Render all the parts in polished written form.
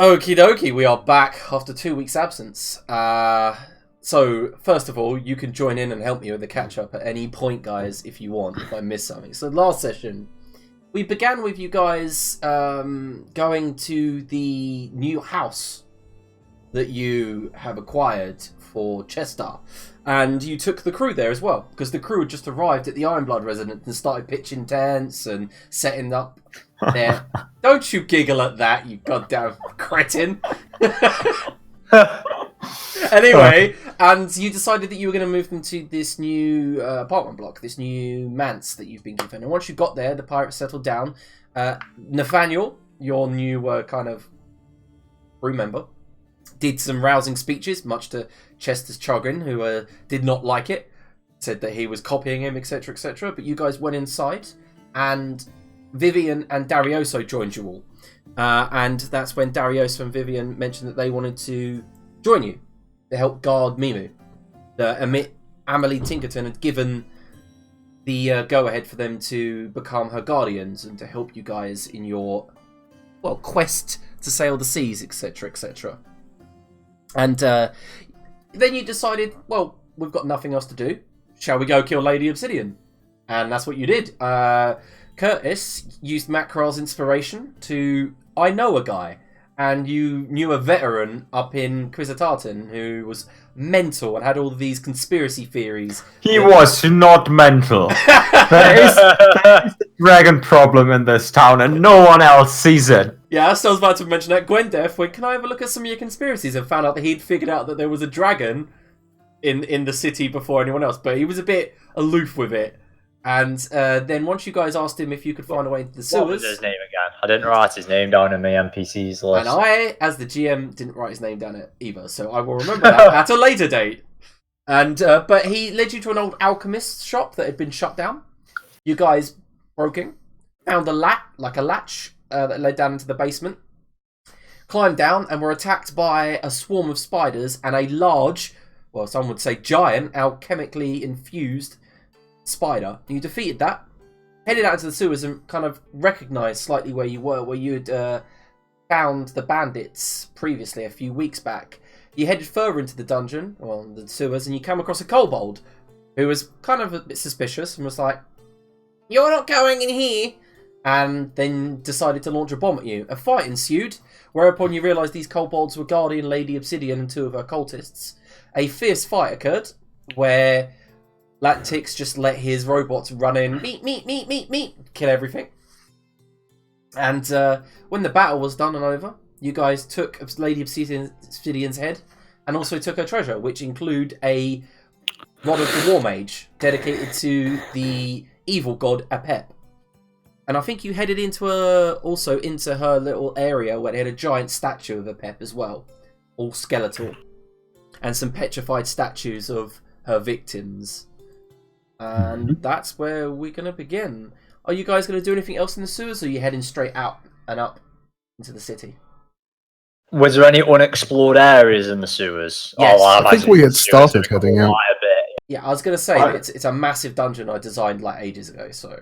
Okie dokie, we are back after 2 weeks' absence. So, first of all, you can join in and help me with the catch-up at any point, guys, if you want, if I miss something. So, last session, we began with you guys going to the new house that you have acquired for Chester. And you took the crew there as well, because the crew had just arrived at the Ironblood residence and started pitching tents and setting up there. Don't you giggle at that, you goddamn cretin. Anyway, and you decided that you were going to move them to this new apartment block, this new manse that you've been given. And once you got there, the pirates settled down. Nathaniel, your new kind of crew member, did some rousing speeches, much to Chester's chagrin, who did not like it. Said that he was copying him, etc., etc. But you guys went inside, and Vivian and Darioso joined you all. And that's when Darioso and Vivian mentioned that they wanted to join you to help guard Mimu. Amelie Tinkerton had given the go-ahead for them to become her guardians and to help you guys in your, well, quest to sail the seas, etc., etc. And then you decided, well, we've got nothing else to do. Shall we go kill Lady Obsidian? And that's what you did. Curtis used Macrar's inspiration to, I know a guy. And you knew a veteran up in Quisitartan who was mental and had all of these conspiracy theories. He was not mental. There is a dragon problem in this town and no one else sees it. Yeah, so I was about to mention that. Gwendef went, can I have a look at some of your conspiracies? And found out that he'd figured out that there was a dragon in the city before anyone else. But he was a bit aloof with it. And then once you guys asked him if you could find a way into the sewers... What was his name again? I didn't write his name down in my NPCs list. And I, as the GM, didn't write his name down either, so I will remember that at a later date. And but he led you to an old alchemist's shop that had been shut down. You guys broke in, found a latch that led down into the basement, climbed down, and were attacked by a swarm of spiders and a large, well, some would say giant, alchemically infused spider. You defeated that, headed out into the sewers and kind of recognised slightly where you were, where you had found the bandits previously a few weeks back. You headed further into the dungeon, well, the sewers, and you came across a kobold who was kind of a bit suspicious and was like, "You're not going in here," and then decided to launch a bomb at you. A fight ensued, whereupon you realised these kobolds were guarding Lady Obsidian and two of her cultists. A fierce fight occurred where Lantix just let his robots run in, meat, kill everything. And when the battle was done and over, you guys took Lady Obsidian's head and also took her treasure, which include a Rod of the War Mage dedicated to the evil god Apep. And I think you headed into her little area where they had a giant statue of Apep as well, all skeletal, and some petrified statues of her victims. And that's where we're going to begin. Are you guys going to do anything else in the sewers, or are you heading straight out and up into the city? Was there any unexplored areas in the sewers? Yes. I think we had started heading out. Quite a bit. Yeah, I was going to say, it's a massive dungeon I designed like ages ago, so...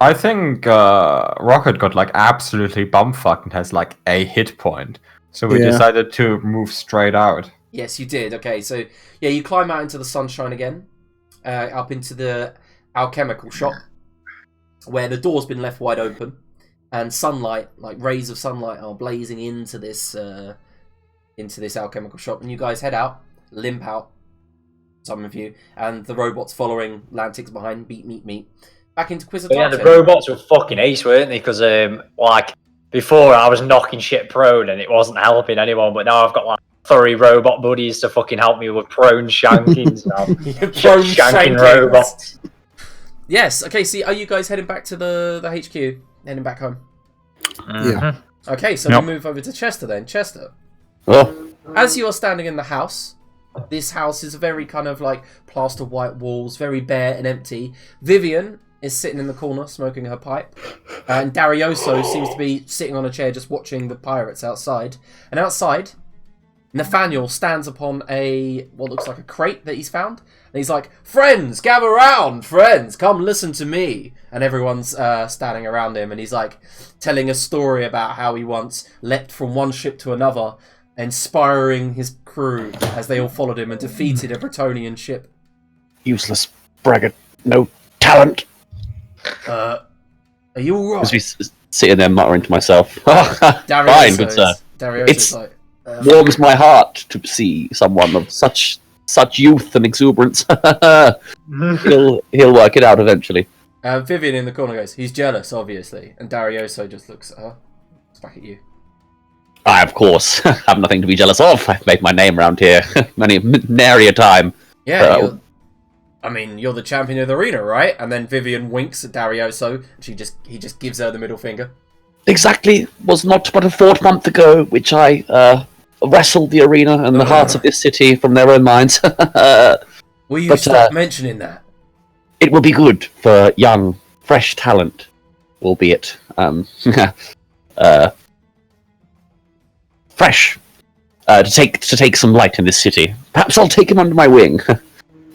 I think Rocket got like absolutely bumfucked and has like a hit point. So we decided to move straight out. Yes, you did. Okay, so yeah, you climb out into the sunshine again. Up into the alchemical shop, where the door's been left wide open, and sunlight, like rays of sunlight, are blazing into this alchemical shop. And you guys head out, limp out, some of you, and the robots following Lantix behind. Meet. Back into Quisitartan. Yeah, the robots were fucking ace, weren't they? Because like before, I was knocking shit prone and it wasn't helping anyone, but now I've got like furry robot buddies to fucking help me with prone shankings now. Prone shanking robots. Yes, okay, see, are you guys heading back to the HQ? Heading back home? Yeah. Okay, so we move over to Chester then. Chester. Oh. As you are standing in the house, this house is very kind of like plaster white walls, very bare and empty. Vivian is sitting in the corner smoking her pipe. And Darioso seems to be sitting on a chair just watching the pirates outside. And outside, Nathaniel stands upon what looks like a crate that he's found, he's like, friends, gather round, friends, come listen to me. And everyone's standing around him, and he's like telling a story about how he once leapt from one ship to another, inspiring his crew as they all followed him and defeated a Bretonian ship. Useless braggart, no talent. Are you all right? As we sitting there muttering to myself. Fine, good sir. Dario's like, warms my heart to see someone of such youth and exuberance. he'll work it out eventually. Vivian in the corner goes, he's jealous, obviously. And Darioso just looks at her. Looks back at you. I, of course, have nothing to be jealous of. I've made my name around here nary a time. Yeah, you're the champion of the arena, right? And then Vivian winks at Darioso. He just gives her the middle finger. Exactly. Was not but a fortnight ago which I wrestled the arena and the hearts of this city from their own minds. Will you stop mentioning that? It will be good for young, fresh talent, albeit fresh, to take some light in this city. Perhaps I'll take him under my wing.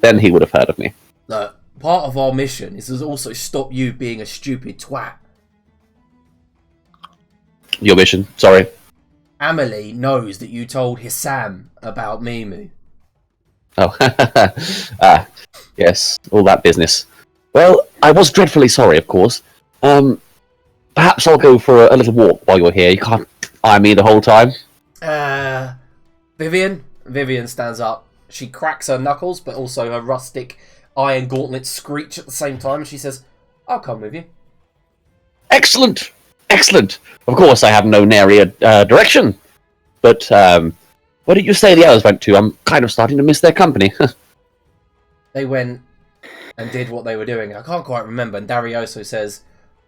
Then he would have heard of me. Look, part of our mission is to also stop you being a stupid twat. Your mission? Sorry. Amelie knows that you told Hissam about Mimu. Oh, yes, all that business. Well, I was dreadfully sorry, of course. Perhaps I'll go for a little walk while you're here. You can't eye me the whole time. Vivian? Vivian stands up. She cracks her knuckles, but also her rustic iron gauntlets screech at the same time. She says, I'll come with you. Excellent! Excellent! Of course, I have no nary direction. But, where did you say the others went to? I'm kind of starting to miss their company. They went and did what they were doing. I can't quite remember. And Darioso says,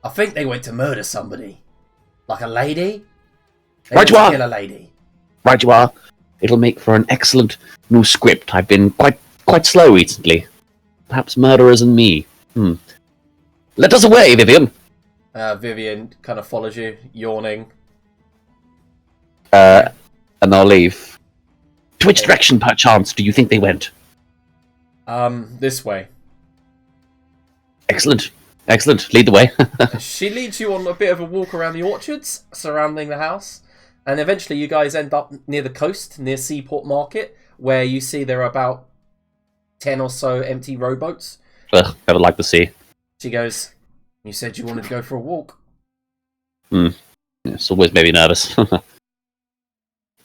I think they went to murder somebody. Like a lady? Right you are! Kill a lady. Right you are. It'll make for an excellent new script. I've been quite slow recently. Perhaps murderers and me. Let us away, Vivian! Vivian kind of follows you, yawning. And I'll leave. To which direction, perchance, do you think they went? This way. Excellent. Excellent. Lead the way. She leads you on a bit of a walk around the orchards surrounding the house. And eventually you guys end up near the coast, near Seaport Market, where you see there are about 10 or so empty rowboats. Ugh, never liked the sea. She goes, you said you wanted to go for a walk. It's always made me nervous.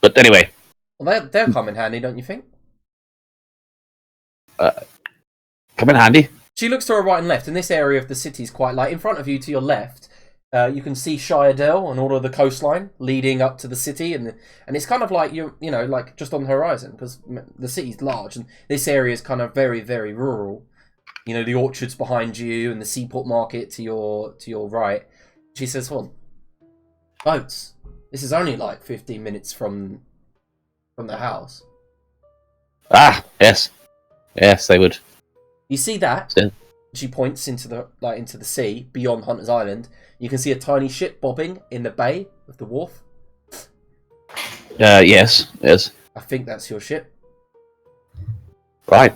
But anyway. Well, they'll come in handy, don't you think? Come in handy. She looks to her right and left, and this area of the city is quite light. In front of you, to your left, you can see Shiredale and all of the coastline leading up to the city, and it's kind of like like just on the horizon, because the city's large, and this area is kind of very, very rural. You know, the orchards behind you and the Seaport Market to your right. She says, "Well, boats. This is only like 15 minutes from the house." Ah, yes, they would. You see that? Yeah. She points into the sea beyond Hunter's Island. You can see a tiny ship bobbing in the bay of the wharf. Yes. I think that's your ship. Right.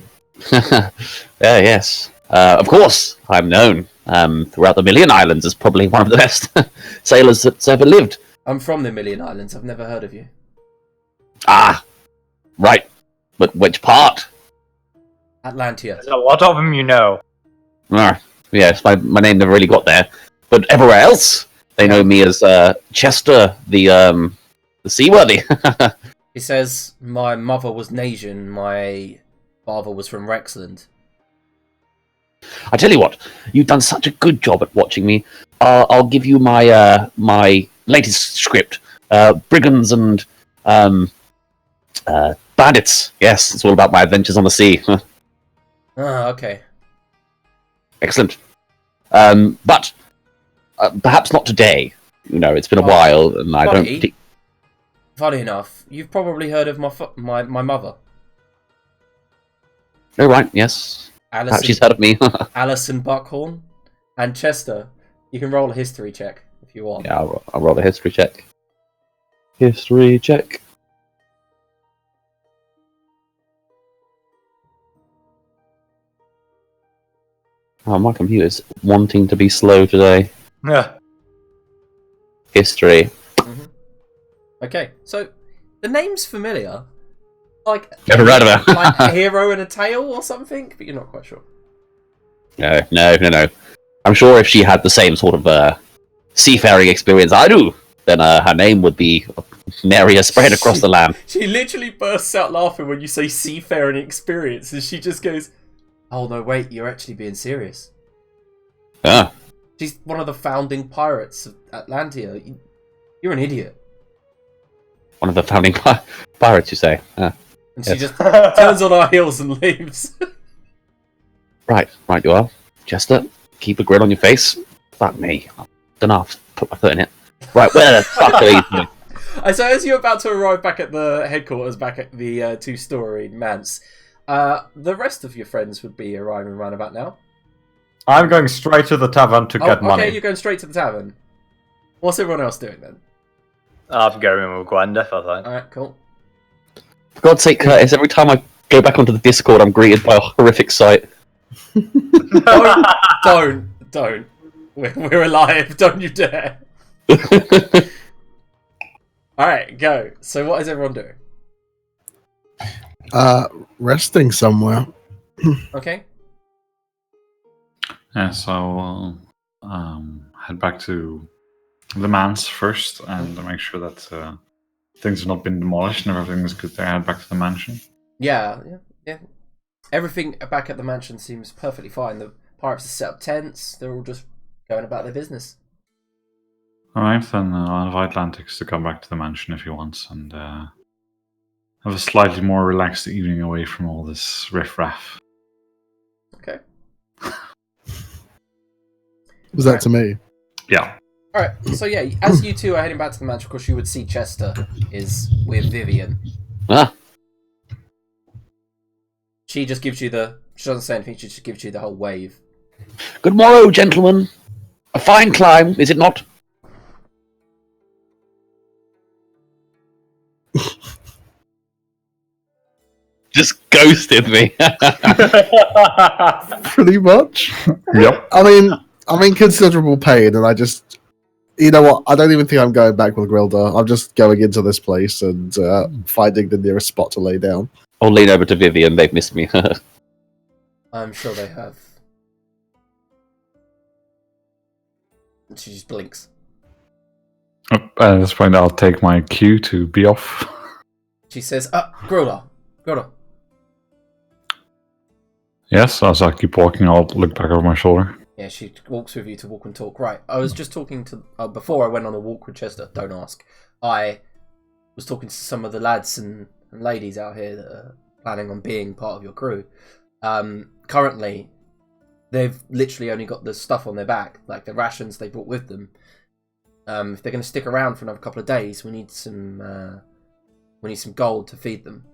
Yes. Of course, I'm known throughout the Million Islands as probably one of the best sailors that's ever lived. I'm from the Million Islands. I've never heard of you. Ah, right. But which part? Atlantia. There's a lot of them, you know. Yes, my name never really got there. But everywhere else, they know me as Chester, the Seaworthy. He says, my mother was Nasian, my father was from Rexland. I tell you what, you've done such a good job at watching me. I'll give you my my latest script. Brigands and bandits. Yes, it's all about my adventures on the sea. Okay. Excellent. But perhaps not today. You know, it's been a while, and I don't. Funny enough, you've probably heard of my mother. Oh right, yes. Perhaps she's heard of me. Alison Buckhorn and Chester. You can roll a history check if you want. Yeah, I'll roll a history check. History check. Oh, my computer's wanting to be slow today. Yeah. History. Okay, so the name's familiar. Like, Never read about. like a hero and a tale or something, but you're not quite sure. No. I'm sure if she had the same sort of seafaring experience I do, then her name would be nary spread across the land. She literally bursts out laughing when you say seafaring experience, and she just goes, "Oh no, wait, you're actually being serious." Ah, She's one of the founding pirates of Atlantia. You're an idiot. one of the founding pirates, you say? Ah. And she Yes. just turns on her heels and leaves. Right you are. Chester, keep a grin on your face. Fuck me. I don't know if I put my foot in it. Right, where the fuck are you? So as you're about to arrive back at the headquarters, back at the two-story manse, the rest of your friends would be arriving around about now. I'm going straight to the tavern to get money. Okay, you're going straight to the tavern. What's everyone else doing then? I'm going with Gwenda, I think. Alright, cool. For God's sake, Curtis, every time I go back onto the Discord, I'm greeted by a horrific sight. Don't. We're alive, don't you dare. Alright, go. So what is everyone doing? Resting somewhere. Okay. Yeah, so head back to the manse first and make sure that things have not been demolished and everything is good there. Head back to the mansion. Yeah. Everything back at the mansion seems perfectly fine. The pirates have set up tents. They're all just going about their business. Alright, then I'll invite Lantix to come back to the mansion if he wants and have a slightly more relaxed evening away from all this riffraff. Okay. Was that to me? Yeah. Alright, so yeah, as you two are heading back to the mansion, of course you would see Chester is with Vivian. Ah, She just gives you she doesn't say anything, she just gives you the whole wave. good morrow, gentlemen. A fine climb, is it not? Just ghosted me. Pretty much. Yep. I mean, I'm in considerable pain, and I just, you know what? I don't even think I'm going back with Grilda. I'm just going into this place and finding the nearest spot to lay down. I'll lean over to Vivian, they've missed me. I'm sure they have. And she just blinks. At this point, I'll take my cue to be off. She says, Grilda. Yes, as I keep walking, I'll look back over my shoulder. Yeah, she walks with you to walk and talk. Right, I was just talking to... before I went on a walk with Chester, don't ask. I was talking to some of the lads and ladies out here that are planning on being part of your crew. Currently, they've literally only got the stuff on their back, like the rations they brought with them. If they're going to stick around for another couple of days, we need some gold to feed them.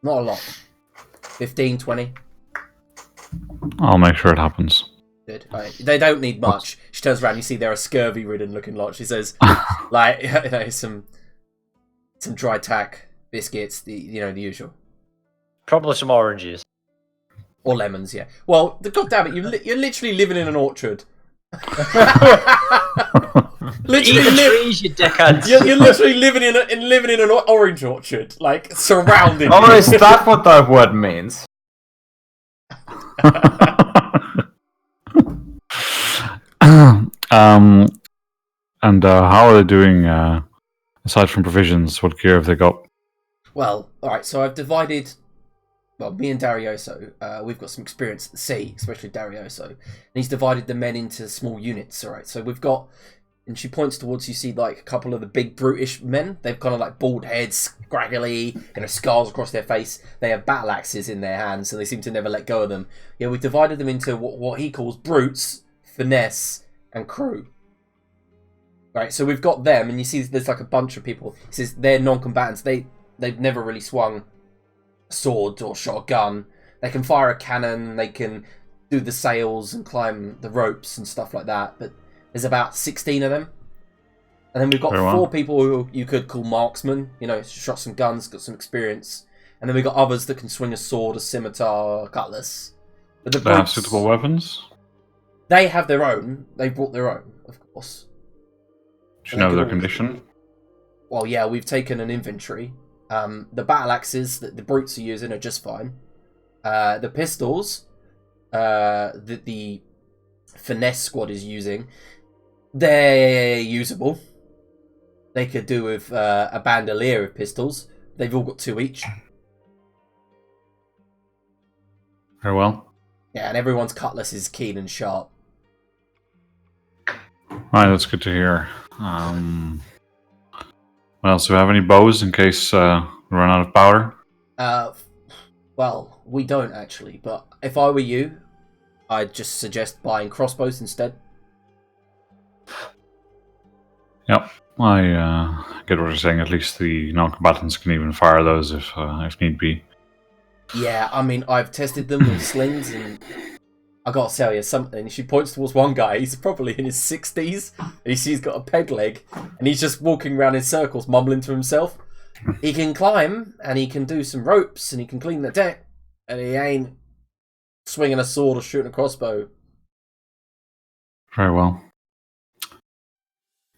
Not a lot. 15, 20. I'll make sure it happens. Good. Right. They don't need much. She turns around. You see they're a scurvy-ridden looking lot. She says, like, some dry tack, biscuits, the usual, Probably some oranges. or lemons. Yeah. Well, God damn it, you're literally living in an orchard. Literally trees, you dickheads. You're literally living in an orange orchard, like surrounded. Oh, is that what that word means? And how are they doing, aside from provisions, what gear have they got? Well, alright, so I've divided... Well, me and Darioso, we've got some experience at the sea, especially Darioso. And he's divided the men into small units, alright? So we've got... And she points towards, you see, like, a couple of the big, brutish men. They've kind of, like, bald heads, scraggly, scars across their face. They have battle axes in their hands, and they seem to never let go of them. Yeah, we've divided them into what he calls brutes, finesse, and crew. Right, so we've got them, and you see there's, like, a bunch of people. He says they're non-combatants. They've never really swung a sword or shot a gun. They can fire a cannon, they can do the sails and climb the ropes and stuff like that, but there's about 16 of them. And then we've got 4 people who you could call marksmen, shot some guns, got some experience. And then we've got others that can swing a sword, a scimitar, a cutlass. But They have suitable weapons? They have their own. They brought their own, of course. Do you know their condition? Well, yeah, we've taken an inventory. The battle axes that the brutes are using are just fine. The pistols that the finesse squad is using, they're usable. They could do with a bandolier of pistols. They've all got 2 each. Very well. Yeah, and everyone's cutlass is keen and sharp. Right, that's good to hear. What else? Do we have any bows in case we run out of powder? Well, we don't actually, but if I were you, I'd just suggest buying crossbows instead. Yep, I get what you're saying. At least the non-combatants can even fire those if need be. Yeah, I mean, I've tested them with slings, and I gotta tell you something. She points towards one guy. He's probably in his 60s, and he's got a peg leg, and he's just walking around in circles, mumbling to himself. He can climb, and he can do some ropes, and he can clean the deck, and he ain't swinging a sword or shooting a crossbow. Very well.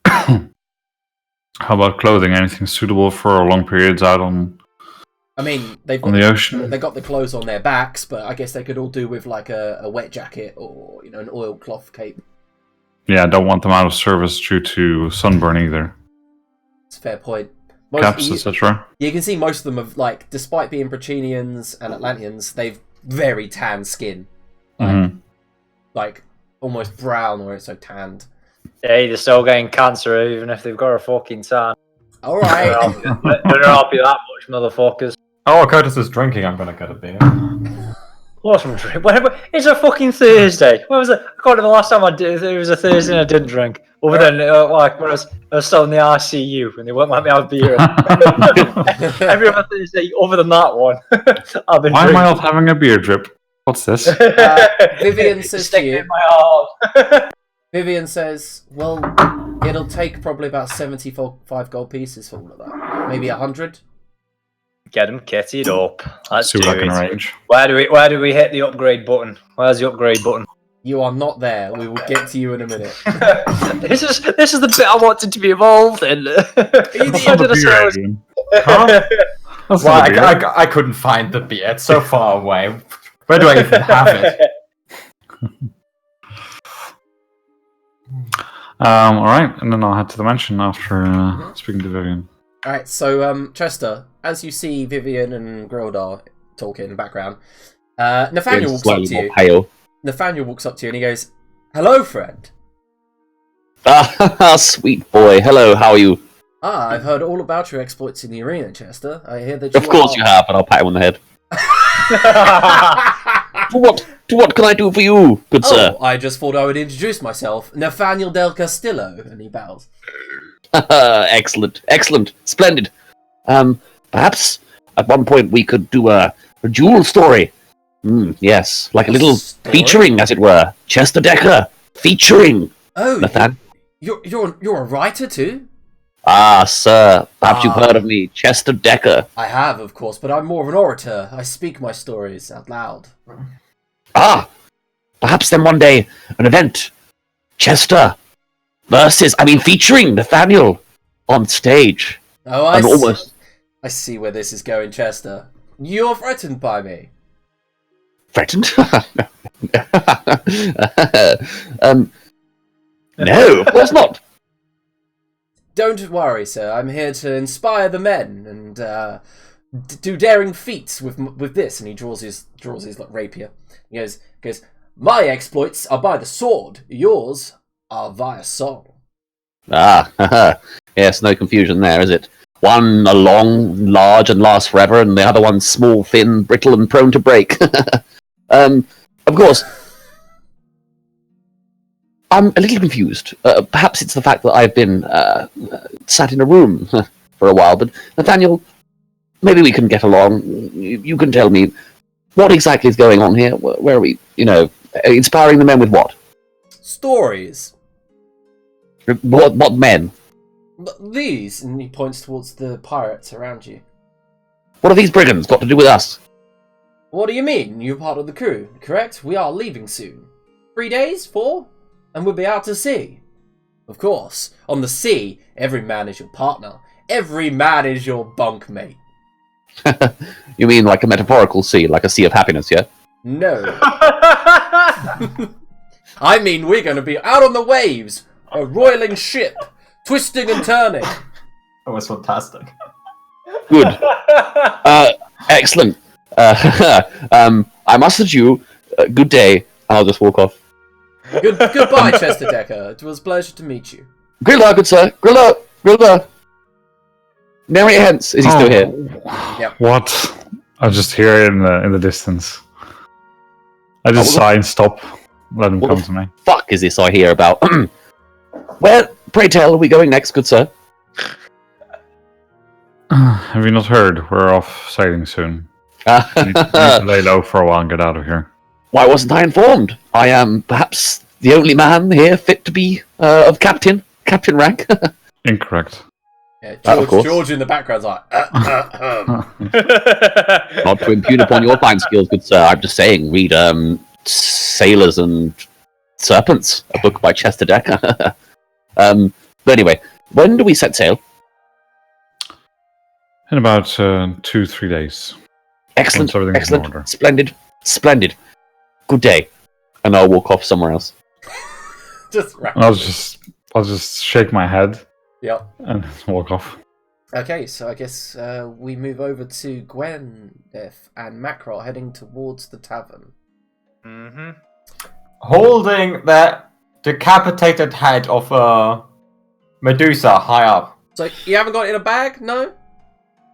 How about clothing? Anything suitable for long periods out on? I mean, they've got on the ocean. They got the clothes on their backs, but I guess they could all do with like a wet jacket or an oilcloth cape. Yeah, I don't want them out of service due to sunburn either. It's a fair point. Caps, etc. You can see most of them have, like, despite being Prachinians and Atlanteans, they've very tan skin. Like almost brown or so tanned. Yeah, they're still getting cancer even if they've got a fucking tan. Alright. They don't help you that much, motherfuckers. Oh, Curtis is drinking. I'm gonna get a beer. What's my drink? It's a fucking Thursday. When was it? I can't remember the last time I did. It was a Thursday and I didn't drink. Other than like when I was still in the RCU and they wouldn't let me have beer. Every other Thursday, other than that one, I've been. Why am I not having a beer drip? What's this? Vivian says to you. In my heart. Vivian says, "Well, it'll take probably about 75 gold pieces for all of that. Maybe 100." Get them kitted up. Let's See do what I can it. arrange. Where do we hit the upgrade button? Where's the upgrade button? You are not there. We will get to you in a minute. This is the bit I wanted to be involved in. That's not the beer, Adrian. Huh? That's Well, not the beer. I couldn't find the beer. It's so far away. Where do I even have it? All right, and then I'll head to the mansion after speaking to Vivian. Alright, so Chester, as you see Vivian and Grildar talking in the background, Nathaniel walks up to you. Pale. Nathaniel walks up to you and he goes, "Hello, friend." Ah, sweet boy. Hello, how are you? I've heard all about your exploits in the arena, Chester. I hear that Of course you have, and I'll pat him on the head. What can I do for you, good sir? I just thought I would introduce myself. Nathaniel del Castillo. And he bows. Excellent, splendid. Perhaps at one point we could do a dual story. Yes, like a little Story? featuring, as it were. Chester Decker featuring. Oh, Nathan. you're a writer too? Ah, sir, perhaps you've heard of me, Chester Decker. I have, of course, but I'm more of an orator. I speak my stories out loud. Ah, perhaps then one day an event, Chester featuring Nathaniel on stage. Oh, I see where this is going, Chester. You're threatened by me. Threatened? No, of course not. Don't worry, sir. I'm here to inspire the men and do daring feats with this. And he draws his like rapier. He goes, "My exploits are by the sword. Yours are via song." Ah, yes, no confusion there, is it? One a long, large, and lasts forever, and the other one small, thin, brittle, and prone to break. Of course, I'm a little confused. Perhaps it's the fact that I've been sat in a room for a while, but Nathaniel, maybe we can get along. You can tell me what exactly is going on here. Where are we, inspiring the men with what? Stories. What men? These, and he points towards the pirates around you. What have these brigands got to do with us? What do you mean? You're part of the crew, correct? We are leaving soon. 3 days, 4, and we'll be out to sea. Of course, on the sea, every man is your partner. Every man is your bunkmate. You mean like a metaphorical sea, like a sea of happiness, yeah? No. I mean, we're going to be out on the waves, a roiling ship, twisting and turning. That was fantastic. Good. Excellent. I must adieu. Good day. I'll just walk off. Goodbye, Chester Decker. It was a pleasure to meet you. Grilla, good sir. Grilla. Narrate hence. Is he still here? Yep. What? I just hear it in the distance. I just sigh and stop. Let him come to me. Fuck is this I hear about? Where, pray tell, are we going next, good sir? Have you not heard? We're off sailing soon. We need to lay low for a while and get out of here. Why wasn't I informed? I am perhaps the only man here fit to be of captain rank. Incorrect. Yeah, Of course. George in the background's like, Not to impugn upon your fine skills, good sir. I'm just saying, read Sailors and Serpents, a book by Chester Decker. But anyway, when do we set sail? In about 2-3 days. Excellent, Once everything's in order. excellent, splendid. Good day. And I'll walk off somewhere else. just right. I'll just shake my head Yep. and walk off. Okay, so I guess we move over to Gwendeth and Mackerel heading towards the tavern. Mm-hmm. Holding the decapitated head of Medusa high up. So you haven't got it in a bag? No?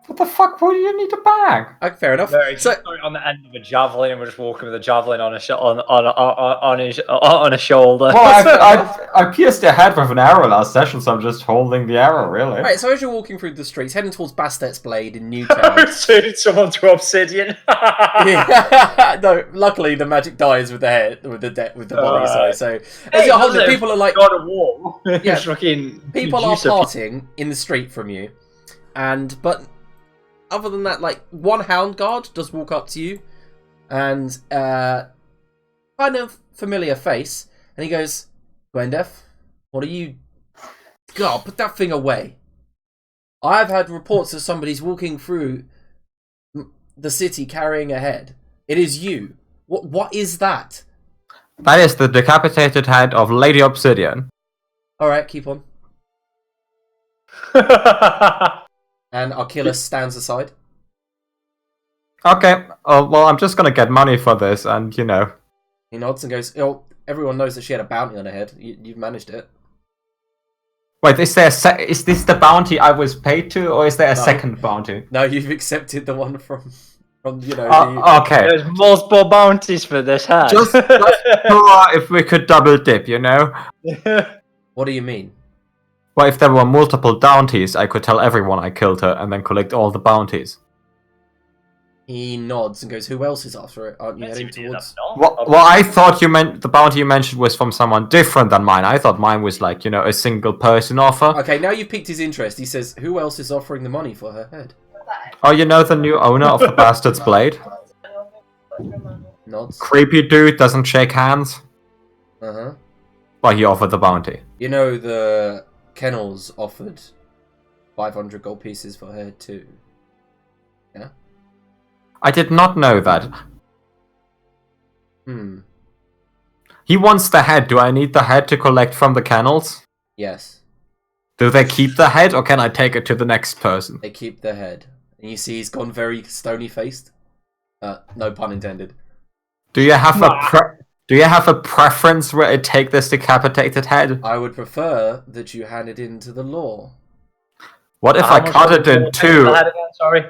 What the fuck? Why do you need a bag? Okay, fair enough. No, he's So just on the end of a javelin, and we're just walking with a javelin on a shoulder. Well, I pierced their head with an arrow last session, so I'm just holding the arrow, really. right, so as you're walking through the streets, heading towards Bastet's Blade in Newtown. Suited someone to obsidian. Yeah. No, luckily the magic dies with the head, with the body. Sorry. So as you're holding, people are like, God of War. Yeah, fucking people are Medusa. partying in the street from you, but other than that, like one hound guard does walk up to you, and kind of familiar face, and he goes, "Gwendeth, what are you? God, put that thing away. I've had reports that somebody's walking through the city carrying a head. It is you. What is that?" That is the decapitated head of Lady Obsidian. All right, keep on. And Archilus stands aside. Okay, well, I'm just gonna get money for this, and you know. He nods and goes, "Oh, everyone knows that she had a bounty on her head. You've managed it." Wait, is is this the bounty I was paid to, or is there a No. second bounty? No, you've accepted the one from Okay. There's multiple bounties for this hat. Just if we could double dip, you know? What do you mean? Well, if there were multiple bounties, I could tell everyone I killed her and then collect all the bounties. He nods and goes, "Who else is after it? Aren't you heading towards?" Well, I thought you meant the bounty you mentioned was from someone different than mine. I thought mine was like, you know, a single person offer. Okay, now you've piqued his interest. He says, "Who else is offering the money for her head?" Oh, you know the new owner of the Bastard's Blade? Nods. Creepy dude, doesn't shake hands. Uh-huh. Well, he offered the bounty. You know the kennels offered 500 gold pieces for her head too. Yeah? I did not know that. He wants the head. Do I need the head to collect from the kennels? Yes. Do they keep the head, or can I take it to the next person? They keep the head. And you see he's gone very stony-faced. No pun intended. Do you have a preference where I take this decapitated head? I would prefer that you hand it in to the law. What if I cut it in two? Sorry.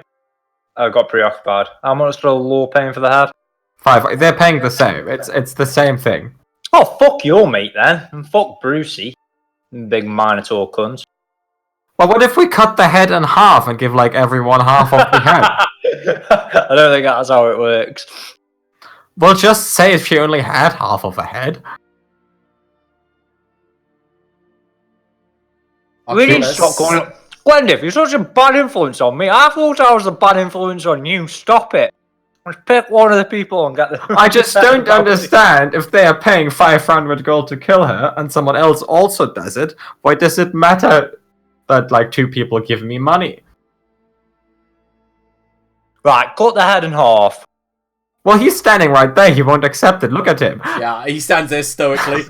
I got preoccupied. How much for the law paying for the head? 5. They're paying the same. It's the same thing. Oh, fuck your mate then. And fuck Brucey. Big Minotaur cunt. Well, what if we cut the head in half and give like everyone half of the head? I don't think that's how it works. Well, just say if she only had half of a head. We need to stop going up. Gwendeth, you're such a bad influence on me. I thought I was a bad influence on you. Stop it. Just pick one of the people and get the. I just don't understand if they are paying 500 gold to kill her and someone else also does it. Why does it matter that like 2 people give me money? Right, cut the head in half. Well, he's standing right there. He won't accept it. Look at him. Yeah, he stands there stoically.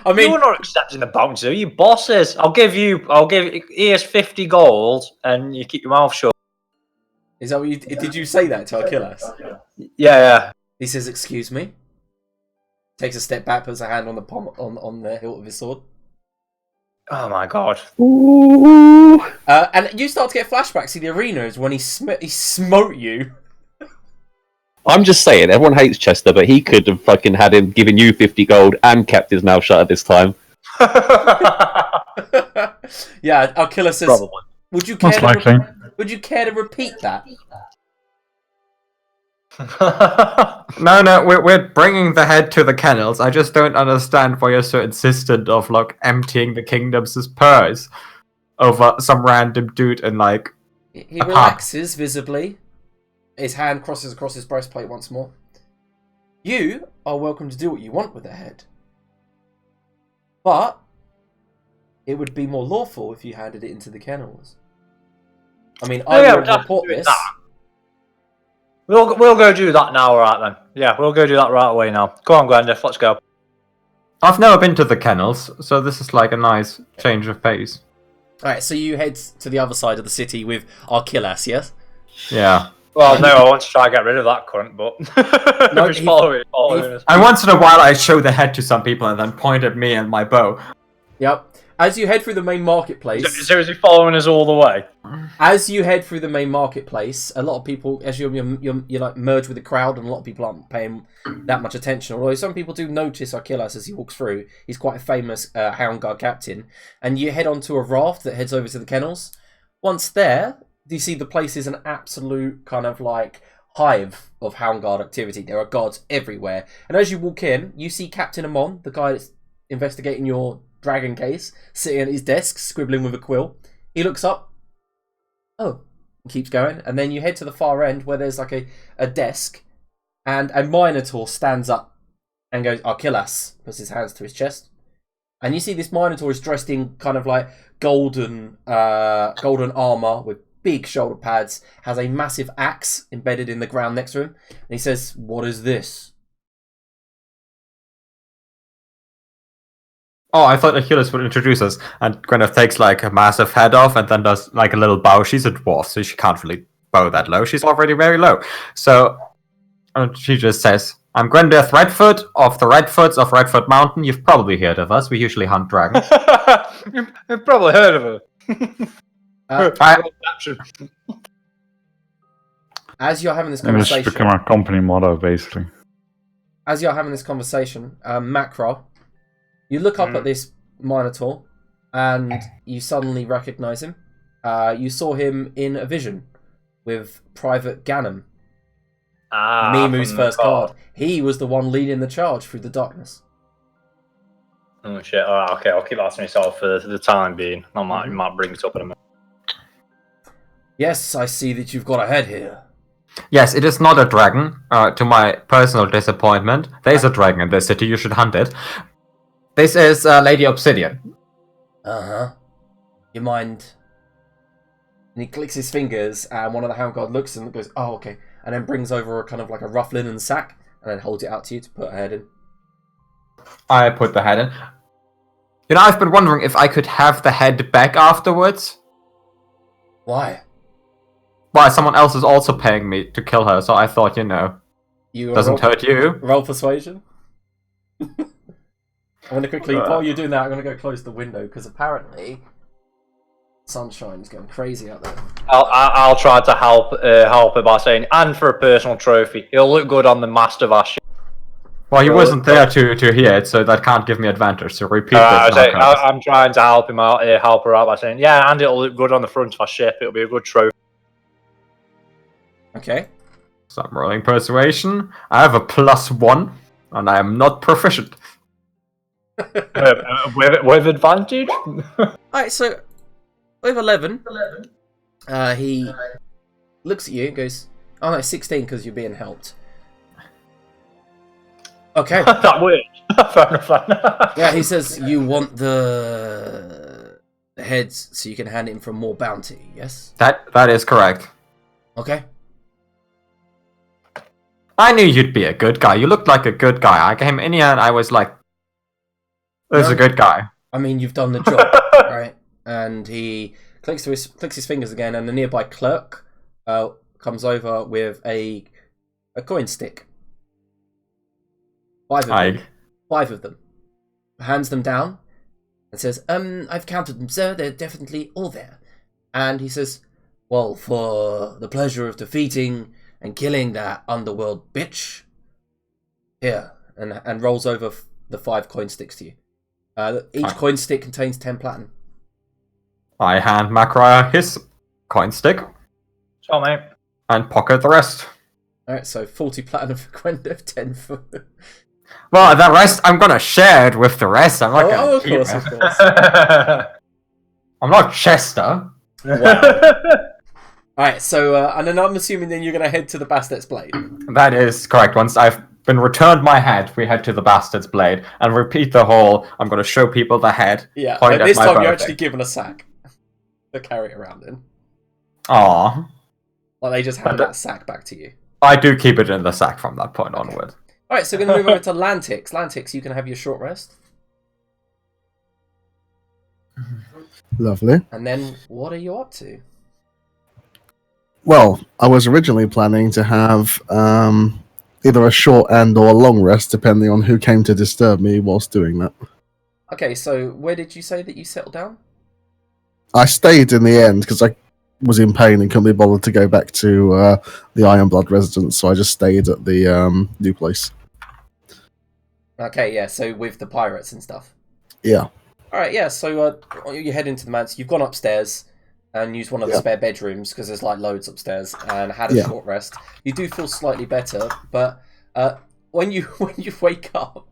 I mean, You're not accepting the bounty, you bosses. I'll give here's 50 gold, and you keep your mouth shut. is that what you did? You say that to Achilles? Yeah. He says, "Excuse me." Takes a step back, puts a hand on the on the hilt of his sword. Oh my god. Ooh. And you start to get flashbacks to the arenas when he smote you. I'm just saying, everyone hates Chester, but he could have fucking had him giving you 50 gold and kept his mouth shut at this time. Yeah, Achilles says, Probably. Would you care Most to likely. would you care to repeat that? No, we're bringing the head to the kennels. I just don't understand why you're so insistent of like emptying the kingdom's purse over some random dude in like. He relaxes visibly. His hand crosses across his breastplate once more. You are welcome to do what you want with the head. But it would be more lawful if you handed it into the kennels. I mean, I will report this. We'll go do that now, right then. Yeah, we'll go do that right away now. Go on, Gwendolyn, let's go. I've never been to the kennels, so this is like a nice change of pace. Alright, so you head to the other side of the city with Archillas, yes? Yeah. Well, no, I want to try and get rid of that cunt, but No, he's following us. And once in a while I show the head to some people and then point at me and my bow. Yep. As you head through the main marketplace... So is he following us all the way? As you head through the main marketplace, a lot of people, as you like merge with the crowd, and a lot of people aren't paying that much attention. Although some people do notice Achilles as he walks through. He's quite a famous Hound Guard captain. And you head onto a raft that heads over to the kennels. Once there, you see the place is an absolute kind of like hive of Hound Guard activity. There are guards everywhere. And as you walk in, you see Captain Amon, the guy that's investigating your dragon case, sitting at his desk, scribbling with a quill. He looks up. Oh, and keeps going, and then you head to the far end where there's like a desk, and a Minotaur stands up and goes, Achilles, puts his hands to his chest, and you see this Minotaur is dressed in kind of like golden armor with big shoulder pads, has a massive axe embedded in the ground next to him, and he says, "What is this?" Oh, I thought Achilles would introduce us, and Gwyneth takes like a massive head off and then does like a little bow. She's a dwarf, so she can't really bow that low. She's already very low. So she just says, I'm Gwendeth Redfoot of the Redfoots of Redfoot Mountain. You've probably heard of us. We usually hunt dragons. You've probably heard of her. As you're having this And it's conversation... become our company motto, basically. As you're having this conversation, Macro, you look up at this Minotaur, and you suddenly recognise him. You saw him in a vision with Private Ganem, Mimu's first card. He was the one leading the charge through the darkness. Oh shit! Alright, okay, I'll keep that to myself for the time being. I might bring it up in a minute. Yes, I see that you've got a head here. Yes, it is not a dragon, to my personal disappointment. There is a dragon in this city. You should hunt it. This is Lady Obsidian. Uh-huh. You mind? And he clicks his fingers, and one of the Hound Guard looks and goes, oh, okay. And then brings over a kind of like a rough linen sack, and then holds it out to you to put a head in. I put the head in. You know, I've been wondering if I could have the head back afterwards. Why? Well, someone else is also paying me to kill her, so I thought, you know, doesn't hurt you. Roll persuasion. I'm going to quickly, while you're doing that, I'm going to go close the window, because apparently sunshine is going crazy out there. I'll try to help her by saying, and for a personal trophy, it'll look good on the master of our ship. Well, he wasn't there to hear it, so that can't give me advantage, so repeat this. I'm trying to help him out, help her out by saying, yeah, and it'll look good on the front of our ship, it'll be a good trophy. Okay. So I'm rolling persuasion. I have a +1, and I am not proficient. With advantage? Alright, so with 11, he looks at you and goes, Oh no, 16 because you're being helped. Okay. That worked. Fair enough. Yeah, he says you want the heads so you can hand it in for more bounty, yes? That is correct. Okay. I knew you'd be a good guy. You looked like a good guy. I came in here and I was like, "This is a good guy." I mean, you've done the job, right? And he clicks his fingers again, and the nearby clerk comes over with a coin stick. Five of them. Hands them down and says, I've counted them, sir. They're definitely all there. And he says, well, for the pleasure of defeating and killing that underworld bitch, here, and rolls over the 5 coin sticks to you. Each coin stick contains 10 platinum. I hand Macra his coin stick. Sure, mate. And pocket the rest. Alright, so 40 platinum for Gwendolyn, 10 for... Well, the rest, I'm gonna share it with the rest. I'm not gonna of keep course, it. of course. I'm not Chester. Wow. Alright, so, and then I'm assuming then you're gonna head to the Bastard's Blade. That is correct. Once I've been returned my head, we head to the Bastard's Blade and repeat the whole, I'm gonna show people the head. Yeah, point and at this my time you're bow actually thing. given a sack to carry it around in. Aww. Like, they just hand that sack back to you. I do keep it in the sack from that point onward. Alright, so we're going to move over to Lantix. Lantix, you can have your short rest. Lovely. And then, what are you up to? Well, I was originally planning to have either a short and or a long rest, depending on who came to disturb me whilst doing that. Okay, so where did you say that you settled down? I stayed in the end because I was in pain and couldn't be bothered to go back to the Ironblood residence, so I just stayed at the new place. Okay, yeah, so with the pirates and stuff. Yeah. Alright, yeah, so you head into the mansion. You've gone upstairs and used one of the spare bedrooms, because there's like loads upstairs, and had a short rest. You do feel slightly better, but when you wake up,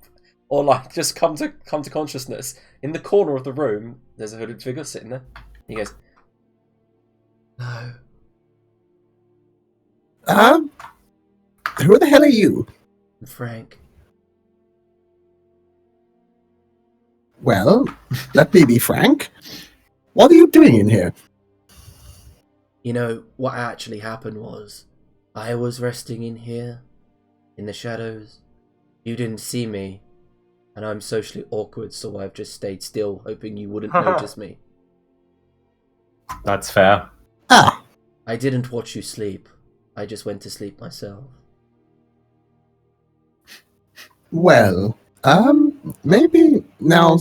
or like just come to consciousness, in the corner of the room, there's a hooded figure sitting there. He goes, "Hello, Who the hell are you? I'm Frank." Well, let me be frank. What are you doing in here? You know, what actually happened was, I was resting in here, in the shadows. You didn't see me, and I'm socially awkward, so I've just stayed still, hoping you wouldn't notice me. That's fair. Ah, I didn't watch you sleep. I just went to sleep myself. well, maybe now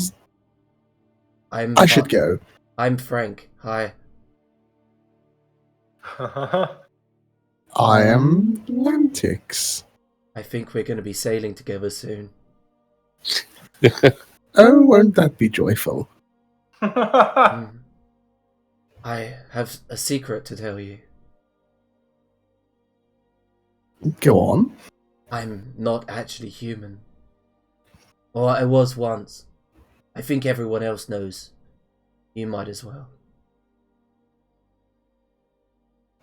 I should go. I'm Frank. Hi. I am Lantix. I think we're going to be sailing together soon. Oh, won't that be joyful? I have a secret to tell you. Go on. I'm not actually human. Or I was once. I think everyone else knows. You might as well.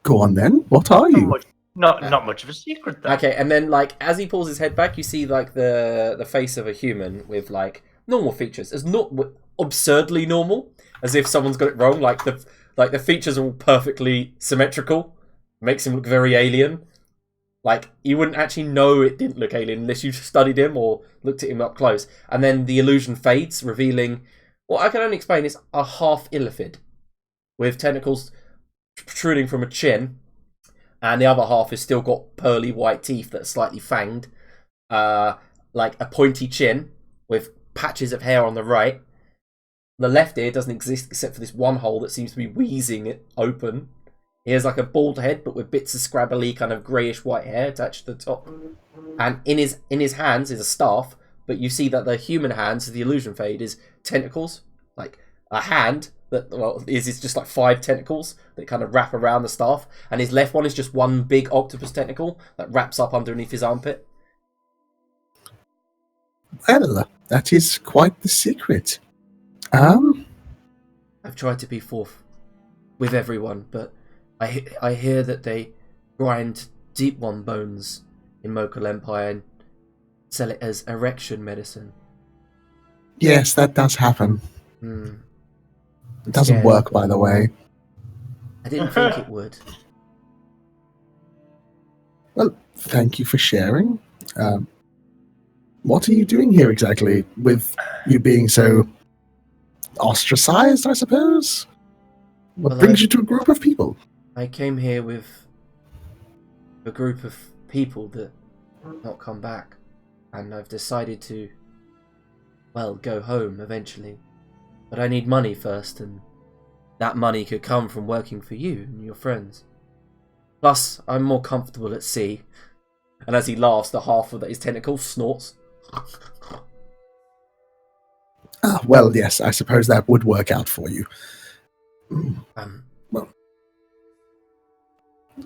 Go on then. What are you? Not much of a secret, though. Okay, and then like as he pulls his head back, you see like the face of a human with like normal features. It's not absurdly normal, as if someone's got it wrong. Like the features are all perfectly symmetrical, makes him look very alien. Like you wouldn't actually know it didn't look alien unless you studied him or looked at him up close. And then the illusion fades, revealing what I can only explain is a half illithid with tentacles protruding from a chin. And the other half has still got pearly white teeth that are slightly fanged. Like a pointy chin with patches of hair on the right. The left ear doesn't exist except for this one hole that seems to be wheezing it open. He has like a bald head but with bits of scrabbly kind of greyish white hair attached to the top. And in his hands is a staff, but you see that the human hands, the illusion fade, is tentacles. Like a hand that is just like 5 tentacles that kind of wrap around the staff, and his left one is just one big octopus tentacle that wraps up underneath his armpit. Well, that is quite the secret. I've tried to be forth with everyone, but I hear that they grind deep one bones in Mokhul Empire and sell it as erection medicine. Yes, that does happen. It doesn't work, by the way. I didn't think it would. Well, thank you for sharing. What are you doing here exactly, with you being so ostracized, I suppose? What Well, brings you to a group of people? I came here with a group of people that not come back, and I've decided to, well, go home eventually. But I need money first, and that money could come from working for you and your friends. Plus, I'm more comfortable at sea. And as he laughs, the half of his tentacle snorts. Well, yes, I suppose that would work out for you. Well,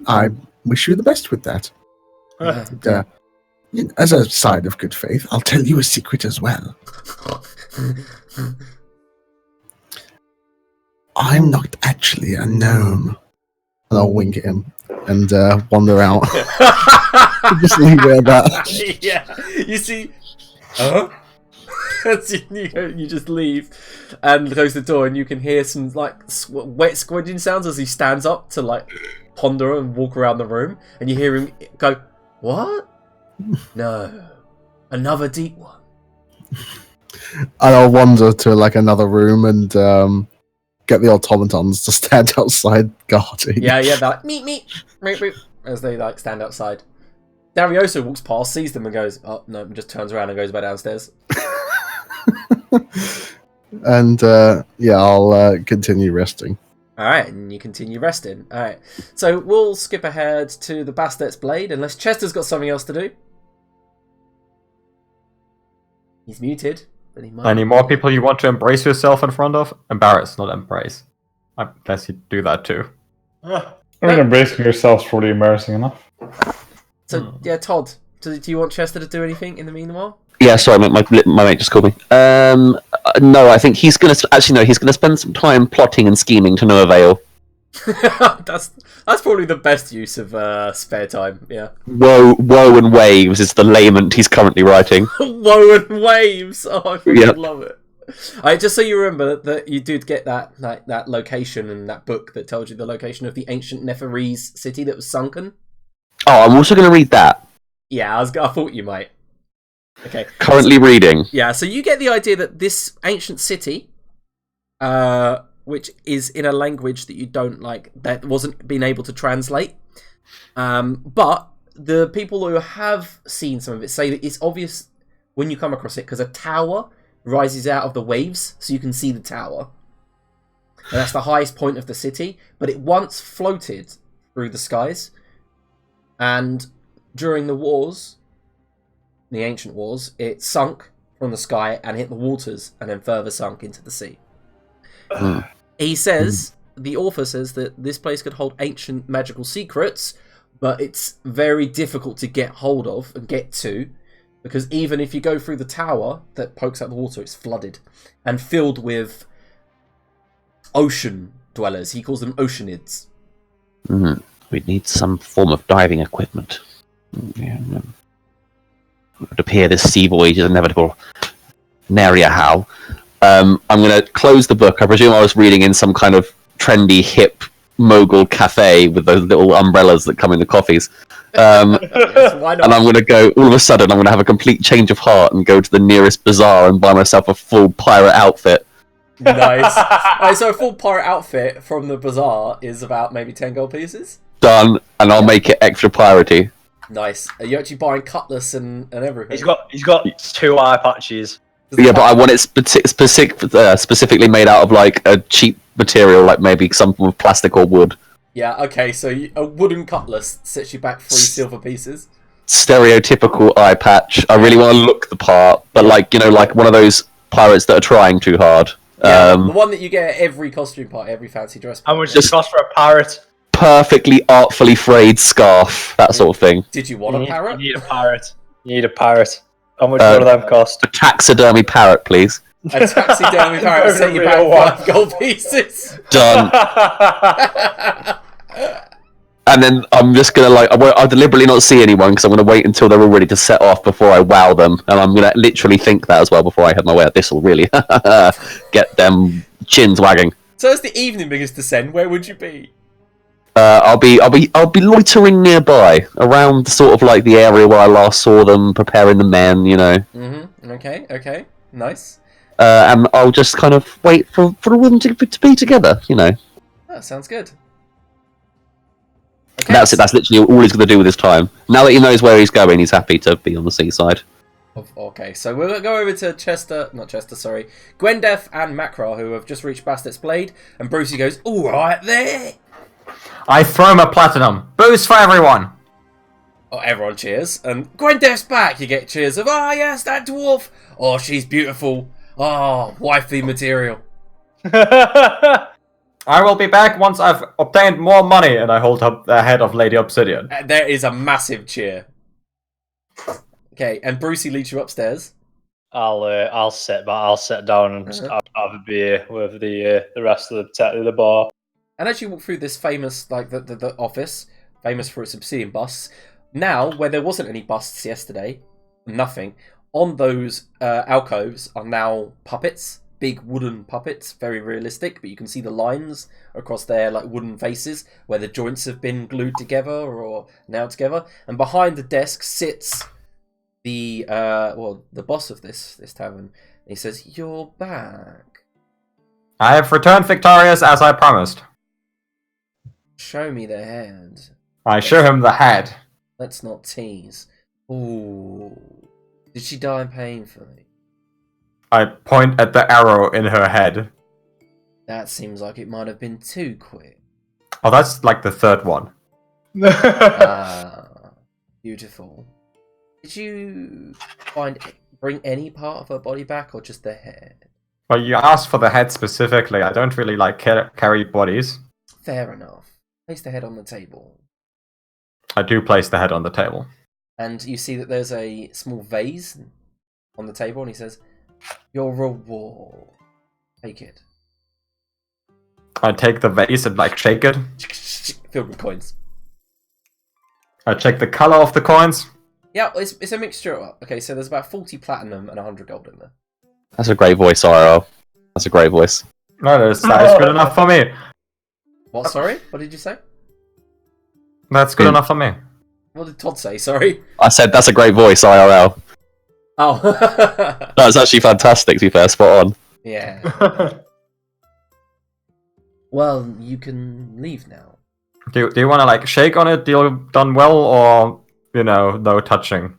I wish you the best with that. As a sign of good faith, I'll tell you a secret as well. I'm not actually a gnome. And I'll wink at him and wander out. Just leave it at that. Yeah, you see... Huh? You just leave and close the door, and you can hear some like wet squidging sounds as he stands up to like ponder and walk around the room, and you hear him go, "What? No, another deep one." And I'll wander to like another room and get the automatons to stand outside guarding. Yeah, they're like meet, as they like stand outside. Darioso walks past, sees them, and goes, "Oh no!" and just turns around and goes back downstairs. And I'll continue resting. Alright, and you continue resting. Alright, so we'll skip ahead to the Bastet's Blade, unless Chester's got something else to do. He's muted, but he might. Any more people you want to embrace yourself in front of? Embarrass, not embrace. Unless you do that too. I mean, embracing yourself's probably embarrassing enough. So, yeah, Todd, do you want Chester to do anything in the meanwhile? Yeah, sorry, my mate just called me. No, I think he's gonna he's gonna spend some time plotting and scheming to no avail. That's probably the best use of spare time. Yeah. Woe and waves is the lament he's currently writing. Woe and waves. Oh, I fucking love it. Alright, just so you remember that you did get that location and that book that told you the location of the ancient Neferese city that was sunken. Oh, I'm also gonna read that. Yeah, I thought you might. Okay. Currently reading. Yeah, so you get the idea that this ancient city, which is in a language that you don't like, that wasn't being able to translate, but the people who have seen some of it say that it's obvious when you come across it because a tower rises out of the waves, so you can see the tower. And that's the highest point of the city, but it once floated through the skies, and during the wars, the ancient wars, it sunk from the sky and hit the waters and then further sunk into the sea. He says, the author says that this place could hold ancient magical secrets, but it's very difficult to get hold of and get to, because even if you go through the tower that pokes out the water, it's flooded and filled with ocean dwellers. He calls them oceanids. We'd need some form of diving equipment. It would appear this sea voyage is inevitable. Nary a how. I'm going to close the book. I presume I was reading in some kind of trendy, hip, mogul cafe with those little umbrellas that come in the coffees. Yes, why not? And I'm going to go, all of a sudden, I'm going to have a complete change of heart and go to the nearest bazaar and buy myself a full pirate outfit. Nice. Alright, so a full pirate outfit from the bazaar is about maybe 10 gold pieces? Done, and I'll make it extra piratey. Nice. Are you actually buying cutlass and everything? He's got 2 eye patches. Yeah, but I want it specifically made out of like a cheap material, like maybe some form of plastic or wood. Yeah, okay, so a wooden cutlass sets you back 3 silver pieces. Stereotypical eye patch. I really want to look the part, but like one of those pirates that are trying too hard. Yeah, the one that you get at every costume party, every fancy dress party. How much does it cost for a parrot? Perfectly artfully frayed scarf, that sort of thing. Did you want a parrot? You need a parrot. How much one of them cost? A taxidermy parrot, please. A taxidermy parrot set you back 5 gold pieces. Done. And then I'm just gonna I'll deliberately not see anyone because I'm gonna wait until they're all ready to set off before I wow them, and I'm gonna literally think that as well before I head my way out. This will really get them chins wagging. So as the evening begins to descend, where would you be? I'll be loitering nearby, around sort of like the area where I last saw them, preparing the men, you know. Mm-hmm. Okay. Nice. And I'll just kind of wait for them to be together, you know. That sounds good. Okay. That's it. That's literally all he's going to do with his time. Now that he knows where he's going, he's happy to be on the seaside. Okay, so we'll go over to Gwendef and Macra, who have just reached Bastards Blade, and Brucey goes, all right there. I throw him a platinum. Boost for everyone. Oh, everyone cheers, and Gwendef's back. You get cheers of, oh yes, that dwarf. Oh, she's beautiful. Oh, wifey material. I will be back once I've obtained more money, and I hold up the head of Lady Obsidian. There is a massive cheer. Okay, and Brucey leads you upstairs. I'll sit down and just have a beer with the rest of the bar. And as you walk through this famous, like the office, famous for its obsidian busts, now where there wasn't any busts yesterday, nothing on those alcoves are now puppets. Big wooden puppets, very realistic, but you can see the lines across their like wooden faces where the joints have been glued together or nailed together. And behind the desk sits the boss of this tavern. And he says, "You're back. I have returned victorious as I promised." Show me the head. I show him the head. Let's not tease. Ooh, did she die painfully? I point at the arrow in her head. That seems like it might have been too quick. Oh, that's like the third one. Ah, beautiful. Did you bring any part of her body back, or just the head? Well, you asked for the head specifically. I don't really like carry bodies. Fair enough. Place the head on the table. I do place the head on the table. And you see that there's a small vase on the table, and he says, "Your reward. Take it." I take the vase and like shake it. Filled with coins. I check the color of the coins. Yeah, it's a mixture. Okay, so there's about 40 platinum and 100 gold in there. That's a great voice, RL. That's a great voice. No, that is good enough for me. What? Sorry? What did you say? That's good enough for me. What did Todd say? Sorry. I said that's a great voice, IRL. Oh. No, it's actually fantastic, to be fair. Spot on. Yeah. Well, you can leave now. Do you want to like shake on it? Deal done well, or no touching?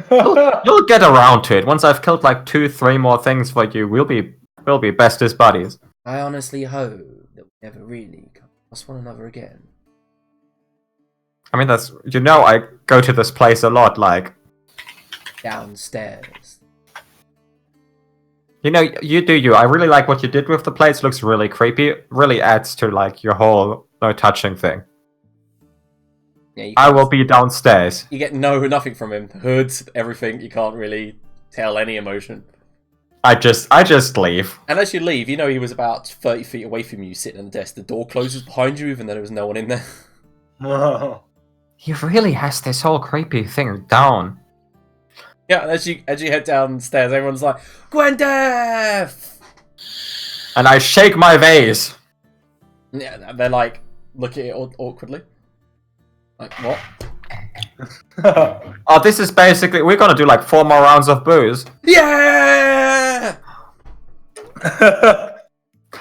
You'll get around to it. Once I've killed like 2-3 more things for you, we'll be bestest buddies. I honestly hope that we never really come across one another again. I mean, I go to this place a lot, like... Downstairs. You do you. I really like what you did with the place. Looks really creepy. It really adds to, like, your whole no touching thing. Yeah, I will be downstairs. You get nothing from him. Hoods, everything. You can't really tell any emotion. I just leave. And as you leave, he was about 30 feet away from you, sitting on the desk. The door closes behind you, even though there was no one in there. He really has this whole creepy thing down. Yeah, and as you head downstairs, everyone's like, "Gwendef!" And I shake my vase. Yeah, they're like, look at it awkwardly. Like, what? Oh, this is basically... We're gonna do like 4 more rounds of booze. Yeah!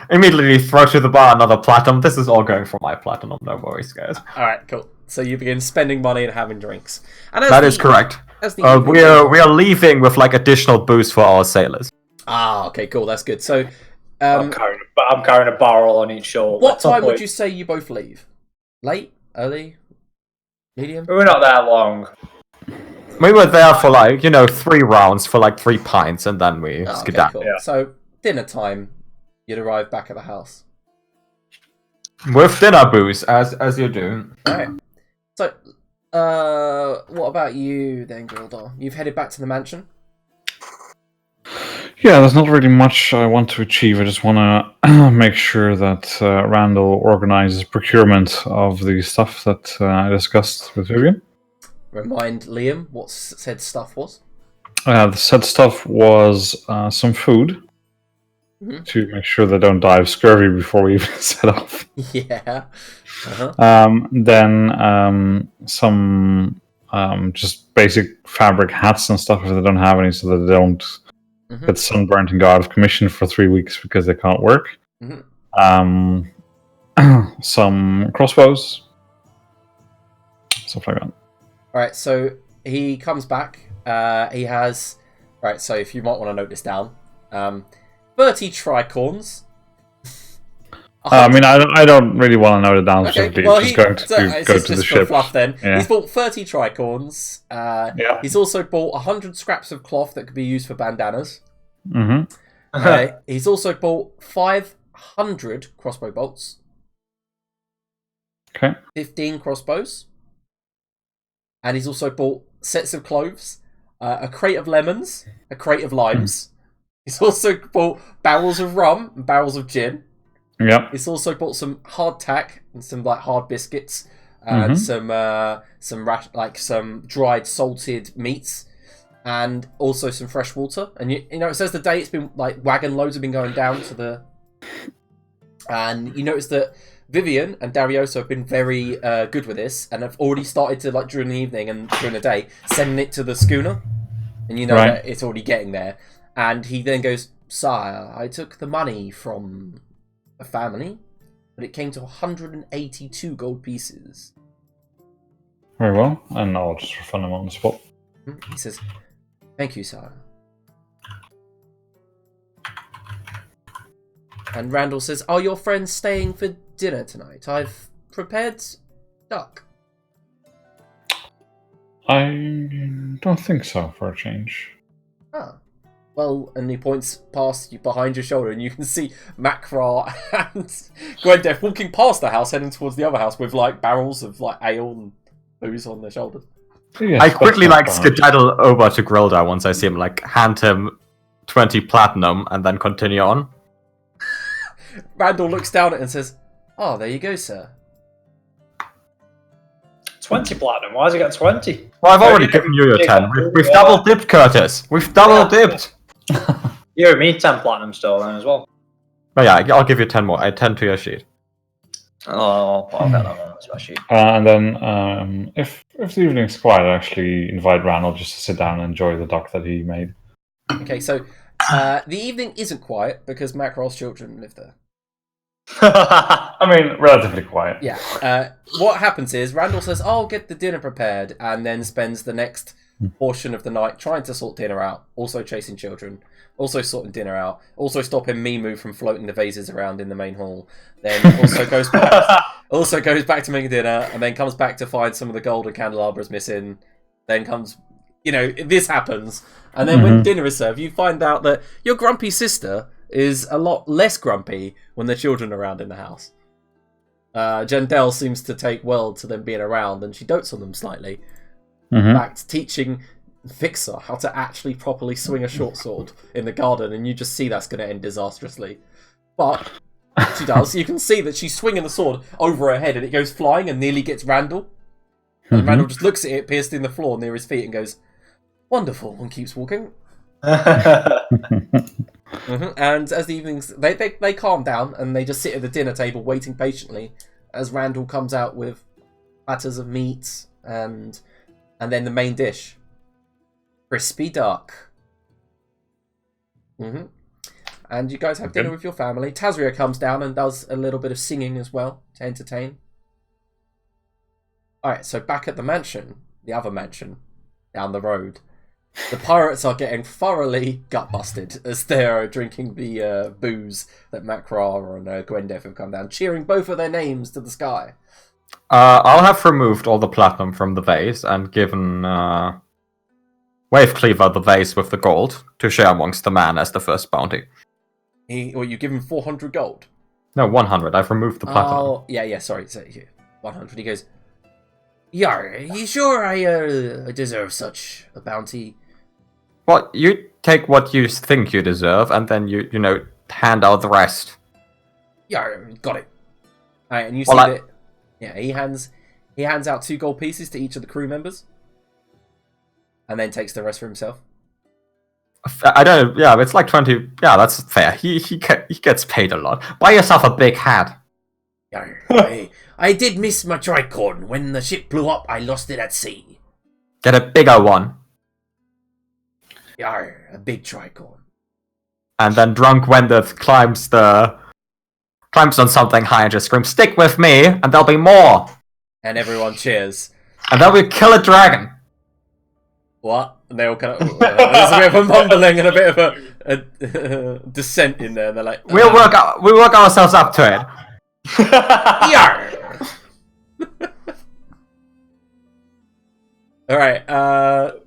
Immediately throw to the bar another platinum. This is all going for my platinum, no worries, guys. Alright, cool. So you begin spending money and having drinks. And That is correct. We are leaving with like additional booze for our sailors. Ah, okay, cool. That's good. So, I'm carrying a barrel on each shoulder. what time would you say you both leave? Late? Early? Medium? We're not that long. We were there for like 3 rounds for like 3 pints, and then we skedaddled. Cool. Yeah. So dinner time, you'd arrive back at the house. With dinner booze, as you do. Alright. So, what about you then, Gildor? You've headed back to the mansion? Yeah, there's not really much I want to achieve. I just want to make sure that Randall organizes procurement of the stuff that I discussed with Vivian. Remind Liam what said stuff was. The said stuff was some food to make sure they don't die of scurvy before we even set off. Yeah. Uh-huh. Then some just basic fabric hats and stuff if they don't have any, so that they don't get sunburnt and go out of commission for 3 weeks because they can't work. Some crossbows, stuff like that. All right, so he comes back. He has... Right, so if you might want to note this down. 30 tricorns. I mean, I don't really want to note it down Okay, specifically. well, It's just going to go to the ship. Fluff, then. Yeah. He's bought 30 tricorns. Yeah. He's also bought 100 scraps of cloth that could be used for bandanas. Mm-hmm. He's also bought 500 crossbow bolts. Okay. 15 crossbows. And he's also bought sets of cloves, a crate of lemons, a crate of limes. He's also bought barrels of rum and barrels of gin. Yep. He's also bought some hardtack and some like hard biscuits and some dried salted meats and also some fresh water. And you know it says the day it's been like wagon loads have been going down to the. And you notice that Vivian and Darioso have been very good with this and have already started to, like, during the evening and during the day, sending it to the schooner. And you know that it's already getting there. And he then goes, "Sire, I took the money from a family, but it came to 182 gold pieces." Very well, and I'll just refund him on the spot. He says, "Thank you, sire." And Randall says, "Are your friends staying for dinner tonight? I've prepared duck." I don't think so, for a change. Ah. Well, and he points past you behind your shoulder, and you can see Makra and Gwendef walking past the house, heading towards the other house with like barrels of like ale and booze on their shoulders. Yes, I quickly that's like not bad. skedaddle over to Grilda once I see him, like hand him 20 platinum and then continue on. Randall looks down at it and says, "Oh, there you go, sir." 20 platinum. Why has he got 20? Well, I've already given you your 10. We've double dipped, Curtis. We've double dipped. You owe me 10 platinum still then as well. But yeah, I'll give you 10 more. I 10 to your sheet. Oh, I'll get that one. That's my sheet. And then, if the evening's quiet, I actually invite Randall just to sit down and enjoy the duck that he made. Okay, so the evening isn't quiet because Makral's children live there. I mean, relatively quiet. Yeah. What happens is Randall says, "I'll get the dinner prepared," and then spends the next portion of the night trying to sort dinner out, also chasing children, also sorting dinner out, also stopping Mimu from floating the vases around in the main hall. Then also goes back to making dinner, and then comes back to find some of the gold and candelabras missing. Then comes, this happens, and then when dinner is served, you find out that your grumpy sister is a lot less grumpy when the children are around in the house. Jendel seems to take well to them being around, and she dotes on them slightly. In fact, teaching Fixer how to actually properly swing a short sword in the garden, and you just see that's going to end disastrously. But she does. You can see that she's swinging the sword over her head, and it goes flying and nearly gets Randall. And Randall just looks at it, pierced in the floor near his feet, and goes, "Wonderful," and keeps walking. And as the evenings, they calm down and they just sit at the dinner table waiting patiently as Randall comes out with platters of meat and then the main dish, crispy duck. And you guys have dinner with your family. Tazria comes down and does a little bit of singing as well to entertain. Alright, so back at the mansion, the other mansion down the road, the pirates are getting thoroughly gut-busted as they're drinking the booze that Makra and Gwendef have come down, cheering both of their names to the sky. I'll have removed all the platinum from the vase and given Wave Cleaver the vase with the gold to share amongst the man as the first bounty. You give him 400 gold? No, 100. I've removed the platinum. Oh, yeah, sorry. So, 100. He goes, "Yar, you sure I deserve such a bounty?" Well, you take what you think you deserve, and then you hand out the rest. Yeah, got it. Alright, and you Well, see I- that. Yeah, he hands out 2 gold pieces to each of the crew members, and then takes the rest for himself. I don't. Yeah, it's like 20. Yeah, that's fair. He gets paid a lot. Buy yourself a big hat. Yeah, I did miss my tricorn. When the ship blew up, I lost it at sea. Get a bigger one. Yeah, a big tricorn. And then drunk Wendeth climbs on something high and just screams, "Stick with me, and there'll be more." And everyone cheers. And then we kill a dragon. What? And they all kind of... there's a bit of a mumbling and a bit of a dissent in there. They're like... We work ourselves up to it. Yarr! Alright,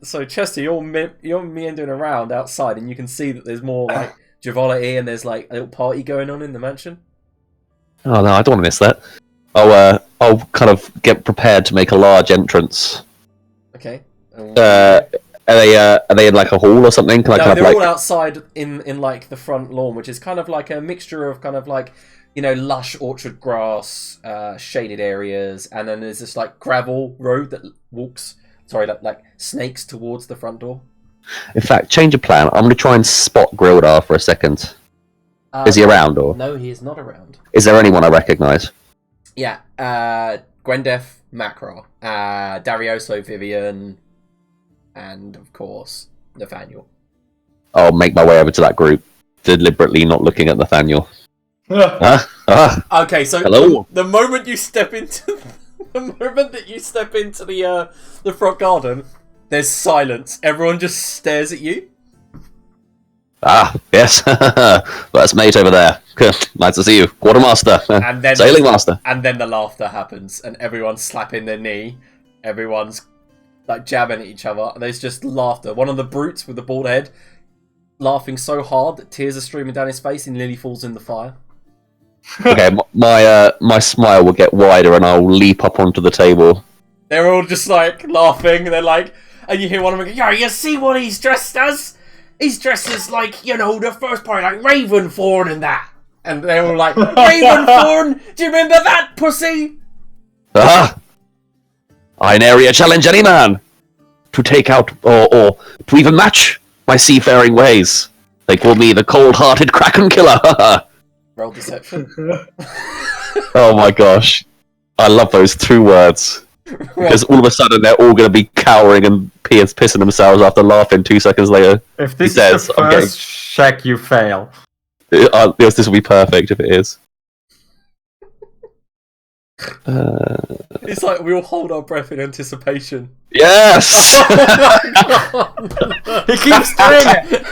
so Chester, you're meandering around outside, and you can see that there's more, like, joviality, and there's, like, a little party going on in the mansion. Oh no, I don't want to miss that. I'll kind of get prepared to make a large entrance. Okay. Are they in like a hall or something? Can I No, kind of they're like... all outside in like the front lawn, which is kind of like a mixture of kind of like, you know, lush orchard grass, shaded areas, and then there's this like gravel road that like snakes towards the front door. In fact, change of plan. I'm going to try and spot Grildar for a second. Is he around, or No, he is not around. is there anyone I recognise? Yeah, Gwendef, Macro, Darioso, Vivian, and of course Nathaniel. I'll make my way over to that group, deliberately not looking at Nathaniel. Okay, so Hello? the moment you step into the front garden, there's silence. Everyone just stares at you. Yes. That's mate over there. Nice to see you. Quartermaster. And then Sailing master. And then the laughter happens, and everyone's slapping their knee. Everyone's like jabbing at each other, and there's just laughter. One of the brutes with the bald head laughing so hard that tears are streaming down his face, and nearly falls in the fire. Okay, my smile will get wider, and I'll leap up onto the table. They're all just like laughing, and they're like, and you hear one of them go, "Yeah, you see what he's dressed as? He's dressed as like, you know, the first part, like Raventhorn and that." And they're all like, "Raventhorn, do you remember that, pussy?" I in area challenge any man to take out or to even match my seafaring ways. They call me the cold-hearted Kraken Killer. Roll deception. Oh my gosh. I love those 2 words. Because all of a sudden they're all going to be cowering and pissing themselves after laughing 2 seconds later. If this He is says, the "I'm first check you fail. This will be perfect if it is. It's like we all hold our breath in anticipation. Yes! He keeps doing it.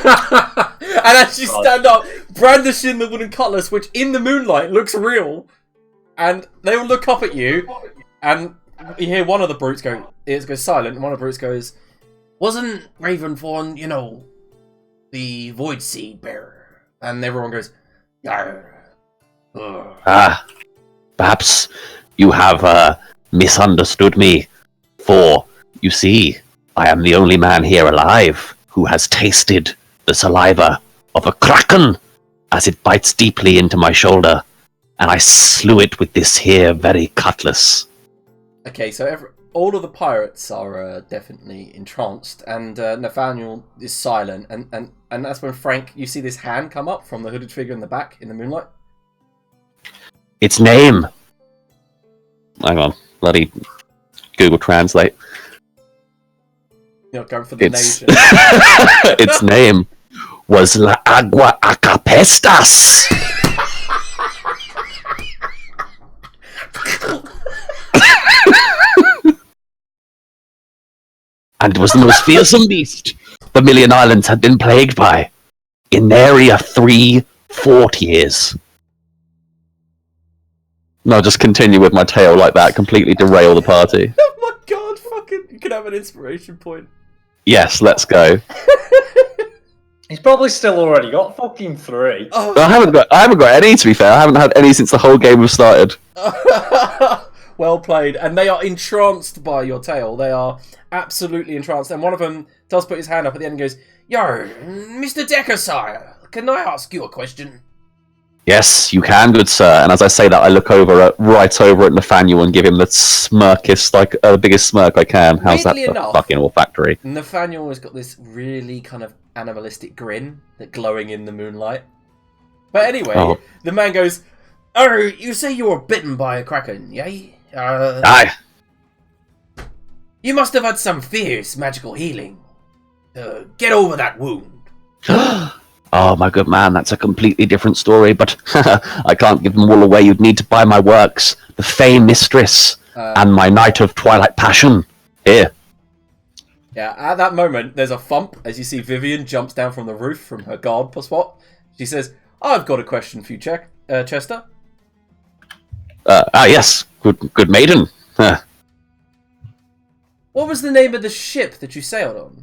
And as you stand up, brandishing the wooden cutlass, which in the moonlight looks real, and they all look up at you, and you hear one of the brutes go, it goes silent, and one of the brutes goes, "Wasn't Raventhorn, you know, the Void Seed bearer?" And everyone goes, "Yarr." Perhaps you have misunderstood me, for, you see, I am the only man here alive who has tasted the saliva of a kraken as it bites deeply into my shoulder, and I slew it with this here very cutlass. Okay, so all of the pirates are definitely entranced, and Nathaniel is silent, and that's when Frank, you see this hand come up from the hooded figure in the back in the moonlight. Its name. Hang on, bloody Google Translate. You're not going for the It's nation. its name was La Agua Acapestas. And it was the most fearsome beast the Million Islands had been plagued by in area 3-4 years. No, just continue with my tale like that, completely derail the party. Oh my god, fucking, you can have an inspiration point. Yes, let's go. He's probably still already got fucking 3. Oh. I haven't got any, to be fair. I haven't had any since the whole game was started. Well played. And they are entranced by your tale. They are absolutely entranced. And one of them does put his hand up at the end and goes, "Yo, Mr. Decker, sire, can I ask you a question?" Yes, you can, good sir. And as I say that, I look right over at Nathaniel and give him the smirkest, like the biggest smirk I can. How's that Weirdly for enough, fucking olfactory? Nathaniel has got this really kind of animalistic grin that glowing in the moonlight. But anyway, the man goes, "Oh, you say you were bitten by a kraken, yay? Aye. You must have had some fierce magical healing to get over that wound." Oh, my good man, that's a completely different story, but I can't give them all away. You'd need to buy my works, The Fey Mistress, and my Night of Twilight Passion. Here. Yeah, at that moment, there's a thump as you see Vivian jumps down from the roof from her guard spot. She says, "I've got a question for you, Chester." Yes, good maiden. What was the name of the ship that you sailed on?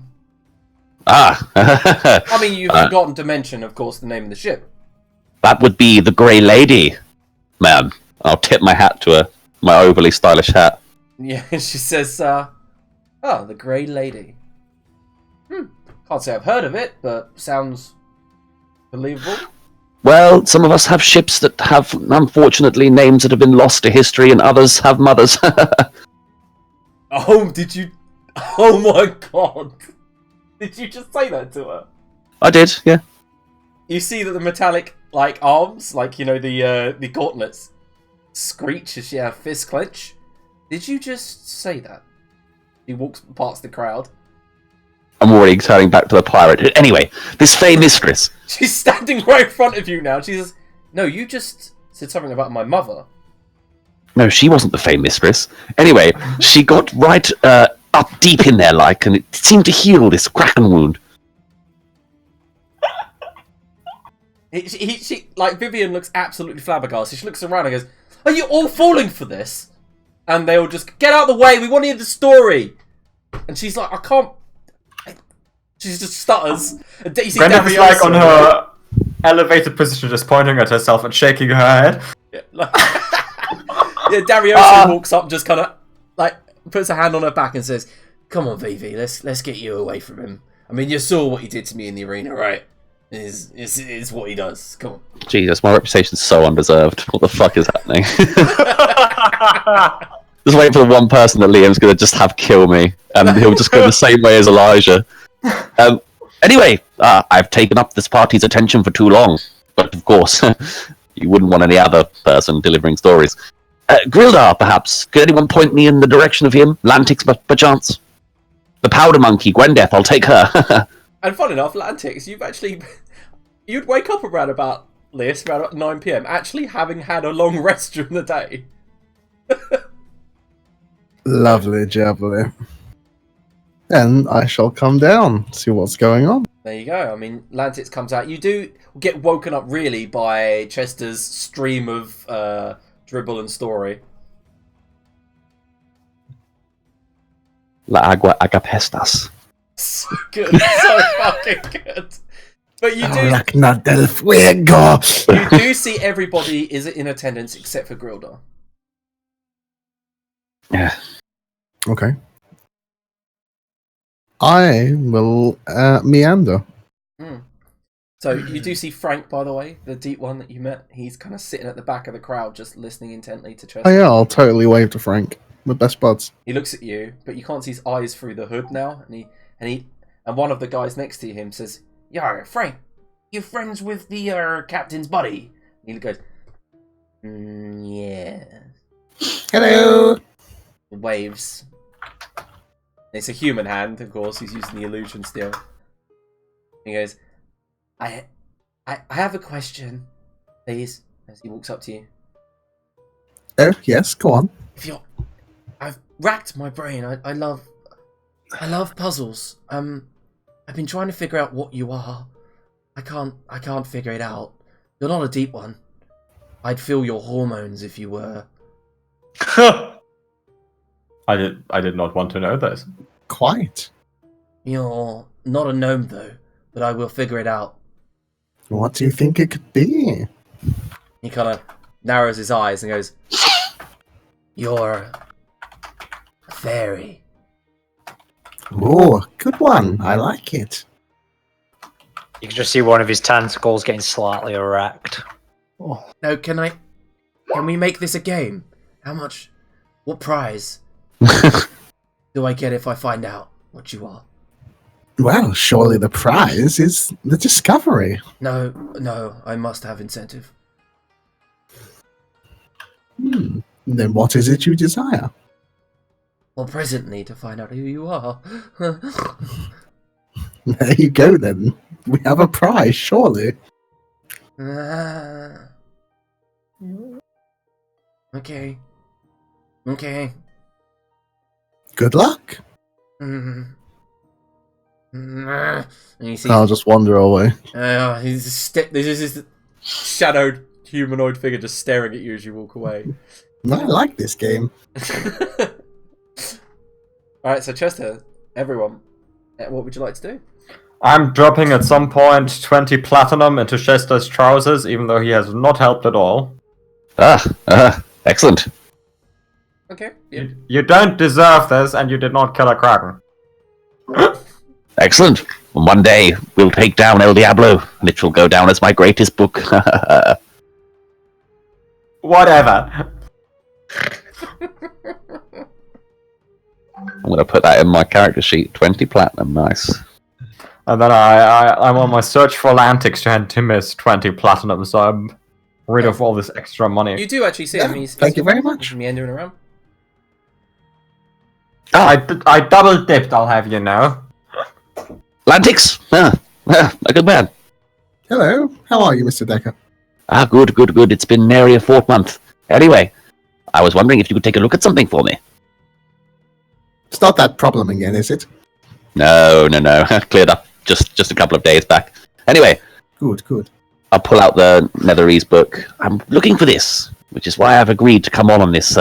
I mean, you've forgotten to mention, of course, the name of the ship. That would be the Grey Lady, ma'am. I'll tip my hat to her, my overly stylish hat. Yeah, she says, the Grey Lady. Can't say I've heard of it, but sounds believable. Well, some of us have ships that have, unfortunately, names that have been lost to history, and others have mothers. Oh, did you... Oh my god. Did you just say that to her? I did, yeah. You see that the metallic, arms, the gauntlets, screech as she has fist clench. Did you just say that? He walks past the crowd. I'm already turning back to the pirate. Anyway, this Fey Mistress. She's standing right in front of you now. She says, "No, you just said something about my mother." No, she wasn't the Fey Mistress. Anyway, she got right up deep in there, and it seemed to heal this kraken wound. Vivian looks absolutely flabbergasted. She looks around and goes, "Are you all falling for this?" And they all just, "Get out of the way, we want to hear the story." And she's like, "I can't." She just stutters. And you see Brenda is on her elevated position, just pointing at herself and shaking her head. Yeah, Darioso walks up and just kind of, puts a hand on her back and says, "Come on, Vivi, let's get you away from him. I mean, you saw what he did to me in the arena, right? Is what he does. Come on." Jesus, my reputation's so undeserved. What the fuck is happening? Just wait for the one person that Liam's gonna just have kill me, and he'll just go the same way as Elijah. Anyway, I've taken up this party's attention for too long, but of course, you wouldn't want any other person delivering stories. Grildar, perhaps. Could anyone point me in the direction of him? Lantix, perchance? The Powder Monkey, Gwendeth, I'll take her. And fun enough, Lantix, you'd wake up around about 9 PM, actually having had a long rest during the day. Lovely jubbly. Then I shall come down, see what's going on. There you go. I mean, Lantix comes out. You do get woken up, really, by Chester's stream of dribble and story. La agua agapestas. So good. So fucking good. But you del fuego. You do see everybody is in attendance except for Grildar. Yeah. Okay. I will meander. So you do see Frank, by the way, the deep one that you met. He's kind of sitting at the back of the crowd, just listening intently to Chester. Oh yeah, I'll totally wave to Frank. We're best buds. He looks at you, but you can't see his eyes through the hood now. And one of the guys next to him says, "Yar, Frank, you friends with the captain's buddy?" And he goes, "Yeah." Hello. Waves. It's a human hand, of course. He's using the illusion still. He goes, I have a question, please." As he walks up to you. Oh yes, go on. I've racked my brain. I love puzzles. I've been trying to figure out what you are. I can't figure it out. You're not a deep one. I'd feel your hormones if you were. I did not want to know this. Quite. You're not a gnome though, but I will figure it out. What do you think it could be? He kind of narrows his eyes and goes, "You're a fairy." Oh, good one. I like it. You can just see one of his tentacles getting slightly erect. No, can we make this a game? How much? What prize do I get if I find out what you are? Well, surely the prize is the discovery. No, I must have incentive. Then what is it you desire? Well, presently, to find out who you are. There you go, then. We have a prize, surely. Okay. Good luck. And you see, I'll just wander away. this is this shadowed humanoid figure just staring at you as you walk away. I like this game. Alright, so Chester, everyone, what would you like to do? I'm dropping at some point 20 platinum into Chester's trousers, even though he has not helped at all. Excellent. Okay, yeah. You don't deserve this, and you did not kill a kraken. Excellent. One day we'll take down El Diablo, and it will go down as my greatest book. Whatever. I'm going to put that in my character sheet. 20 platinum, nice. And then I'm on my search for Lantics to hand him his 20 platinum, so I'm rid of all this extra money. You do actually see him. Thank you very much. He's meandering around. I double dipped, I'll have you know. Lantix! A good man. Hello. How are you, Mr. Decker? Good. It's been nary a fortnight. Anyway, I was wondering if you could take a look at something for me. It's not that problem again, is it? No. Cleared up just a couple of days back. Anyway, Good. I'll pull out the Netherese book. I'm looking for this, which is why I've agreed to come on this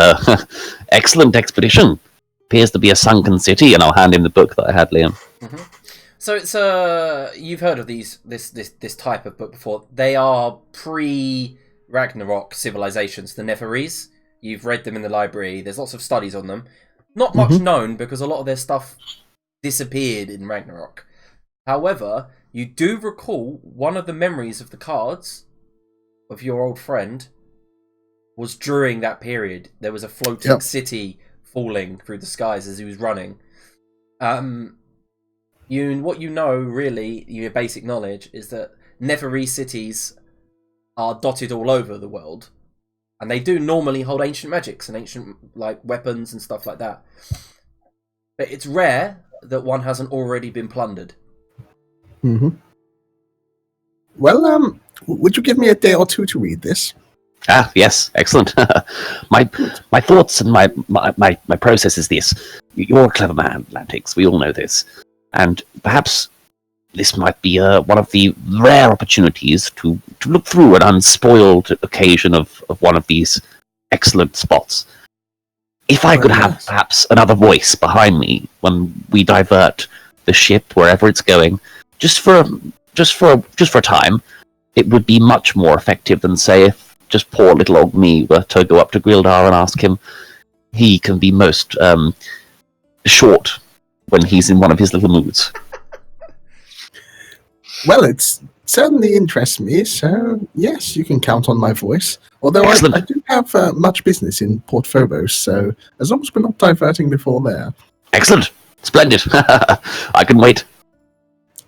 excellent expedition. Appears to be a sunken city, and I'll hand him the book that I had, Liam. Mm-hmm. So it's you've heard of this type of book before. They are pre-Ragnarok civilizations, the Netherese. You've read them in the library. There's lots of studies on them. Not much known because a lot of their stuff disappeared in Ragnarok. However, you do recall one of the memories of the cards of your old friend was during that period. There was a floating city falling through the skies as he was running. What you know, really, your basic knowledge, is that Netherese cities are dotted all over the world. And they do normally hold ancient magics and ancient weapons and stuff like that. But it's rare that one hasn't already been plundered. Mm-hmm. Well, would you give me a day or two to read this? Yes, excellent. my thoughts and my process is this. You're a clever man, Lantix. We all know this. And perhaps this might be one of the rare opportunities to look through an unspoiled occasion of one of these excellent spots. If I could have perhaps another voice behind me when we divert the ship wherever it's going, just for a time, it would be much more effective than, say, if just poor little old me were to go up to Grildar and ask him. He can be most short when he's in one of his little moods. Well, it certainly interests me, so yes, you can count on my voice. Although I do have much business in Port Phobos, so as long as we're not diverting before there. Excellent. Splendid. I can wait.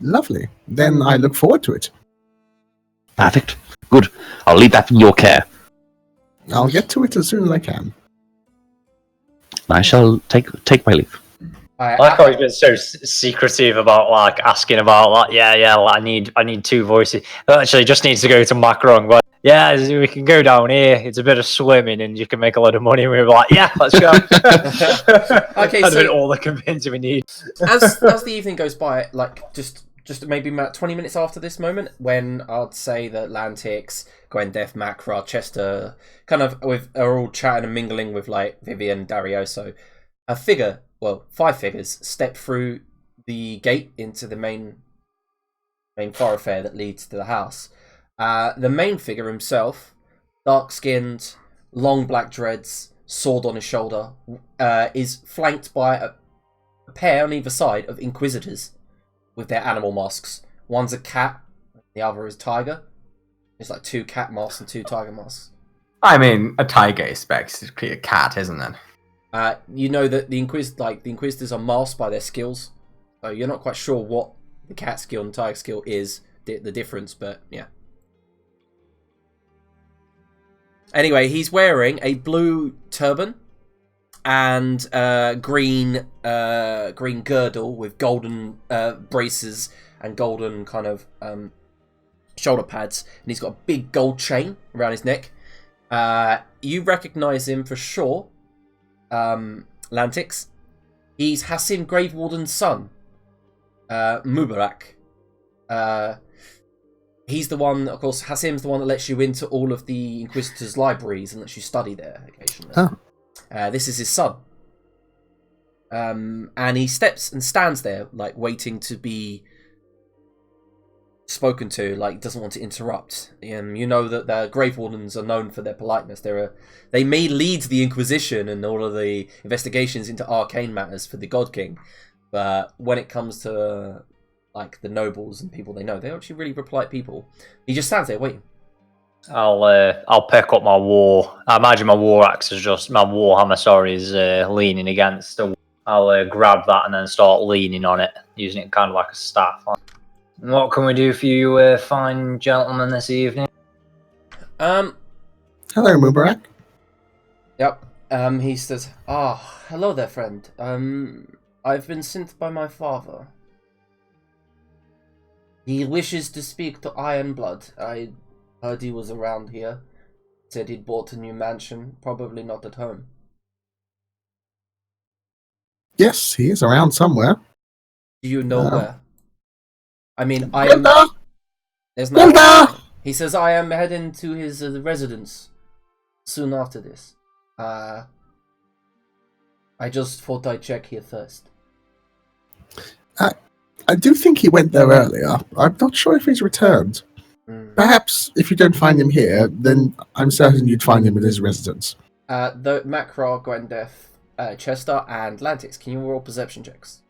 Lovely. Then I look forward to it. Perfect. Good. I'll leave that in your care. I'll get to it as soon as I can. I shall take my leave. I like how he's been so secretive about asking about I need two voices. Actually, just needs to go to Macron. But yeah, we can go down here. It's a bit of swimming, and you can make a lot of money. And we were like, yeah, let's go. Okay, that's so all the convincing we need. as the evening goes by, just maybe about 20 minutes after this moment, when I'd say that Lantix, Gwendeth, Macra, Chester, kind of are all chatting and mingling with Vivian, Darioso, a figure. Well, 5 figures step through the gate into the main thoroughfare that leads to the house. The main figure himself, dark-skinned, long black dreads, sword on his shoulder, is flanked by a pair on either side of inquisitors with their animal masks. One's a cat, the other is a tiger. It's like 2 cat masks and 2 tiger masks. I mean, a tiger is basically a cat, isn't it? You know that the Inquisitors are masked by their skills, so you're not quite sure what the cat skill and tiger skill is, the difference, but yeah. Anyway, he's wearing a blue turban and green girdle with golden braces and golden kind of shoulder pads, and he's got a big gold chain around his neck. You recognise him for sure, Lantix. He's Hassim Gravewarden's son, Mubarak. He's the one, of course, Hassim's the one that lets you into all of the Inquisitor's libraries and lets you study there occasionally. Oh. This is his son. And he stands there, like, waiting to be spoken to, like, doesn't want to interrupt. You know that the Grave Wardens are known for their politeness. They may lead the Inquisition and all of the investigations into arcane matters for the God King, but when it comes to like the nobles and people they know, they're actually really polite people. He just stands there waiting. I'll pick up my war. I imagine my war axe is just my war hammer. Sorry, is leaning against the. I'll grab that and then start leaning on it, using it kind of like a staff. What can we do for you, fine gentlemen, this evening? Hello, Mubarak. Yep. He says, hello there, friend. I've been sent by my father. He wishes to speak to Ironblood. I heard he was around here. Said he'd bought a new mansion, probably not at home. Yes, he is around somewhere. Do you know where? I mean, Gilda! There's no. Gilda! He says I am heading to his residence soon after this. I just thought I'd check here first. I do think he went there earlier. I'm not sure if he's returned. Perhaps if you don't find him here, then I'm certain you'd find him at his residence. The Macra, Gwendeth, Chester, and Lantix, can you roll perception checks?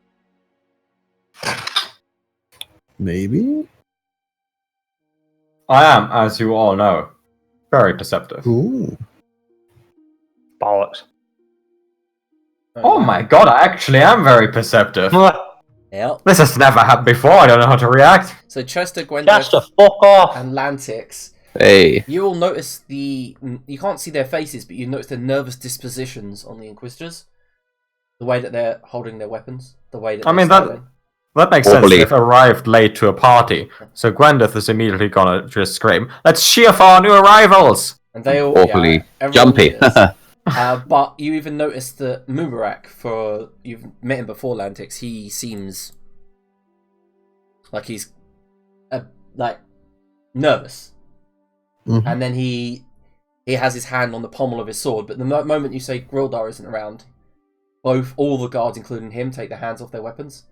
Maybe? I am, as you all know, very perceptive. Ooh. Bollocks. Oh my god, I actually am very perceptive. Yep. This has never happened before, I don't know how to react. So Chester, Gwendeth, Chester, fuck off! and Lantix, Hey. you all notice you can't see their faces, but you notice the nervous dispositions on the Inquisitors. The way that they're holding their weapons, the way that that makes sense. They've arrived late to a party, so Gwendeth is immediately gonna just scream, "Let's cheer for our new arrivals!" And they all Awfully everyone jumpy. cheers. But you even notice that Mubarak, you've met him before, Lantix, he seems like he's like nervous. Mm-hmm. And then he has his hand on the pommel of his sword, but the moment you say Grildar isn't around, all the guards, including him, take their hands off their weapons.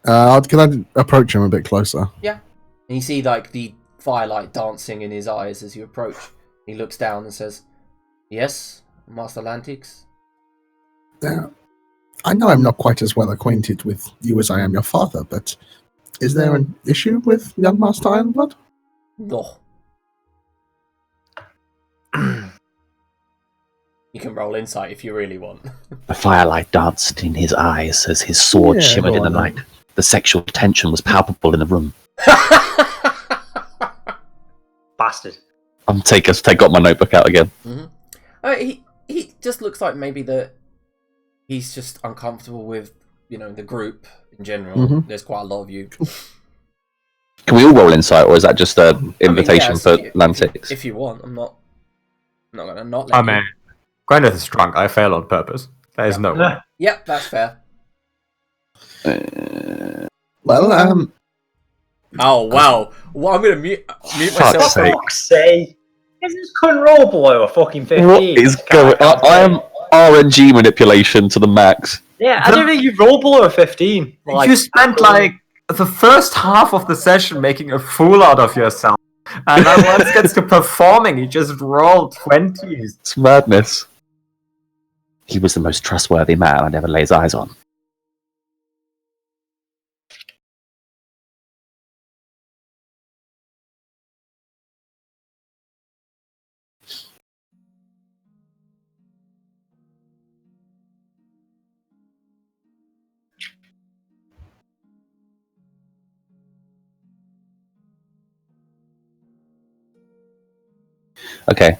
Can I approach him a bit closer? Yeah. And you see like the firelight dancing in his eyes as you approach. He looks down and says, "Yes, Master Lantix." I know I'm not quite as well acquainted with you as I am your father, but is there an issue with young Master Ironblood? No. You can roll insight if you really want. The firelight danced in his eyes as his sword shimmered in the night. The sexual tension was palpable in the room. Bastard. I've got my notebook out again. Mm-hmm. He just looks like maybe that he's just uncomfortable with, the group in general. Mm-hmm. There's quite a lot of you. Can we all roll insight, or is that just an invitation for Lantix? If you want, I'm not gonna not let you. I mean, Gwendeth is drunk. I fail on purpose. There is no way. Yep, that's fair. Well, Oh wow! Well, I'm gonna mute myself. Fuck's sake. Fuck's sake. This couldn't roll below a fucking 15. What is going on? I am RNG manipulation to the max. Yeah, I don't think you roll below a 15. You spent like the first half of the session making a fool out of yourself. And then once it gets to performing, you just roll 20s. It's madness. He was the most trustworthy man I'd ever laid eyes on. Okay.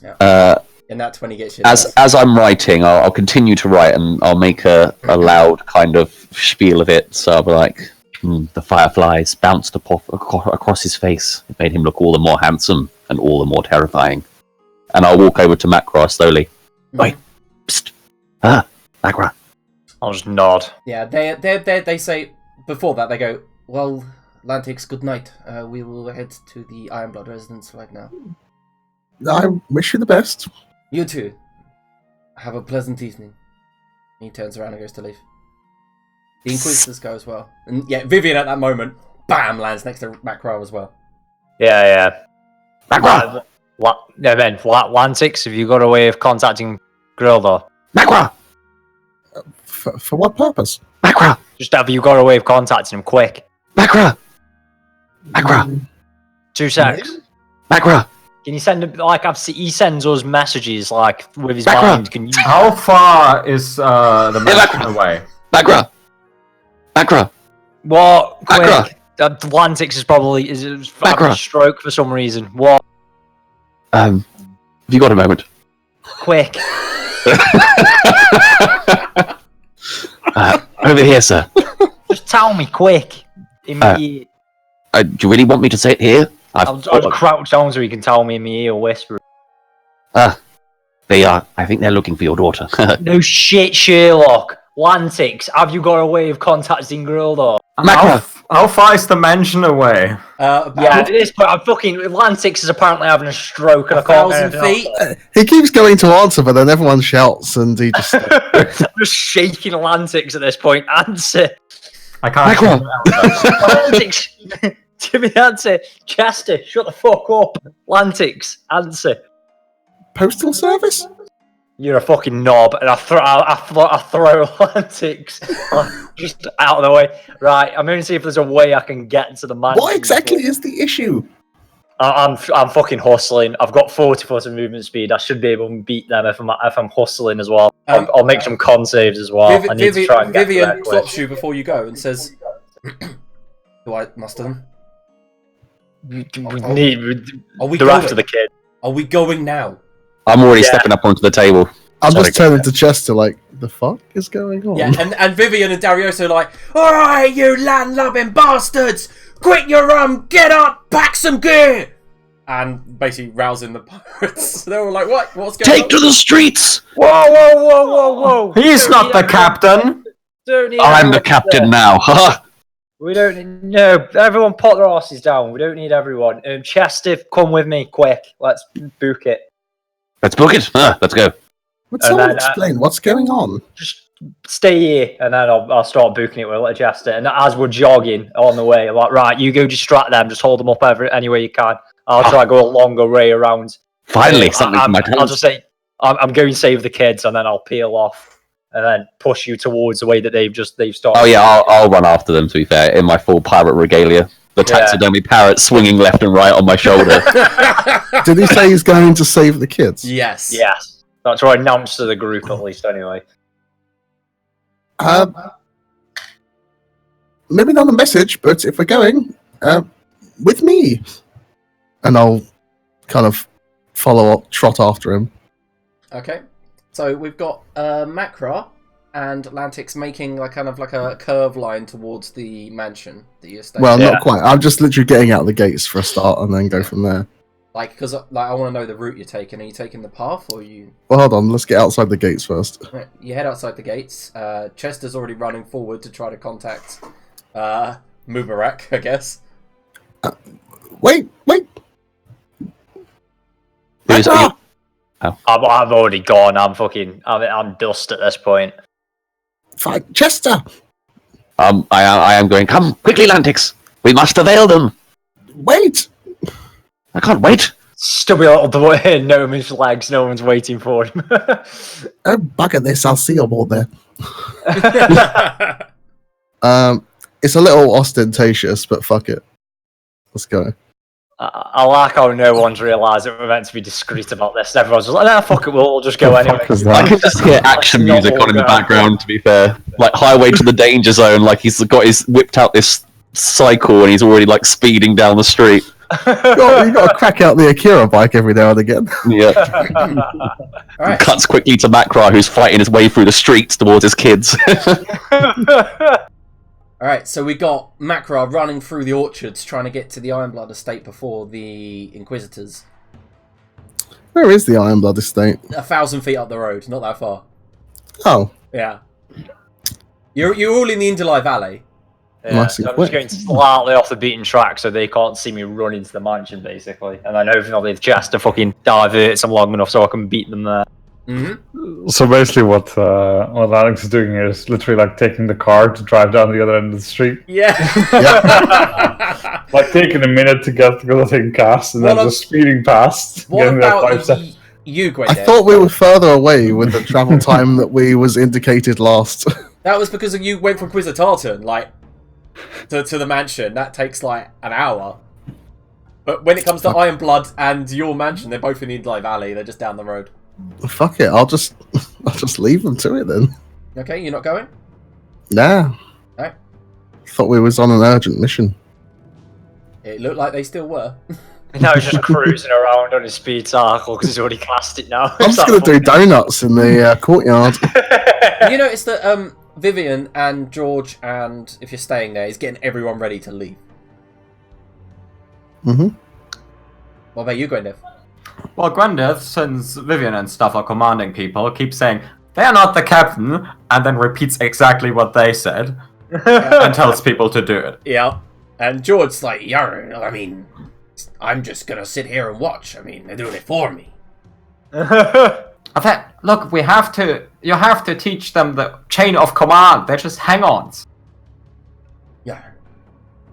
Yeah. And that's when he gets your as I'm writing, I'll continue to write, and I'll make a loud kind of spiel of it. So I'll be like, the fireflies bounced across his face. It made him look all the more handsome and all the more terrifying. And I'll walk over to Macra slowly. Wait, psst. Macra. I'll just nod. Yeah, they say, before that, they go, well, Lantix, good night. We will head to the Ironblood residence right now. I wish you the best. You too. Have a pleasant evening. He turns around and goes to leave. The Inquisitors go as well. And yeah, Vivian at that moment, bam, lands next to Macro as well. Yeah. Macra! No, Ben, Lantix, have you got a way of contacting Grildor? Macra! For what purpose? Macra! Just have you got a way of contacting him quick? Macra! Macra! 2 secs. Macra! Can you send him, like, he sends us messages, like, with his Macra! mind. Can you... How far is the mansion away? Macra! Macra! What? Macra! Quick. Lantix is probably having Macra! a stroke for some reason. What? Have you got a moment? Quick. Over here, sir. Just tell me, quick. In my ear. Do you really want me to say it here? I'll crouch down so he can tell me in my ear, whisper. They are. I think they're looking for your daughter. No shit, Sherlock. Lantix, have you got a way of contacting Grildor? How far is the mansion away? Yeah, at this point, Lantix is apparently having a stroke and I can't get 1,000 feet. He keeps going to answer, but then everyone shouts, and he just. I'm just shaking Lantix at this point. Answer. I can't. Lantix, give me the answer. Chester, shut the fuck up. Lantix, answer. Postal service? You're a fucking knob, and I throw Lantix just out of the way. Right, I'm going to see if there's a way I can get to the mansion. What exactly is the issue? I'm fucking hustling. I've got 40 foot of movement speed. I should be able to beat them if I'm hustling as well. I'll make some con saves as well. I need to try and get Vivian to that stops you before you go and says, "Do I muster them? They're after the kid. Are we going now?" I'm already stepping up onto the table. I'm just turning to Chester like, the fuck is going on? Yeah, and Vivian and Darioso are like, "Alright, you land-loving bastards! Quit your get up, pack some gear!" And basically rousing the pirates. They're all like, "What? What's going on?" Take to the streets! Whoa! He's not the captain! I'm the captain now. We don't no. Everyone put their asses down. We don't need everyone. Chester, come with me, quick. Let's book it. Let's book it. Let's go. Would someone explain what's going on? Just stay here, and then I'll start booking it with Chester. And as we're jogging on the way, I'm like, right, you go distract them. Just hold them up any way you can. I'll try to go a longer way around. Finally, something for my I'll just say, I'm going to save the kids, and then I'll peel off, and then push you towards the way that they've started. Oh yeah, I'll run after them. To be fair, in my full pirate regalia. The taxidermy parrot swinging left and right on my shoulder. Did he say he's going to save the kids? Yes. Yes. That's what I announced to the group, at least, anyway. Maybe not a message, but if we're going, with me. And I'll kind of trot after him. Okay. So we've got Macra and Lantix making like a curve line towards the mansion that you're staying. Well, not quite. I'm just literally getting out the gates for a start and then go from there. Like, because I want to know the route you're taking. Are you taking the path or are you... Well, hold on. Let's get outside the gates first. Right, you head outside the gates. Chester's already running forward to try to contact Mubarak, I guess. Wait! I've already gone. I'm dust at this point. Fine, Chester! I am going. Come, quickly, Lantix. We must avail them. Wait! I can't wait. Stubby little no one's legs, no one's waiting for him. Oh, bugger this, I'll see you aboard there. It's a little ostentatious, but fuck it. Let's go. I like how no one's realised that we're meant to be discreet about this. Everyone's just like, nah, fuck it, we'll just go anyway. I can just hear action music on in the background, to be fair. Like Highway to the Danger Zone, like he's whipped out this cycle and he's already like speeding down the street. You got to crack out the Akira bike every now and again. Yeah. All right. Cuts quickly to Macra, who's fighting his way through the streets towards his kids. All right. So we got Macra running through the orchards, trying to get to the Ironblood estate before the Inquisitors. Where is the Ironblood estate? 1,000 feet up the road, not that far. Oh, Yeah. You're all in the Indalai Valley. Yeah, Nice so and I'm quick. just going slightly off the beaten track so they can't see me run into the mansion, basically. And then hopefully they've just to fucking divert some long enough so I can beat them there. Mm-hmm. So basically, what Alex is doing here is literally like taking the car to drive down the other end of the street, Yeah. like taking a minute to get to the thing cast, and What then a- just speeding past. What getting there about 5 seconds. you, Great I Dave? thought we were further away with the travel time that we was indicated last. That was because you went from Quisitartan, like, to the mansion. That takes, like, an hour. But when it comes to Ironblood and your mansion, they're both in the Indalai Valley. They're just down the road. Fuck it, I'll just leave them to it then. Okay, you're not going? Nah. Alright. Thought we was on an urgent mission. It looked like they still were. Now he's just cruising around on his speed cycle because he's already cast it now. I'm just gonna do donuts in the courtyard. You notice that Vivian and George, and if you're staying there, is getting everyone ready to leave. Mm-hmm. What about you, Gwendolyn? Well, Gwendeth, since Vivian and stuff are commanding people, keeps saying, "They're not the captain," and then repeats exactly what they said, and tells people to do it. Yeah. And George's like, yeah, I mean, I'm just gonna sit here and watch. I mean, they're doing it for me. Look, you have to teach them the chain of command. They're just hang-ons. Yeah.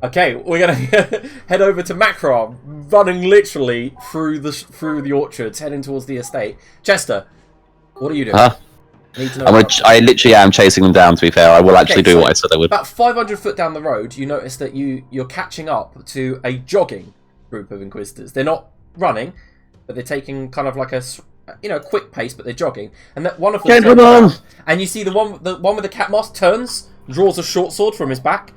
Okay, we're gonna head over to Macron, running literally through the orchards, heading towards the estate. Chester, what are you doing? Huh? I need to know. I literally am chasing them down, to be fair. I will actually do so what I said I would. About 500 foot down the road, you notice that you're catching up to a jogging group of Inquisitors. They're not running, but they're taking kind of like a quick pace, but they're jogging. And that one of them turns around, and you see the one with the cat moss turns, draws a short sword from his back,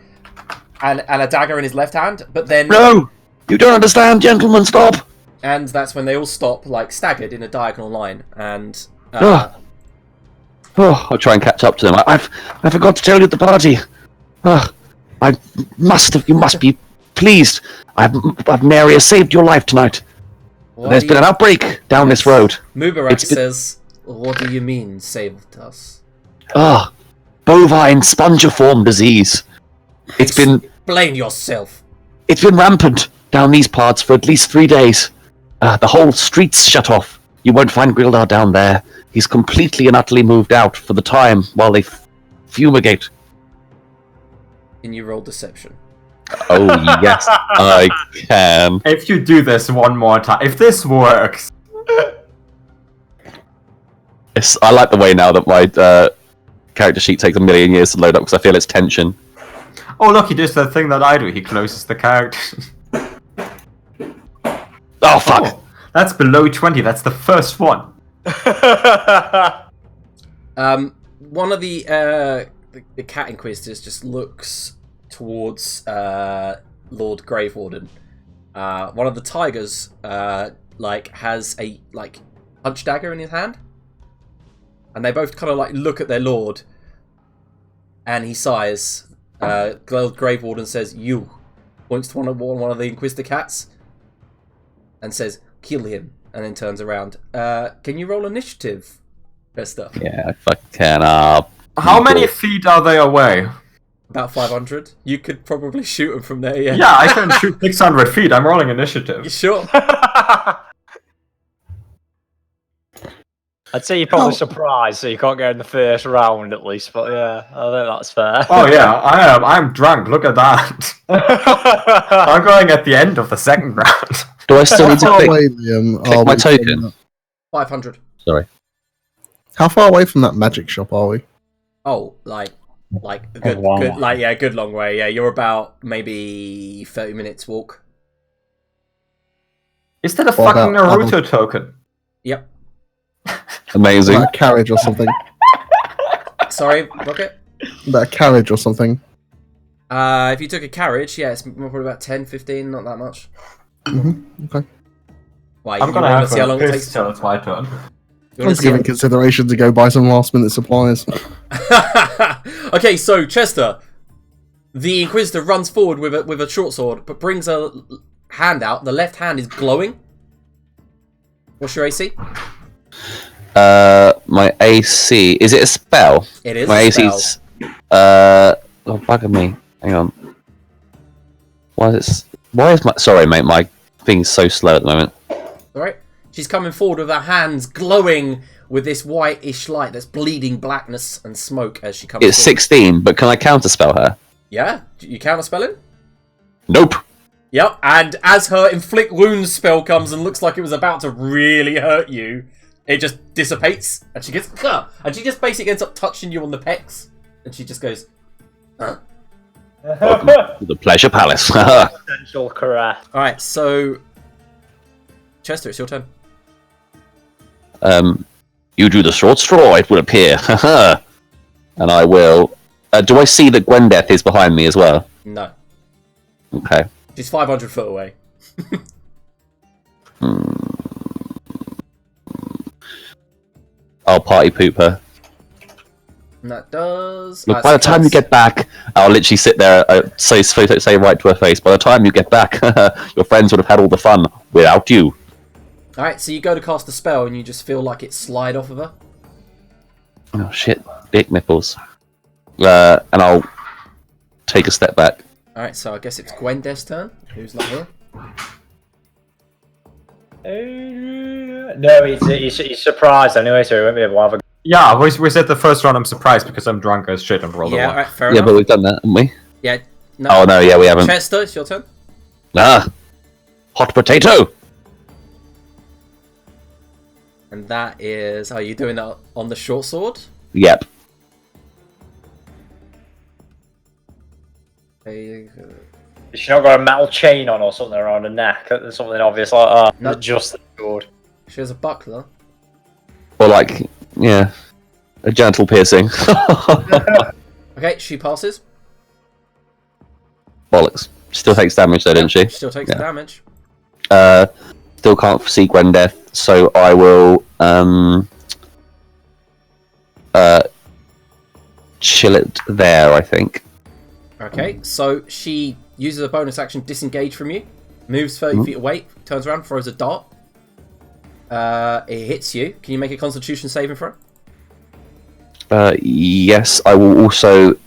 and a dagger in his left hand. But then No! You don't understand, gentlemen, stop! and that's when they all stop, like staggered in a diagonal line, and. I'll try and catch up to them. I forgot to tell you at the party. You must be pleased. Mary has saved your life tonight. There's been an outbreak down this road. Mubarak says, "What do you mean, saved us?" Bovine spongiform disease. Explain yourself. It's been rampant down these parts for at least 3 days. The whole street's shut off. You won't find Grildar down there. He's completely and utterly moved out for the time while they fumigate. Can you roll deception? Oh, yes, I can. If you do this one more time, if this works, I like the way now that my character sheet takes a million years to load up because I feel its tension. oh look, he does the thing that I do. He closes the character. Oh, fuck! Oh, that's below 20. That's the first one. One of the cat inquisitors just looks towards Lord Gravewarden. One of the tigers has a punch dagger in his hand, and they both kind of look at their lord, and he sighs. Lord Gravewarden says, "You," points to one of the inquisitor cats, and says, "Kill him," and then turns around. Can you roll initiative, Chester? Yeah, I fucking can. How many feet are they away? About 500. You could probably shoot him from there, yeah. Yeah, I can shoot 600 feet. I'm rolling initiative. You sure? I'd say you're probably surprised, so you can't get in the first round at least. But yeah, I think that's fair. Oh yeah, I am. I'm drunk. Look at that. I'm going at the end of the second round. Do I still How need to far click away, Liam, click are my we token? from- 500. Sorry. How far away from that magic shop are we? Oh, a good long way. Yeah, you're about maybe 30 minutes walk. Is that a What fucking about Naruto token? Yep. Amazing. That carriage or something. Sorry, Rocket? That carriage or something. If you took a carriage, yeah, it's probably about 10, 15, not that much. Okay. Why? I'm You gonna want have to see how long it piss takes? till it's my turn. You I'm wanna see giving consideration to go buy some last minute supplies. Okay, so Chester, the Inquisitor runs forward with a short sword, but brings a hand out. The left hand is glowing. What's your AC? My AC, is it a spell? It is My a spell. AC's bugger me. Hang on. Why is my, sorry mate, my thing's so slow at the moment. Alright. She's coming forward with her hands glowing with this whitish light that's bleeding blackness and smoke as she comes It's forward. 16, but can I counterspell her? Yeah? You counterspelling? Nope. Yep, and as her inflict wounds spell comes and looks like it was about to really hurt you, it just dissipates, and she gets, and she just basically ends up touching you on the pecs, and she just goes, Welcome to the Pleasure Palace. Potential caress. Alright, so Chester, it's your turn. You drew the short straw, it would appear. And I will. Do I see that Gwendeth is behind me as well? No. Okay. She's 500 foot away. I'll party poop her. And that does... Look, by the time you get back, I'll literally sit there, say right to her face. By the time you get back, your friends would have had all the fun without you. Alright, so you go to cast a spell and you just feel like it slide off of her. Oh shit, dick nipples. And I'll take a step back. Alright, so I guess it's Gwendeth's turn. Who's not here? No, he's surprised anyway, so he won't be able to have a... Yeah, we said the first round I'm surprised because I'm drunk as shit and rolled a Yeah, one. alright, fair Yeah, enough. but we've done that, haven't we? Yeah, no. Oh no, yeah, we haven't. Chester, it's your turn. Ah, hot potato. And that is... Are you doing that on the short sword? Yep. Okay, She's not got a metal chain on or something around her neck. Something obvious like that. No. Just the sword. she has a buckler. Or like, yeah, a gentle piercing. Okay, she passes. Bollocks. Still takes damage though, didn't she? She still takes Yeah. the damage. Still can't see Gwendeth, so I will chill it there, I think. Okay, so she uses a bonus action, disengage from you, moves 30 feet away, turns around, throws a dart. It hits you. Can you make a Constitution saving throw? Yes, I will also do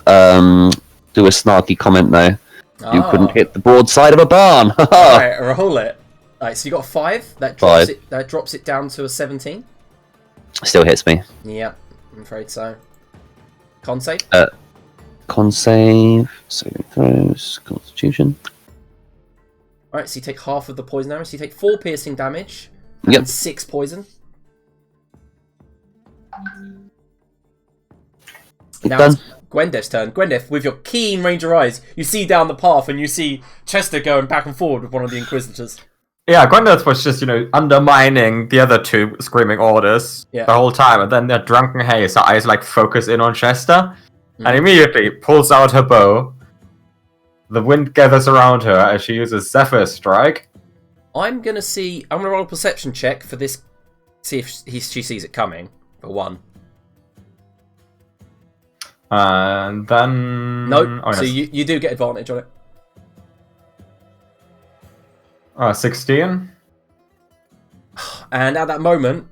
a snarky comment though. You couldn't hit the broadside of a barn. Alright, roll it. Alright, so you got a 5. That drops 5. it. That drops it down to a 17. Still hits me. Yep, I'm afraid so. Con save. Con save, saving throws, Constitution. Alright, so you take half of the poison damage. So you take 4 piercing damage and Yep. 6 poison. Now Done. it's Gwendeth's turn. Gwendeth, with your keen ranger eyes, you see down the path and you see Chester going back and forward with one of the Inquisitors. Yeah, Gwendolyn was just, undermining the other two screaming orders Yeah. the whole time, and then their drunken haze, her eyes focus in on Chester, and immediately pulls out her bow. The wind gathers around her as she uses Zephyr Strike. I'm gonna roll a perception check for this. See if she sees it coming. For 1. And then... Nope. Oh, So yes. you do get advantage on it. 16. And at that moment,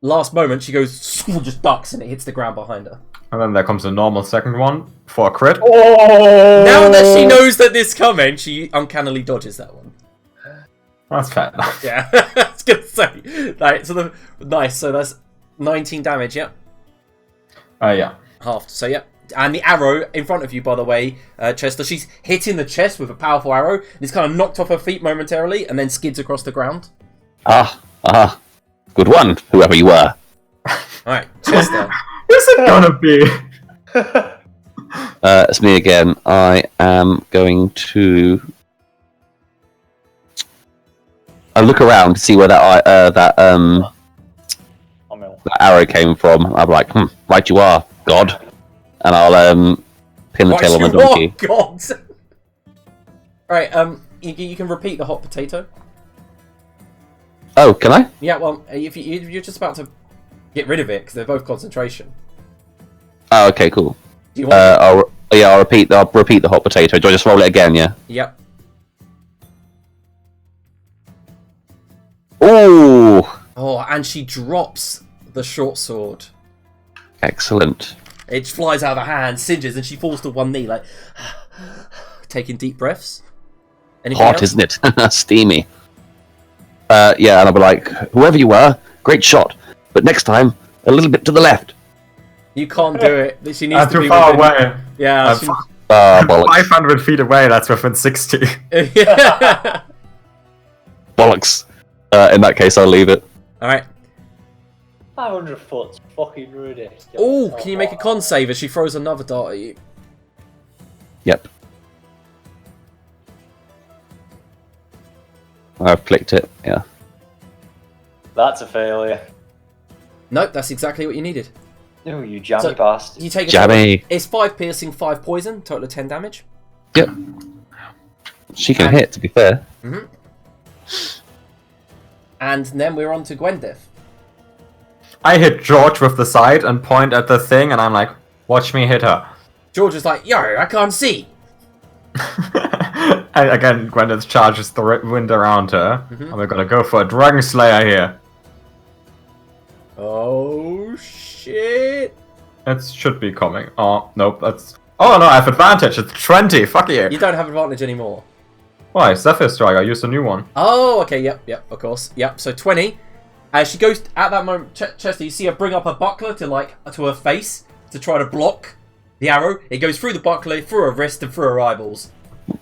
last moment, she goes, just ducks and it hits the ground behind her. And then there comes a normal second one for a crit. Oh! Now that she knows that this is coming, she uncannily dodges that one. That's fair enough. Yeah, I was gonna say. Right, so nice. So that's 19 damage. Yeah, Yeah. halved. So yeah, and the arrow in front of you, by the way, Chester. She's hitting the chest with a powerful arrow. And it's kind of knocked off her feet momentarily, and then skids across the ground. Good one, whoever you were. All right, Chester. Who's it gonna be? It's me again. I am going to. I look around to see where that arrow came from. I'm like, right you are, God. And I'll pin the tail on the donkey. Oh God! All right, you can repeat the hot potato. Oh, can I? Yeah, well, if you're just about to get rid of it because they're both concentration. Oh, okay, cool. Do you want? I'll repeat the hot potato. Do I just roll it again? Yeah. Yep. Ooh, Oh, and she drops the short sword. excellent. It flies out of her hand, singes, and she falls to one knee, like taking deep breaths. Anything Hot, else? isn't it? Steamy. Yeah, and I'll be like, whoever you were, great shot. But next time, a little bit to the left. You can't do it. She needs to too be far within- away. Yeah. I'm she- Bollocks. 500 feet away, that's within 60. yeah. Bollocks. In that case, I'll leave it. All right. 500 foot's fucking rude. Oh, can you make a con save as she throws another dart at you? Yep. I've clicked it, yeah. That's a failure. Nope, that's exactly what you needed. Oh, you jammy So- bastard. You take a Jammy. It's 5 piercing, 5 poison, total of 10 damage. Yep. She can hit, to be fair. And then we're on to Gwendeth. I hit George with the side and point at the thing, and I'm like, watch me hit her. George is like, yo, I can't see. And again, Gwyneth charges the wind around her, and we're gonna go for a Dragon Slayer here. Oh, shit. It should be coming. Oh, nope, that's... Oh no, I have advantage, it's 20, fuck you. You don't have advantage anymore. Why, Zephyr Strike, I used a new one. Oh, okay, yep, of course. Yep, so 20. As she goes, at that moment, Chester, you see her bring up her buckler to her face to try to block the arrow. It goes through the buckler, through her wrist, and through her eyeballs.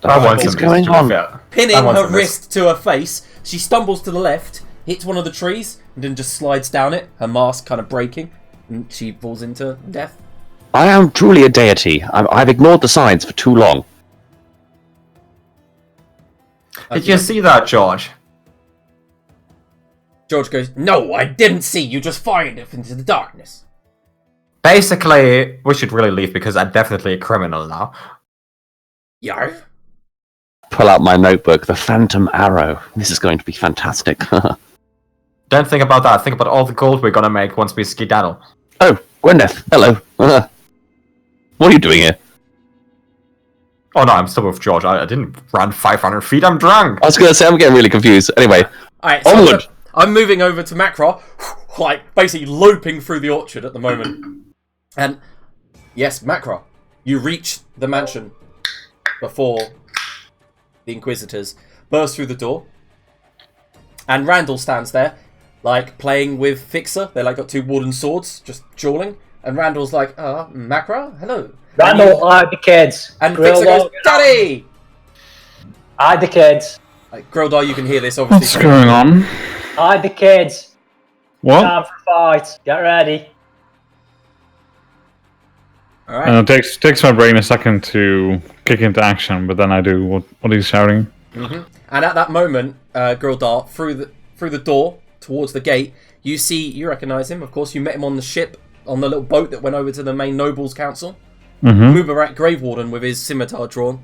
That What one's is a miss, going to be on? fair. Pinning That one's her a miss. wrist to her face, she stumbles to the left, hits one of the trees, and then just slides down it, her mask kind of breaking, and she falls into death. I am truly a deity. I've ignored the signs for too long. Did you see that, George? George goes, no, I didn't see, you just fired it into the darkness. Basically, we should really leave because I'm definitely a criminal now. Yarr. Pull out my notebook, the Phantom Arrow. This is going to be fantastic. Don't think about that, think about all the gold we're gonna make once we skedaddle. Oh, Gwyneth, hello. What are you doing here? Oh no, I'm still with George. I didn't run 500 feet, I'm drunk! I was going to say, I'm getting really confused. Anyway, Alright, so onward. I'm moving over to Macra, like, basically loping through the orchard at the moment. And, yes, Macra, you reach the mansion before the Inquisitors burst through the door. And Randall stands there, like, playing with Fixer. They're, like, got 2 wooden swords, just dueling. And Randall's like, Macra, hello. Randall, hide the kids. And Grill Fixer goes, dog, Daddy! hide the kids. Like, Grildar, you can hear this, obviously. What's going on? Hide the kids. What? Time for fight. Get ready. Alright. And it takes my brain a second to kick into action, but then I do what he's shouting. And at that moment, Grildar, through the door towards the gate, you recognise him. Of course, you met him on the ship, on the little boat that went over to the main nobles' council. Mubarak Gravewarden with his scimitar drawn,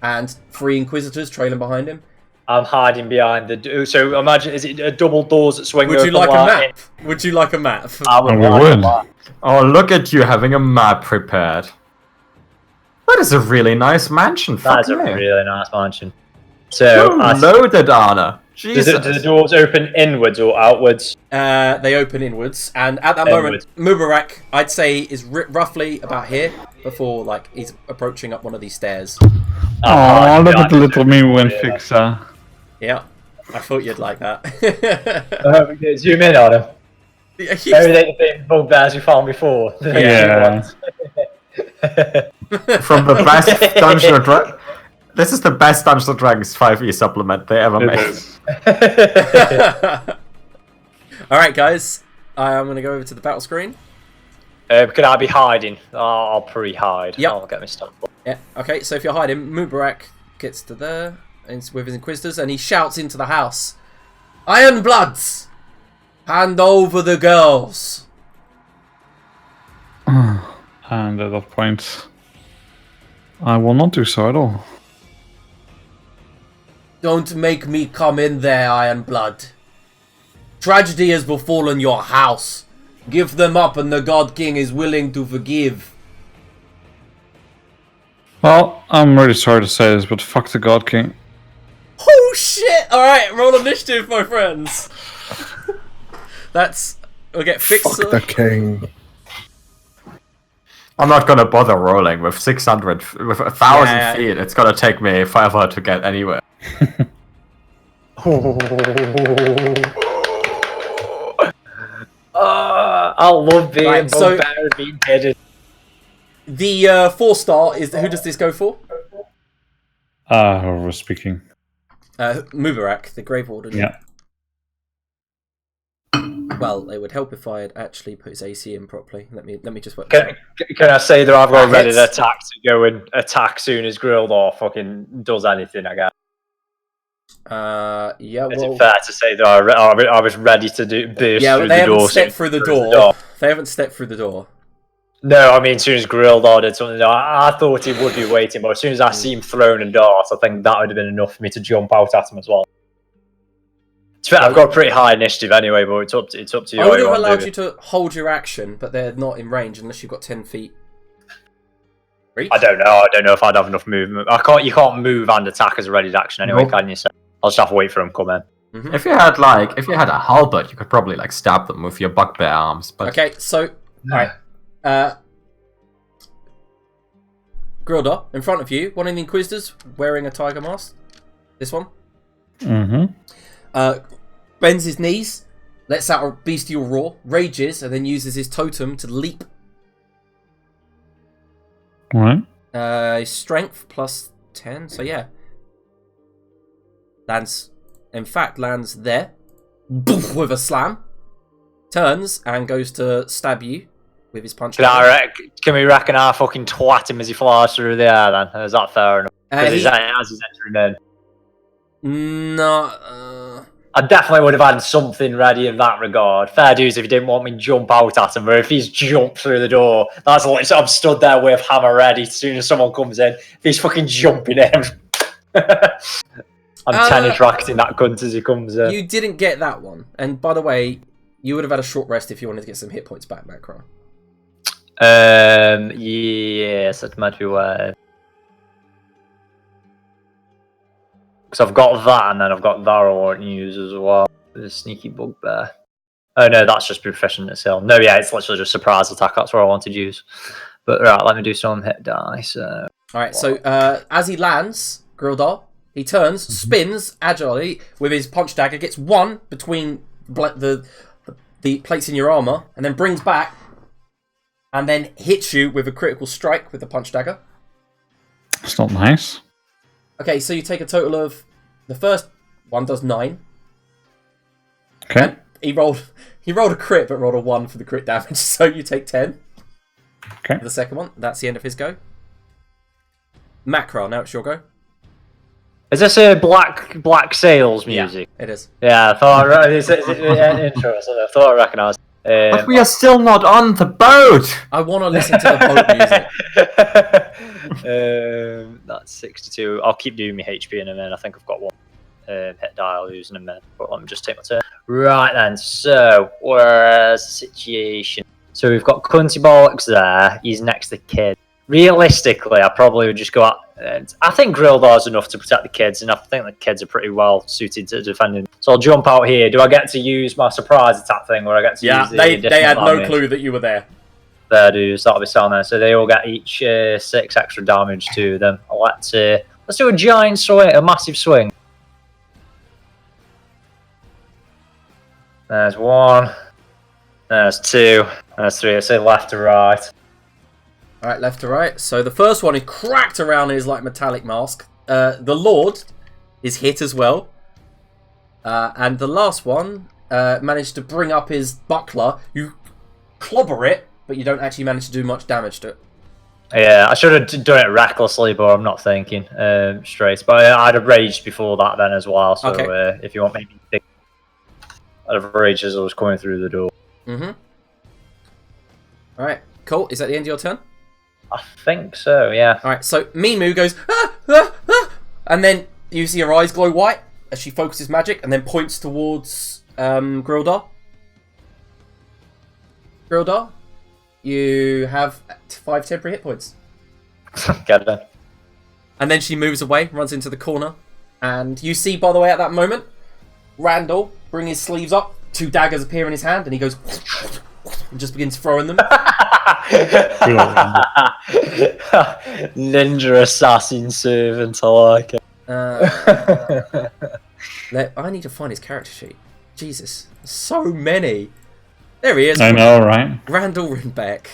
and 3 Inquisitors trailing behind him. I'm hiding behind the door. So imagine, is it a double doors that swing Would open you like a wide? map? Would you like a map? I would. Oh, we like would. a map. Oh, look at you having a map prepared. That is a really nice mansion, That is a fuck me. really nice mansion. So, You're loaded, Anna. do Jesus. the doors open inwards or outwards? They open inwards, and at that moment, Mubarak, I'd say, is roughly about here before, like, he's approaching up one of these stairs. Oh, look at the little me Mew fixer. Yeah, I thought you'd like that. Zoom in on him. Yeah, Maybe they the bugbears we found before. Yeah. From the best Dungeons & Dragons... This is the best Dungeons & Dragons 5e supplement they ever It made. is. Alright, guys, I'm going to go over to the battle screen. Could I be hiding? I'll pre-hide. Yep. I'll get my stuff. Yeah, okay, so if you're hiding, Mubarak gets to there with his Inquisitors, and he shouts into the house, Iron Bloods! Hand over the girls! And at that point, I will not do so at all. Don't make me come in there, Iron Blood. Tragedy has befallen your house. Give them up and the God King is willing to forgive. Well, I'm really sorry to say this, but fuck the God King. Oh shit! Alright, roll initiative, my friends. We'll get fixed. Fuck the king. I'm not gonna bother rolling with 600, with 1,000 feet. It's gonna take me forever to get anywhere. I love being Right, so- bugbear and being headed. The 4-star is who does this go for? Whoever was speaking. Mubarak, the Grave Warden. Yeah. Well, it would help if I had actually put his AC in properly. Let me just work. Can I say that I've got ready to hits. attack to go and attack soon as Grilled or fucking does anything, I guess? Yeah. Is Well, it fair to say that I was ready to burst yeah, through but they the door? haven't stepped through the door. They haven't stepped through the door. No, I mean, as soon as Grilled ordered something, I thought he would be waiting, but as soon as I see him thrown a dart, I think that would have been enough for me to jump out at him as well. To be fair, I've got a pretty high initiative anyway, but it's up to you. I would have allowed you to hold your action, but they're not in range unless you've got 10 feet. Reach? I don't know. I don't know if I'd have enough movement. You can't move and attack as a ready action anyway, Nope. can you? So I'll just have to wait for him to come in. Mhm. If you had a halberd, you could probably like stab them with your bugbear arms. But Okay, so alright. Grilda, in front of you, one of the Inquisitors wearing a tiger mask. This one. Mm-hmm. Bends his knees, lets out a bestial roar, rages, and then uses his totem to leap. Alright. His strength plus 10, so yeah. Lands there. Boof, with a slam. Turns and goes to stab you with his punch. Can we reckon I fucking twat him as he flies through the air then? Is that fair enough? Because he's entering in. No, I definitely would have had something ready in that regard. Fair dues if he didn't want me to jump out at him, but if he's jumped through the door, that's literally, I'm stood there with hammer ready as soon as someone comes in. If he's fucking jumping in, I'm tennis racketing that cunt as he comes in. you didn't get that one. And by the way, you would have had a short rest if you wanted to get some hit points back, Macron. Yes, that might be why. Because I've got that, and then I've got that I want to use as well. The sneaky bugbear. Oh no, that's just proficient itself. No, yeah, it's literally just surprise attack. That's what I wanted to use. But right, let me do some hit dice. Alright, so as he lands, Grildar, he turns, spins agilely with his punch dagger, gets one between the plates in your armor, and then brings back, and then hits you with a critical strike with the punch dagger. It's not nice. Okay, so you take a total of, the first one does 9. Okay. And he rolled a crit, but rolled a 1 for the crit damage, so you take 10. Okay. For the second one, that's the end of his go. Macron, now it's your go. Is this a Black Sails music? Yeah, it is. Yeah, I thought it's interesting. I thought I recognised. but we are still not on the boat. I want to listen to the boat music. That's 62. I'll keep doing my HP in a minute. I think I've got one hit die I'll use in a minute. But let me just take my turn. Right then, so where's the situation? So we've got Cunty Bollocks there. He's next to the kid. Realistically, I probably would just go out. I think Grildar's enough to protect the kids, and I think the kids are pretty well suited to defending. So I'll jump out here. Do I get to use my surprise attack thing, or I get to use the they had no damage? clue that you were there. There, dudes. That'll be sound there. So they all get each 6 extra damage to them. Let's do a giant swing, a massive swing. There's 1. There's 2. There's 3. Let's say left to right. Alright, left to right. So the first one is cracked around his like metallic mask. The Lord is hit as well. And the last one managed to bring up his buckler. You clobber it, but you don't actually manage to do much damage to it. Yeah, I should have done it recklessly, but I'm not thinking straight. But I'd have raged before that then as well. So Okay. if you want me to think, I'd have raged as I was coming through the door. Mm-hmm. Alright, cool. Is that the end of your turn? I think so, yeah. Alright, so Mimu goes, ah, ah, ah, and then You see her eyes glow white as she focuses magic and then points towards Grildar. Grildar, you have 5 temporary hit points. Get it. And then she moves away, runs into the corner. And you see, by the way, at that moment, Randall bring his sleeves up. 2 daggers appear in his hand, and he goes and just begins throwing them. Ninja assassin servant, I like it. I need to find his character sheet. Jesus, so many. There he is. I know, right? Randall Rinbeck.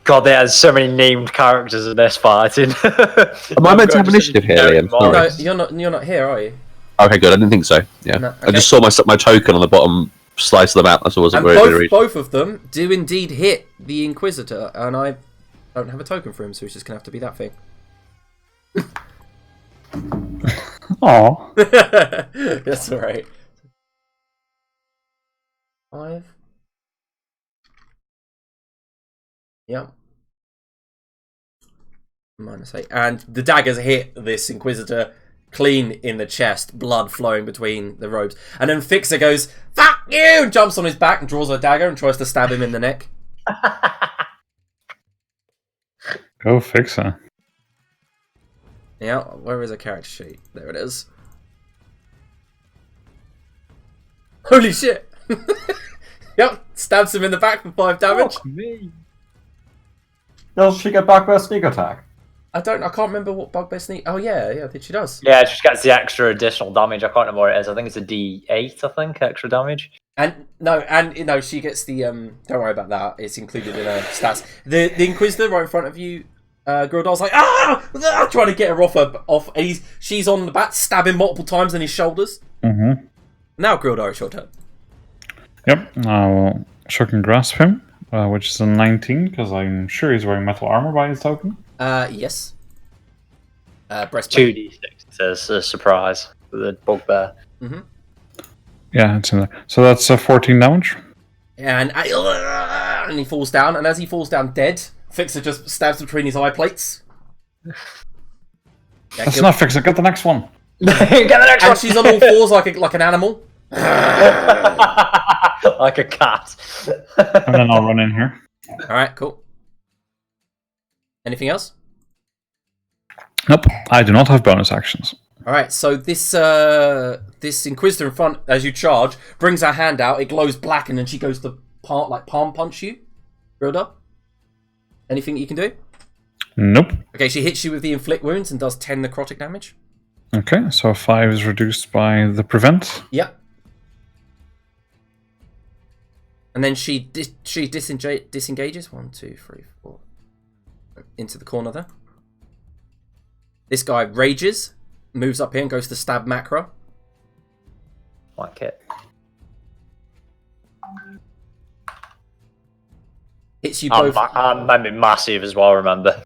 God, there's so many named characters in this fighting. Am I meant to have initiative here, Liam? No, you're not here, are you? Okay, good. I didn't think so. Yeah, No, okay. I just saw my token on the bottom slice of the map. That's what wasn't very good. Both of them do indeed hit the Inquisitor, and I don't have a token for him, so he's just gonna have to be that thing. Oh, That's alright. 5. Yep. -8. And the daggers hit this Inquisitor clean in the chest, blood flowing between the robes. And then Fixer goes, "Fuck you!" and jumps on his back and draws a dagger and tries to stab him in the neck. go fix her. Yeah, where is a character sheet? There it is. Holy shit! Yep, stabs him in the back for 5 damage. Fuck me. Does she get back by a sneak attack? I can't remember what Bugbear Sneak... Oh yeah, I think she does. Yeah, it just gets the extra additional damage. I can't remember what it is. I think it's a D8, extra damage. And she gets the don't worry about that. It's included in her stats. The Inquisitor right in front of you, Grildar's like trying to get her off. And she's on the back, stabbing multiple times in his shoulders. Mm-hmm. Now Grildar, it's your turn. Yep, I will shock and grasp him, which is a 19, because I'm sure he's wearing metal armor by his token. Yes. Breastplate. 2d6 says a surprise for the bugbear. Mm-hmm. Yeah, it's in there. So that's 14 damage. And he falls down, and as he falls down dead, Fixer just stabs between his eye plates. That's not fix it. Get the next one. Get the next And one! she's on all fours like an animal. Like a cat. And then I'll run in here. Alright, cool. Anything else? Nope, I do not have bonus actions. Alright, so this Inquisitor in front, as you charge, brings her hand out, it glows black, and then she goes to palm punch you. Grilda? Anything you can do? Nope. Okay, she hits you with the inflict wounds and does 10 necrotic damage. Okay, so 5 is reduced by the prevent. Yep. And then she disengages 1, 2, 3, 4 into the corner there. This guy rages, moves up here and goes to stab Macro. Like it. Hits you both. I'm massive as well, remember.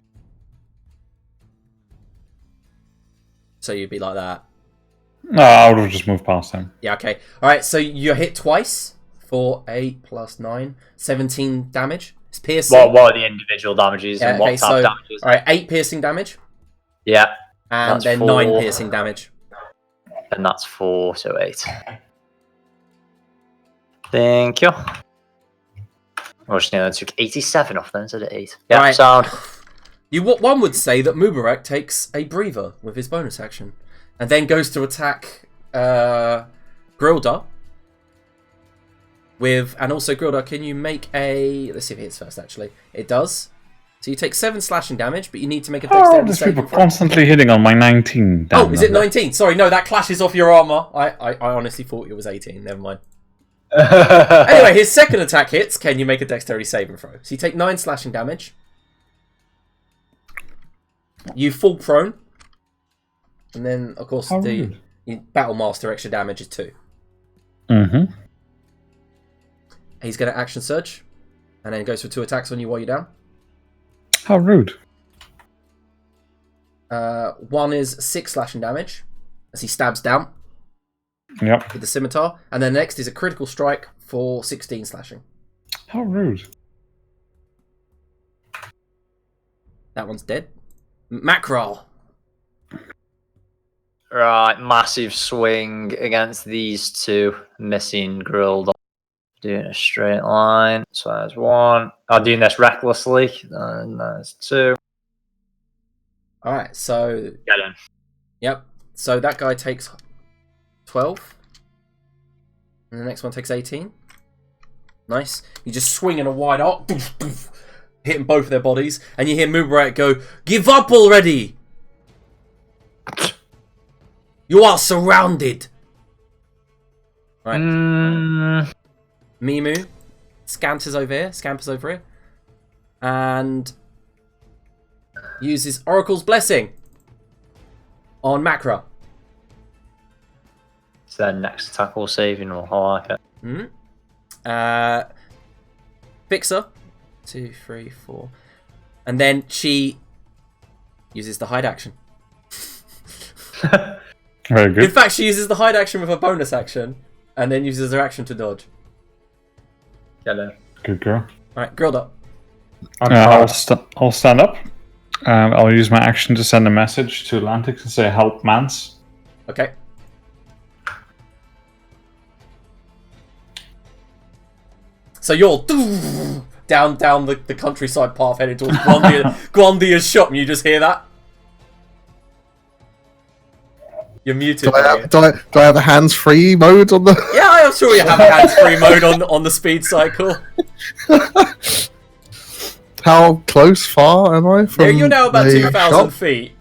So you'd be like that. No, I would have just moved past him. Yeah, okay. Alright, so you're hit twice for 8 plus 9, 17 damage. It's piercing. What are the individual damages and what type of damages? Alright, 8 piercing damage. Yeah. And that's then 4. 9 piercing damage. And that's 4, so 8. Thank you. Oh, just I took 87 off then instead of 8. Yeah, Right. sound. One would say that Mubarak takes a breather with his bonus action. And then goes to attack Grildar. And also Grildar, can you make a... Let's see if it hits first, actually. It does. So you take 7 slashing damage, but you need to make a Oh, dexterity these saving people throw. constantly hitting on my 19. Oh, is it 19? Sorry, no, that clashes off your armor. I honestly thought it was 18. Never mind. Anyway, his second attack hits. Can you make a dexterity saving throw? So you take 9 slashing damage. You fall prone. And then, of course, the Battle Master extra damage is 2. Mm-hmm. He's going to action surge. And then goes for 2 attacks on you while you're down. How rude. 1 is 6 slashing damage. As he stabs down Yep. with the scimitar. And then next is a critical strike for 16 slashing. How rude. That one's dead. Mackerel. Right, massive swing against these two. Missing grilled. Doing a straight line. So that's one. I'm doing this recklessly. And that's two. Alright, so... Get in. Yep. So that guy takes 12. And the next one takes 18. Nice. You just swing in a wide arc. Hitting both of their bodies. And you hear Mubarak go, "Give up already! You are surrounded!" Right. Mimu scampers over here. And uses Oracle's Blessing on Macra. So then next attack or saving roll. I like it. Fixer. 2, 3, 4. And then she uses the hide action. Very good. In fact, she uses the hide action with a bonus action. And then uses her action to dodge. Get in. Good girl. Alright, grilled up. I'll stand up. I'll use my action to send a message to Atlantic and say, "Help, Mance." Okay. So you're down the countryside path heading towards Grandia's shop, and you just hear that. You're muted. Do I have a hands-free mode on the? Yeah, I'm sure you have a hands-free mode on the speed cycle. How far am I from? You're now about the 2,000 shop? feet.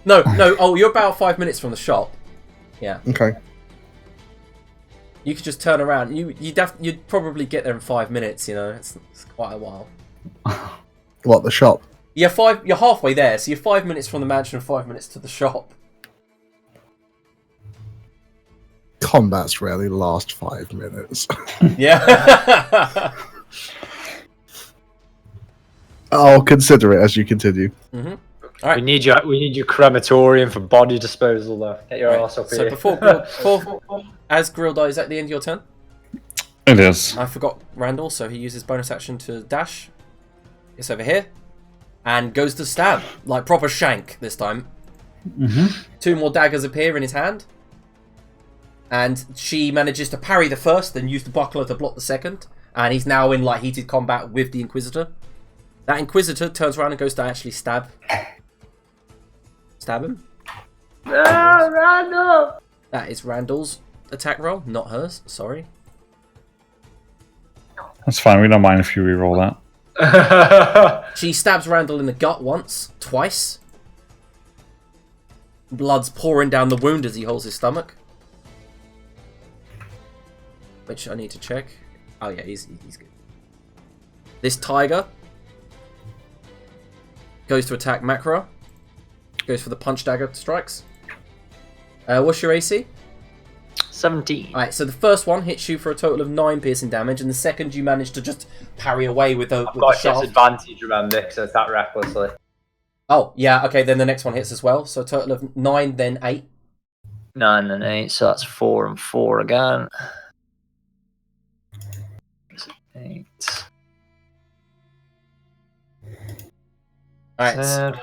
No. Oh, you're about 5 minutes from the shop. Yeah. Okay. You could just turn around. You'd probably get there in 5 minutes. You know, it's quite a while. What, the shop? You're halfway there, so you're 5 minutes from the mansion and 5 minutes to the shop. Combats rarely last 5 minutes. Yeah. I'll consider it as you continue. Mm-hmm. All right. We need your crematorium for body disposal, though. Get your ass up So here. before as Grill dies, at the end of your turn, It is. I forgot Randall, so he uses bonus action to dash. It's over here, and goes to stab like proper shank this time. 2 more daggers appear in his hand, and she manages to parry the first, then use the buckler to block the second, and he's now in like heated combat with the Inquisitor. That Inquisitor turns around and goes to actually stab him. Randall! That is Randall's attack roll, not hers. Sorry. That's fine. We don't mind if you re-roll that. She stabs Randall in the gut once, twice. Blood's pouring down the wound as he holds his stomach. Which I need to check. Oh yeah, he's good. This tiger goes to attack Macra. Goes for the punch dagger strikes. What's your AC? 17. Alright, so the first one hits you for a total of 9 piercing damage, and the second you manage to just parry away with the I've got shaft. disadvantage, remember, because I attack recklessly. Oh, yeah, okay, then the next one hits as well. So a total of 9, then 8. 9 and 8, so that's 4 and 4 again. 8. Alright.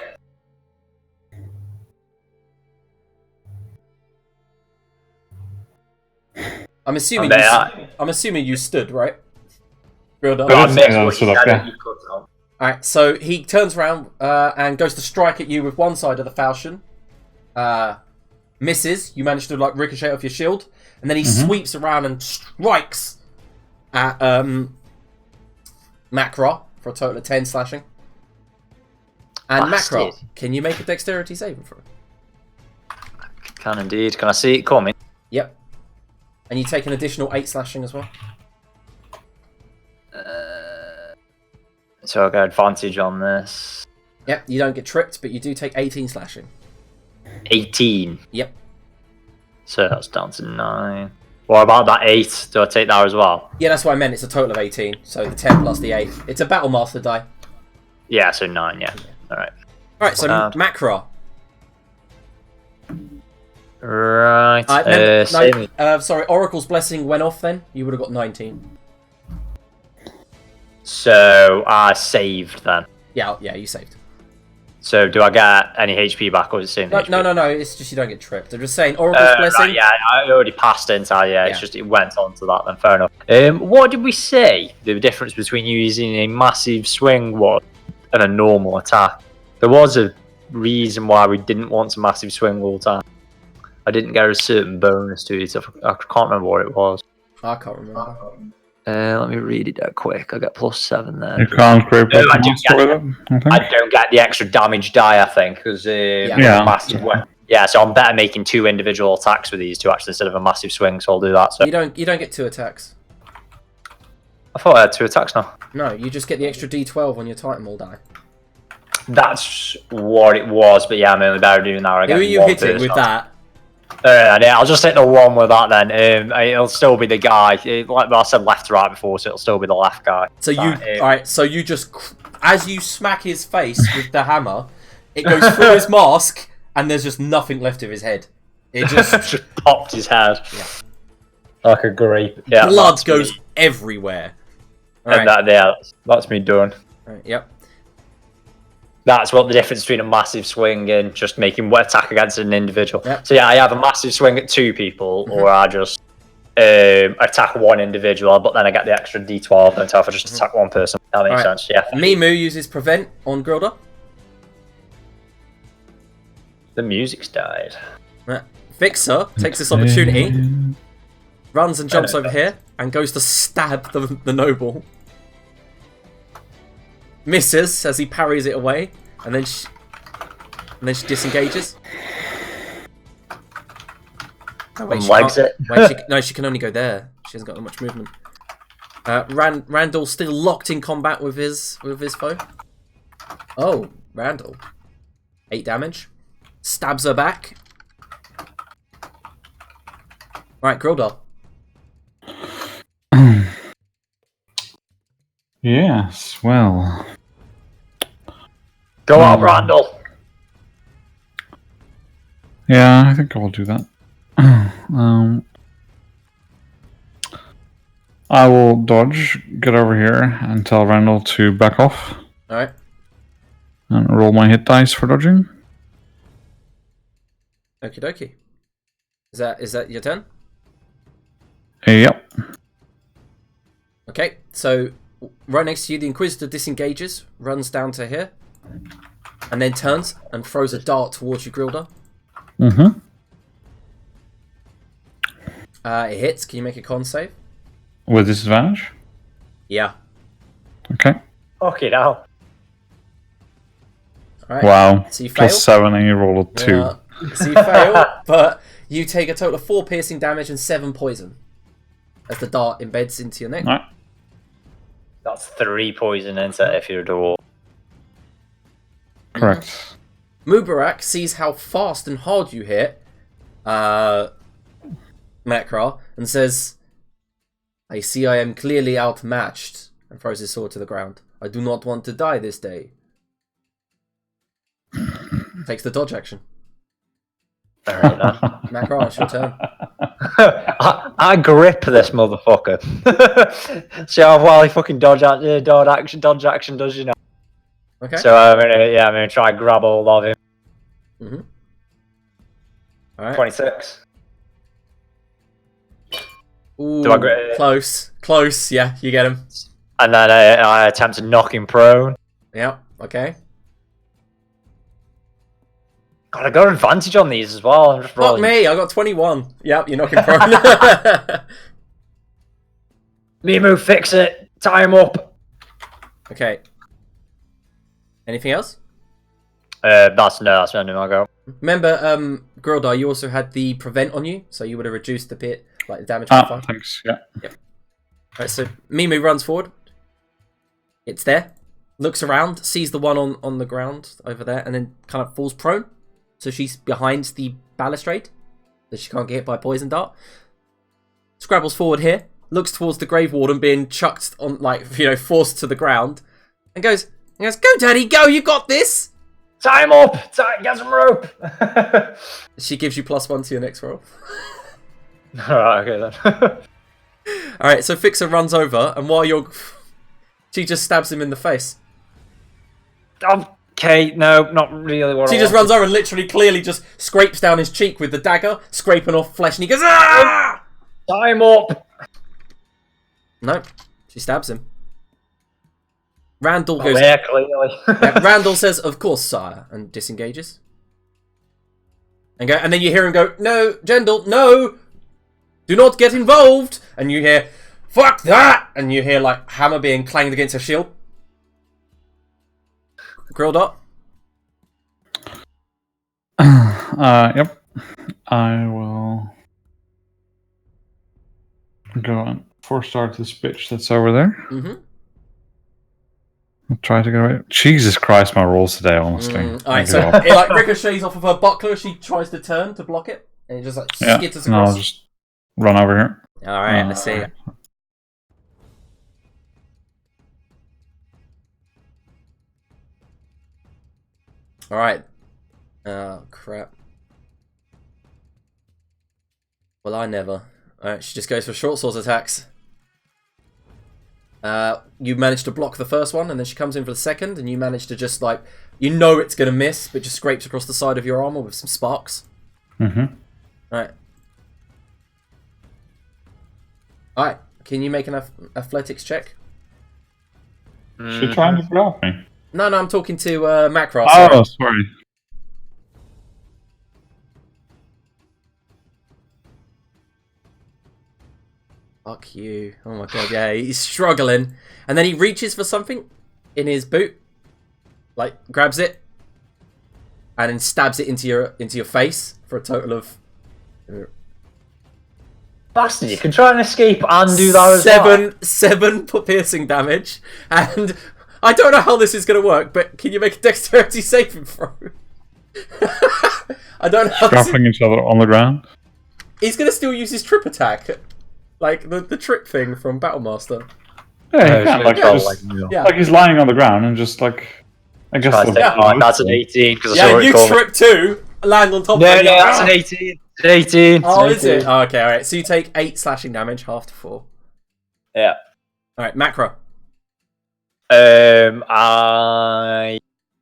I'm assuming you stood, right? Real done. I missed what you said. Alright, so he turns around and goes to strike at you with one side of the falchion. Misses. You manage to like ricochet off your shield, and then he sweeps around and strikes at Macra for a total of 10 slashing. And Bastard. Macra, can you make a dexterity saving throw? Can indeed. Can I see it coming? Yep. And you take an additional 8 slashing as well. So I get advantage on this. Yep, you don't get tripped, but you do take 18 slashing. 18. Yep. So that's down to 9. What about that 8? Do I take that as well? Yeah, that's what I meant. It's a total of 18. So the 10 plus the 8. It's a Battle Master die. Yeah, so 9, yeah. Alright. Alright, so Macra. Right. Sorry, Oracle's Blessing went off then. You would have got 19. So I saved then. Yeah, you saved. So do I get any HP back or is it the same HP? No. It's just you don't get tripped. I'm just saying, Oracle's Blessing. Right, yeah, I already passed it inside. Yeah, it's Yeah. just it went on to that. Then fair enough. What did we say? The difference between using a massive swing was and a normal attack. There was a reason why we didn't want a massive swing all the time. I didn't get a certain bonus to it. So I can't remember what it was. I can't remember. Let me read it out quick. I got +7 there. You can't create I Pokemon do get- with it, I think. I don't get the extra damage die, I think, because Yeah. massive one. Yeah, so I'm better making 2 individual attacks with these two actually instead of a massive swing. So I'll do that. So You don't get 2 attacks. I thought I had 2 attacks now. No, you just get the extra D12 on your Titan Ball die. That's what it was, but yeah, I'm only better doing that. Who are you hitting with that? I'll just hit the one with that then. It'll still be the guy. Like I said, left to right before, so it'll still be the left guy. So alright, so you just, as you smack his face with the hammer, it goes through his mask, and there's just nothing left of his head. It just popped his head. Yeah. Like a grape. Yeah, blood goes everywhere. And that's me done. Right, yep. That's what the difference between a massive swing and just making one attack against an individual. Yep. So yeah, I have a massive swing at 2 people, or I just attack 1 individual, but then I get the extra D12 until if I just attack 1 person. That makes sense. Yeah. Mimu uses Prevent on Grilda. The music's died. Right. Vixer takes this opportunity, runs and jumps over here, and goes to stab the noble. Misses as he parries it away, and then she disengages. Oh, wait, Legs it. No, she can only go there. She hasn't got that much movement. Randall's still locked in combat with his foe. Oh, Randall. 8 damage. Stabs her back. Right, Grildar. Yes, well. Go on, Randall. Yeah, I think I'll do that. I will dodge, get over here, and tell Randall to back off. Alright. And roll my hit dice for dodging. Okie dokie. Is that your turn? Yep. Okay, so right next to you, the Inquisitor disengages, runs down to here, and then turns and throws a dart towards you, Grilda. Mm-hmm. It hits. Can you make a con save? With disadvantage? Yeah. Okay. Okay, now. Alright. Wow. So you fail. +7 and you roll a 2. Yeah. So you fail, but you take a total of 4 piercing damage and 7 poison as the dart embeds into your neck. Alright. That's 3 poison into if you're a dwarf. Correct. Mubarak sees how fast and hard you hit Makra and says, I see I am clearly outmatched, and throws his sword to the ground. I do not want to die this day. Takes the dodge action. Alright then. Makra, it's your turn. I grip this motherfucker. See how well he fucking dodge action does, you know. Okay. So I'm gonna try and grab hold of him. Mm-hmm. Alright. 26. Ooh, Do I grip? Close. Yeah, you get him. And then I attempt to knock him prone. Yep. Okay. God, I got an advantage on these as well. I'm just Fuck rolling. me, I got 21. Yep, you're knocking prone. Mimu, fix it. Tie him up. Okay. Anything else? That's the end of my go. Remember, Grildar, you also had the prevent on you, so you would have reduced the pit, like the damage by 5. Thanks. Yeah. Right, so Mimu runs forward. It's there. Looks around, sees the one on the ground over there, and then kind of falls prone. So she's behind the balustrade, that she can't get hit by poison dart. Scrabbles forward here, looks towards the Grave Warden being chucked on, forced to the ground, and goes, go Daddy, go, you got this! Tie him up. Get some rope. She gives you +1 to your next roll. Alright, okay then. Alright, so Fixer runs over, and while she just stabs him in the face. Okay, no, not really what She I just wanted. runs over and literally, clearly just scrapes down his cheek with the dagger, scraping off flesh, and he goes, ah! Time up! No, she stabs him. Randall Oh, goes, yeah, clearly. yeah, Randall says, of course, sire, and disengages. And then you hear him go, no, Jendal, no! Do not get involved! And you hear, fuck that! And you hear, like, hammer being clanged against her shield. Grilldot? Yep. I will go and force start this bitch that's over there. Mm-hmm. I'll try to get away. Jesus Christ, my rolls today, honestly. Alright, so it like ricochets off of her buckler. She tries to turn to block it, and it just like skitters no, across. I'll just run over here. Alright, let's see. Alright. Oh, crap. Well, I never. Alright, she just goes for short swords attacks. You manage to block the first one, and then she comes in for the second, and you manage to just, like, you know it's going to miss, but just scrapes across the side of your armor with some sparks. Mm-hmm. Alright. Alright, can you make an athletics check? She's trying to grab me. No, I'm talking to Macross. Oh, sorry. Fuck you. Oh my god, yeah, he's struggling. And then he reaches for something in his boot. Like, grabs it. And then stabs it into your face for a total of... Bastard, you can try and escape and do that as well. Seven piercing damage. And I don't know how this is going to work, but can you make a dexterity saving throw? I don't know how this is... Scuffling each other on the ground. He's going to still use his trip attack. Like, the trip thing from Battlemaster. Yeah, he can, like, yeah. just, Yeah. like he's lying on the ground and just like, I guess. That's an 18 because I Yeah, saw it you coming. trip too, land on top No, of it. no, that's an 18. It's an 18. Oh, It's is an it? 18. Oh, okay, alright. So you take 8 slashing damage, half to 4. Yeah. Alright, macro. I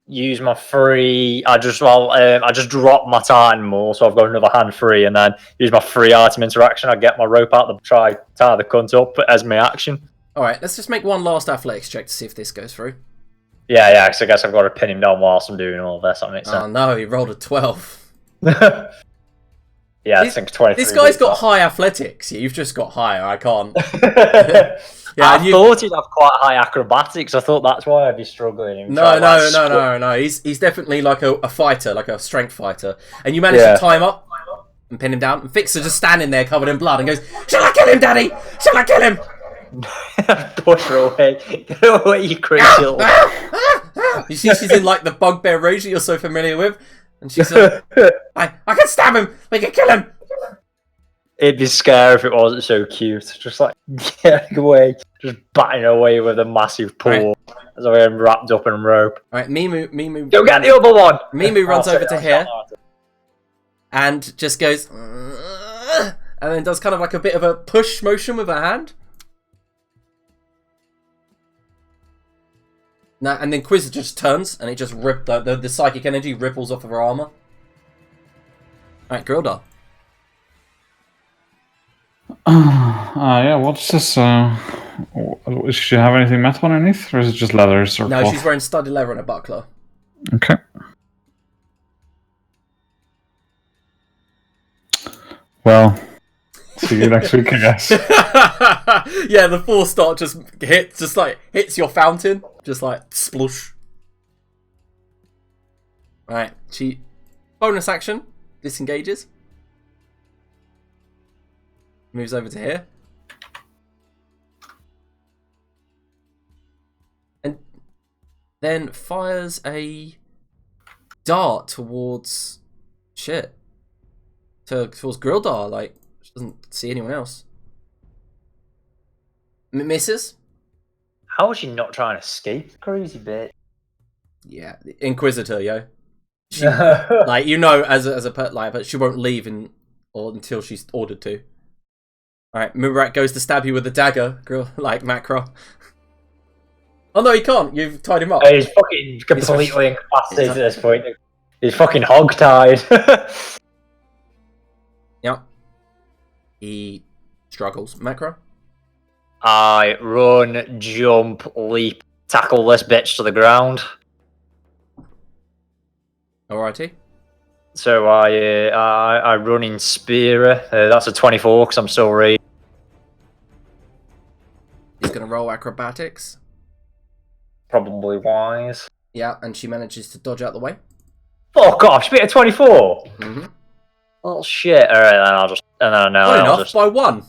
use my free. I just drop my Titan more, so I've got another hand free, and then use my free item interaction. I get my rope out, tie the cunt up as my action. Alright, let's just make one last athletics check to see if this goes through. Yeah, because I guess I've got to pin him down whilst I'm doing all this. That makes Oh sense. no, he rolled a 12. Yeah, I think 23. This guy's got high athletics. You've just got higher, I can't. Yeah, I thought he'd have quite high acrobatics. I thought that's why I'd be struggling. No. He's definitely like a fighter, like a strength fighter. And you manage to tie him up and pin him down. And Fixer's just standing there covered in blood and goes, "Shall I kill him, Daddy? Shall I kill him?" Push her away. Get away, you crazy little... You see she's in like the bugbear rage that you're so familiar with. And she's like, I can stab him! We can kill him! It'd be scary if it wasn't so cute. Just like, get away. Just batting away with a massive paw. As I'm wrapped up in rope. Alright, Mimu. Go get the other one! Mimu runs over to here. And just goes... And then does kind of like a bit of a push motion with her hand. Now, and then Quiz just turns and it just ripped the psychic energy ripples off of her armor. Alright, Grilda. Yeah, what's this? Does she have anything metal underneath, or is it just leathers or No, cloth? she's wearing studded leather and a buckler. Okay. Well, see you next week, I guess. Yeah, the force dart just hits your fountain, just like splush. Right, she bonus action disengages, moves over to here, and then fires a dart towards towards Grildar. Like, she doesn't see anyone else. Misses. How is she not trying to escape? Crazy bitch. Yeah, the Inquisitor, yo. She, like, you know, as a pet, like, but she won't leave until she's ordered to. All right, Murat goes to stab you with a dagger, girl, like Macro. Oh no, he can't. You've tied him up. He's fucking completely incapacitated at this point. He's fucking hog-tied. Yep. He struggles. Macro. I run, jump, leap, tackle this bitch to the ground. Alrighty. So I run in spear. That's a 24 because I'm still raised. He's gonna roll acrobatics. Probably wise. Yeah, and she manages to dodge out the way. Fuck off! She beat a 24. Mm-hmm. Oh shit! All right, then I'll just By one.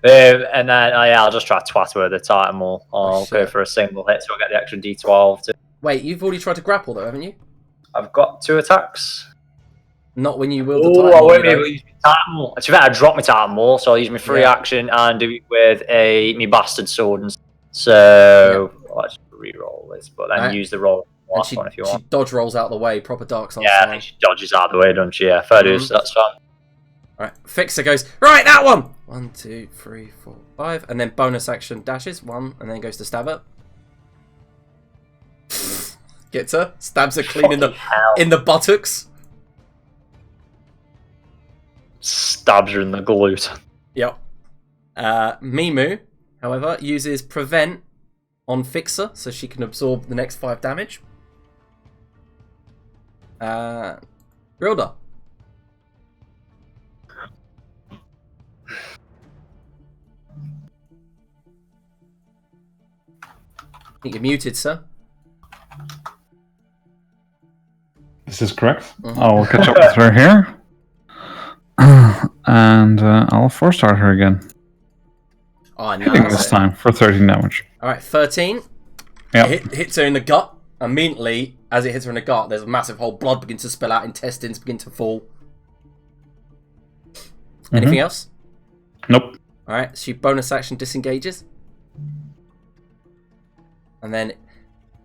And then I'll just try to twat her with the titan more. I'll go for a single hit, so I'll get the extra D12. Wait, you've already tried to grapple though, haven't you? I've got 2 attacks. Not when you wield the Oh, titan. I won't be able to use my titan more. To be fair, I drop my titan more, so I'll use my free action and do it with me bastard sword. So let's re-roll this, but then use the roll last one if you want. She dodge rolls out the way, proper dark side. Yeah, I think she dodges out of the way, doesn't she? Yeah, fair dues, that's fine. Alright, Fixer goes, right, that one! 1, 2, 3, 4, 5. And then bonus action dashes, 1, and then goes to stab her. Gets her, stabs her clean in the buttocks. Stabs her in the glute. Yep. Mimu, however, uses prevent on Fixer, so she can absorb the next 5 damage. Grilda. I think you're muted, sir. This is correct. I'll catch up with her here. And I'll 4-star her again. Oh, Hitting this time for 13 damage. Alright, 13. Yeah. Hits her in the gut. Immediately, as it hits her in the gut, there's a massive hole. Blood begins to spill out. Intestines begin to fall. Anything else? Nope. Alright, she bonus action disengages. And then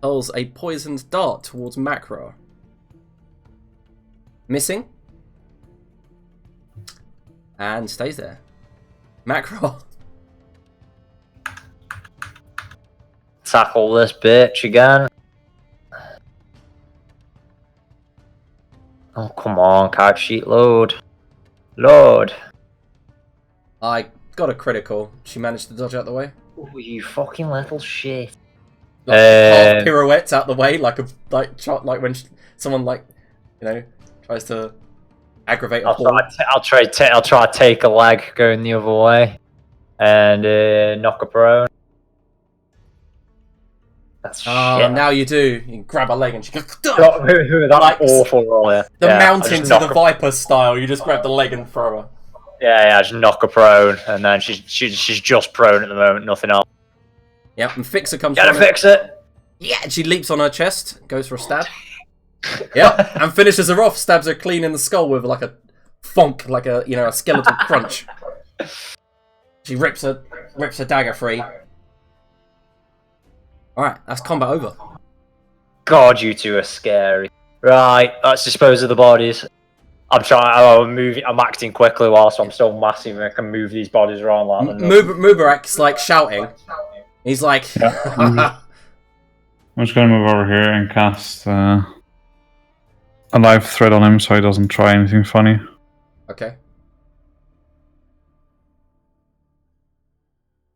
hurls a poisoned dart towards Macro. Missing. And stays there. Macro. Tackle this bitch again. Oh, come on, card sheet load. Load. I got a critical. She managed to dodge out the way. Oh, you fucking little shit. Half pirouettes out the way, like when someone tries to aggravate a ball. I'll try to take a leg going the other way, and knock her prone. That's shit. Now you do. You can grab a leg and she goes. That's awful roll. Yeah. The Mountains of the Viper style. You just grab the leg and throw her. Yeah, just knock her prone, and then she's just prone at the moment, nothing else. Yep, and Fixer comes. Gotta fix it. Yeah, and she leaps on her chest, goes for a stab. Yep, and finishes her off, stabs her clean in the skull with like a thunk, like a skeletal crunch. She rips her dagger free. Alright, that's combat over. God, you two are scary. Right, let's dispose of the bodies. I'm acting quickly whilst I'm still massive and I can move these bodies around like Mubarak's like shouting. He's like... I'm just going to move over here and cast a live thread on him so he doesn't try anything funny. Okay.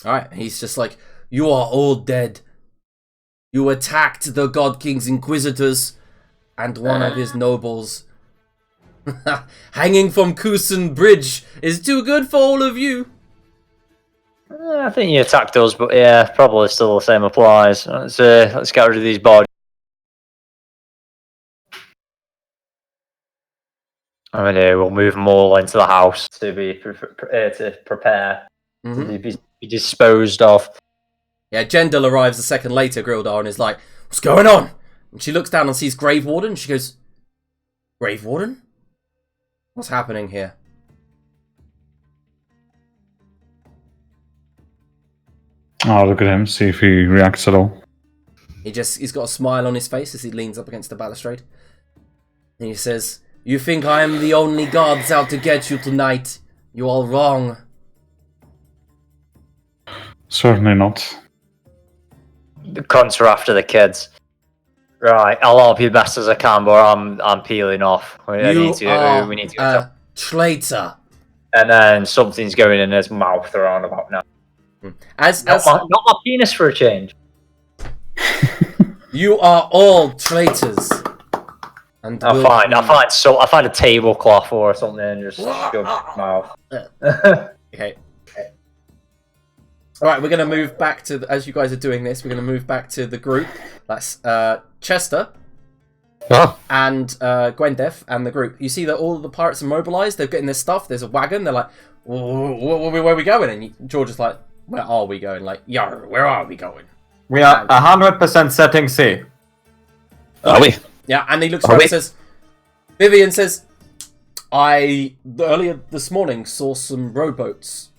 Alright, he's just like, you are all dead. You attacked the God King's Inquisitors and one of his nobles. Hanging from Kusen Bridge is too good for all of you. I think you attacked us, but yeah, probably still the same applies. Let's get rid of these bodies. I mean, we'll move them all into the house to prepare to be disposed of. Yeah, Jendel arrives a second later, Grildar, and is like, what's going on? And she looks down and sees Grave Warden, and she goes, Grave Warden? What's happening here? I'll look at him, see if he reacts at all. He's got a smile on his face as he leans up against the balustrade. And he says, you think I am the only gods out to get you tonight? You're all wrong. Certainly not. The cunts are after the kids. Right, I'll help you best as I can, but I'm peeling off. We need to a traitor. And then something's going in his mouth around about now. Not my penis for a change. You are all traitors. And I find a tablecloth or something and just shove it in my mouth. Okay. All right, we're going to move back to as you guys are doing this. We're going to move back to the group. That's Chester and Gwendef and the group. You see that all of the pirates are mobilized. They're getting their stuff. There's a wagon. They're like, where are we going? And George is like, where are we going? Like, yar, where are we going? We are 100% setting C. Are we? Yeah, and he looks around and says, Vivian says, earlier this morning saw some rowboats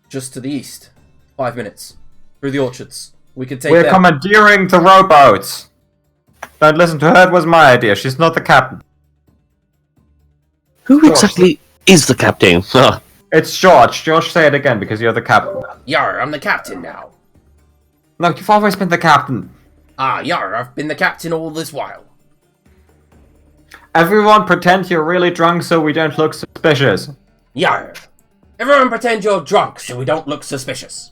just to the east. 5 minutes. Through the orchards. We could take We're them. commandeering the rowboats. Don't listen to her, it was my idea. She's not the captain. Who exactly is the captain? It's George. George, say it again because you're the captain. Yar, I'm the captain now. No, you've always been the captain. Yar, I've been the captain all this while. Everyone pretend you're really drunk so we don't look suspicious. Yar. Everyone pretend you're drunk so we don't look suspicious.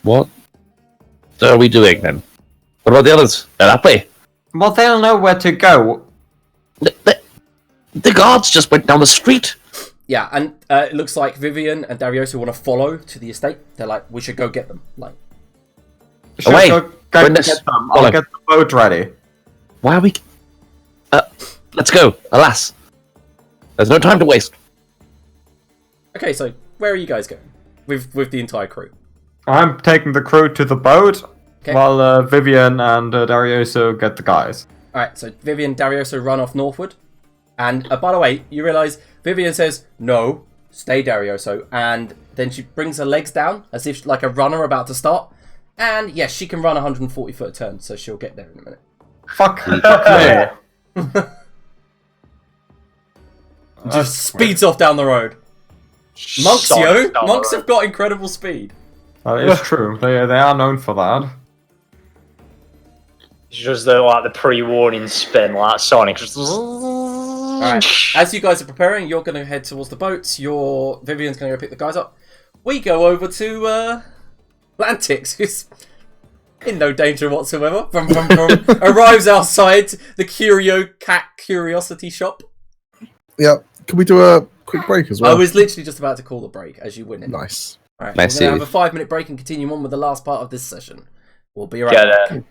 What are we doing then? What about the others? They're that way. Well, they'll know where to go. The guards just went down the street. Yeah, and it looks like Vivian and Darioso want to follow to the estate. They're like, we should go get them. Like, Away. Go get them. I'll get the boat ready. Why are we... let's go. Alas. There's no time to waste. okay, so where are you guys going with the entire crew? I'm taking the crew to the boat, Okay. while Vivian and Darioso get the guys. Alright, so Vivian and Darioso run off northward. And by the way, you realise Vivian says, no, stay Darioso. And then she brings her legs down as if like a runner about to start. And yes, she can run 140 foot turn, so she'll get there in a minute. Fuck me. Just speeds off down the road. Monks, Monks have got incredible speed. That is true. They are known for that. It's just the pre-warning spin, like Sonic. Just... Alright, as you guys are preparing, you're going to head towards the boats. Vivian's going to go pick the guys up. We go over to Lantix, who's in no danger whatsoever. From arrives outside the Curio Cat Curiosity Shop. Yeah. Can we do a quick break as well? I was literally just about to call the break as you win it. Nice. Alright, Nice we're going to to have a 5-minute break and continue on with the last part of this session. We'll be right back. Get it.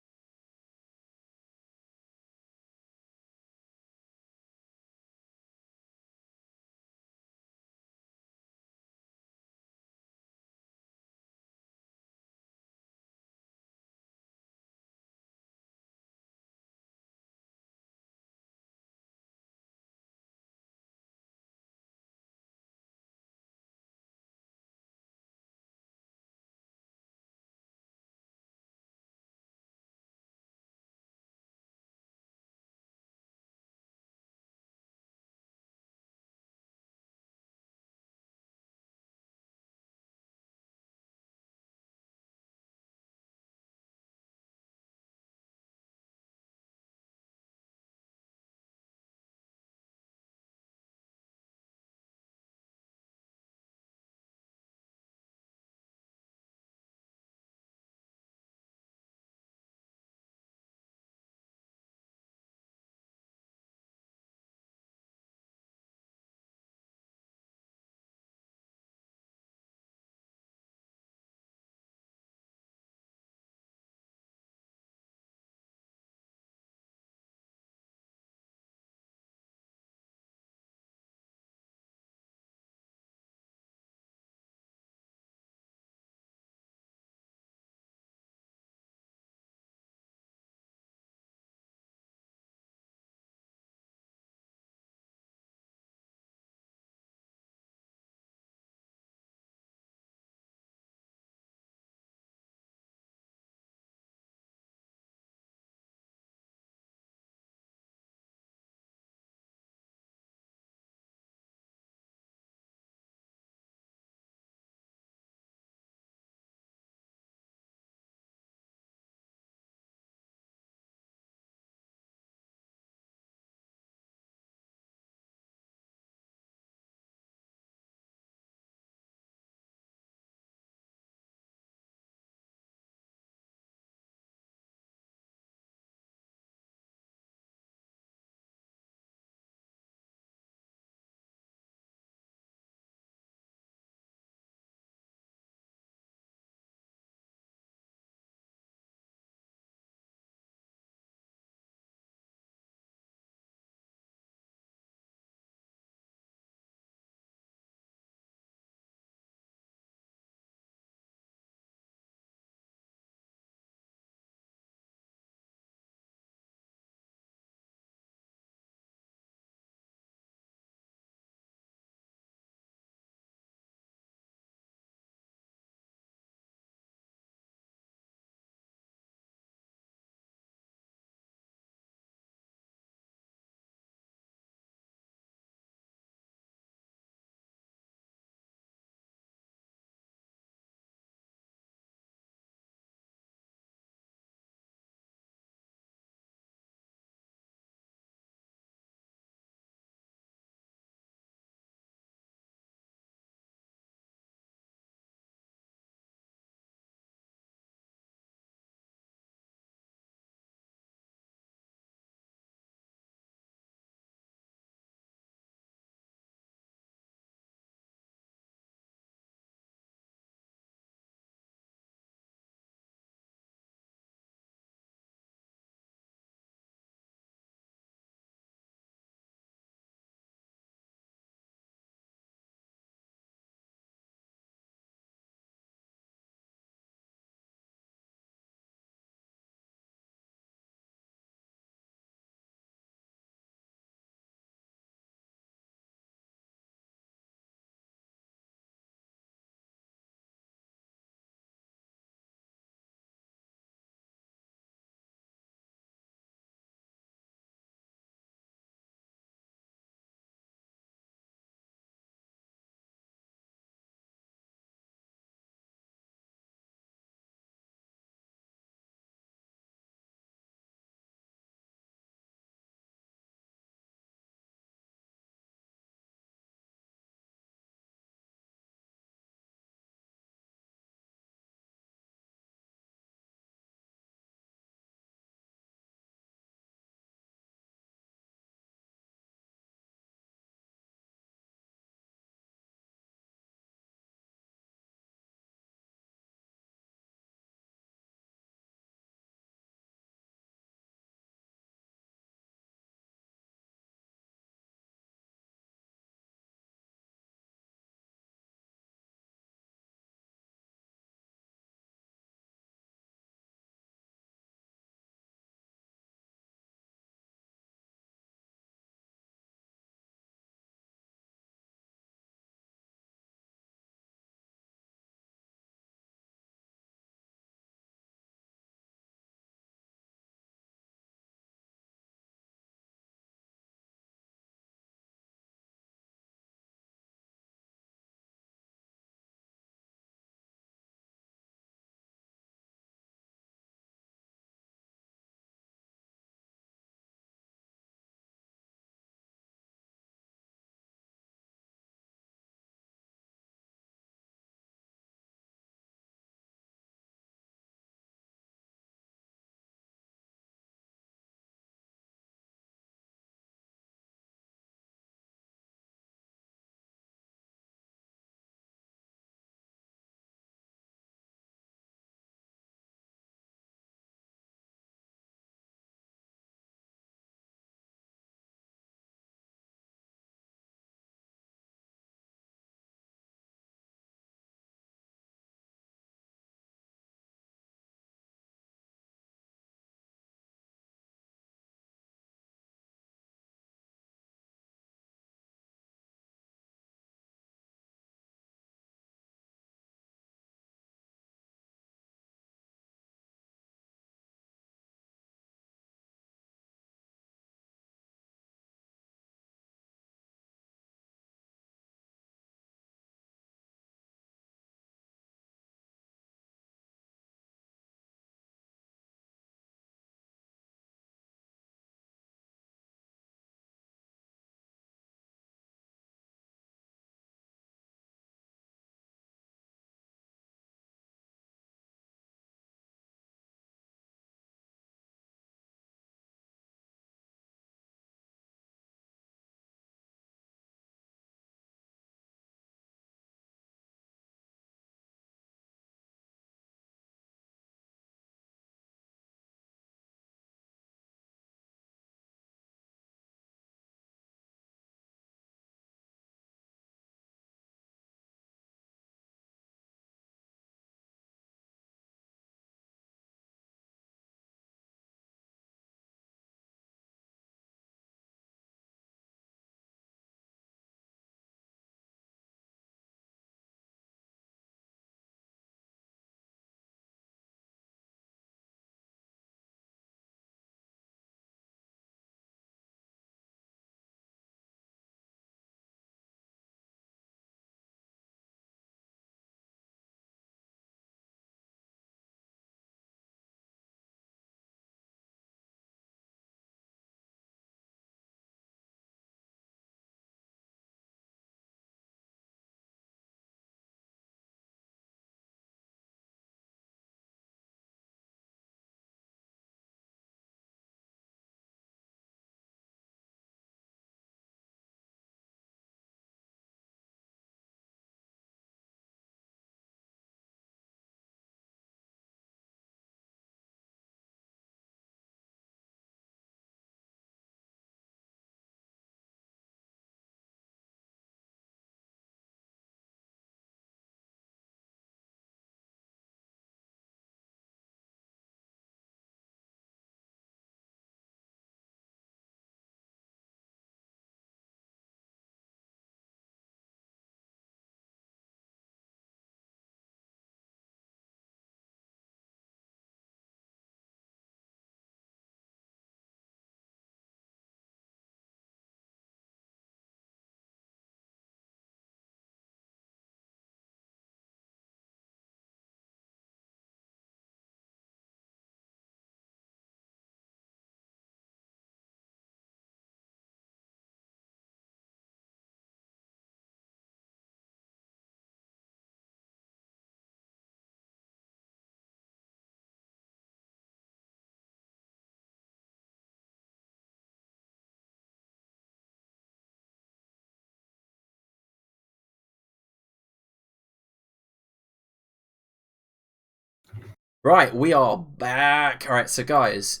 Right, we are back. All right, so guys,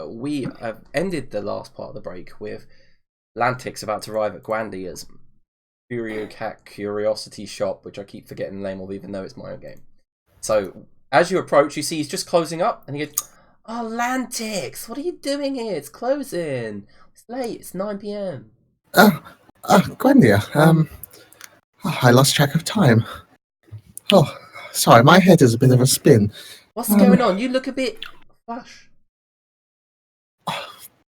we have ended the last part of the break with Lantix about to arrive at Grandia's Curio Cat Curiosity Shop, which I keep forgetting the name of, even though it's my own game. So as you approach, you see he's just closing up, and he goes, "Oh, Lantix, what are you doing here? It's closing. It's late. It's 9 p.m." Gwendia, I lost track of time. Oh, sorry, my head is a bit of a spin. What's going on? You look a bit flush.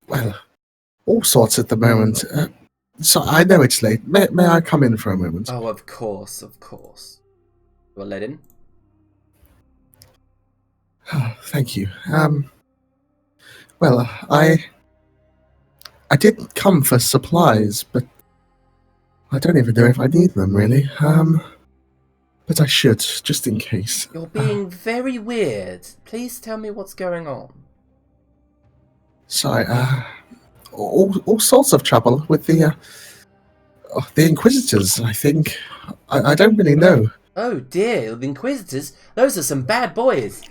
Well, all sorts at the moment. So I know it's late. May I come in for a moment? Oh, of course, of course. You are let in. Thank you. Well, I did come for supplies, but I don't even know if I need them really. But I should, just in case. You're being very weird. Please tell me what's going on. Sorry, all sorts of trouble with the Inquisitors, I think. I don't really know. Oh dear, the Inquisitors? Those are some bad boys.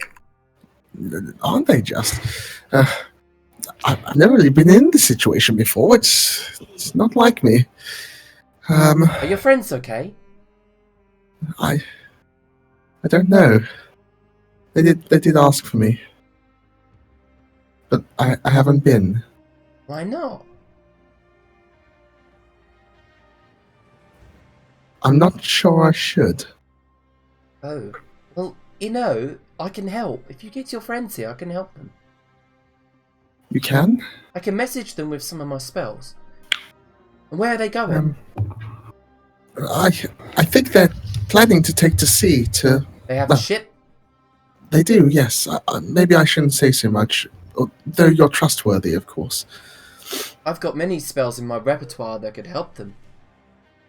Aren't they just? I've never really been in this situation before. It's not like me. Are your friends okay? I don't know. They did ask for me, but I haven't been. Why not? I'm not sure I should. Oh, well, you know, I can help. If you get your friends here, I can help them. You can? I can message them with some of my spells. And where are they going? I think they're planning to take to sea to... They have a ship? They do, yes. Maybe I shouldn't say so much, though you're trustworthy, of course. I've got many spells in my repertoire that could help them.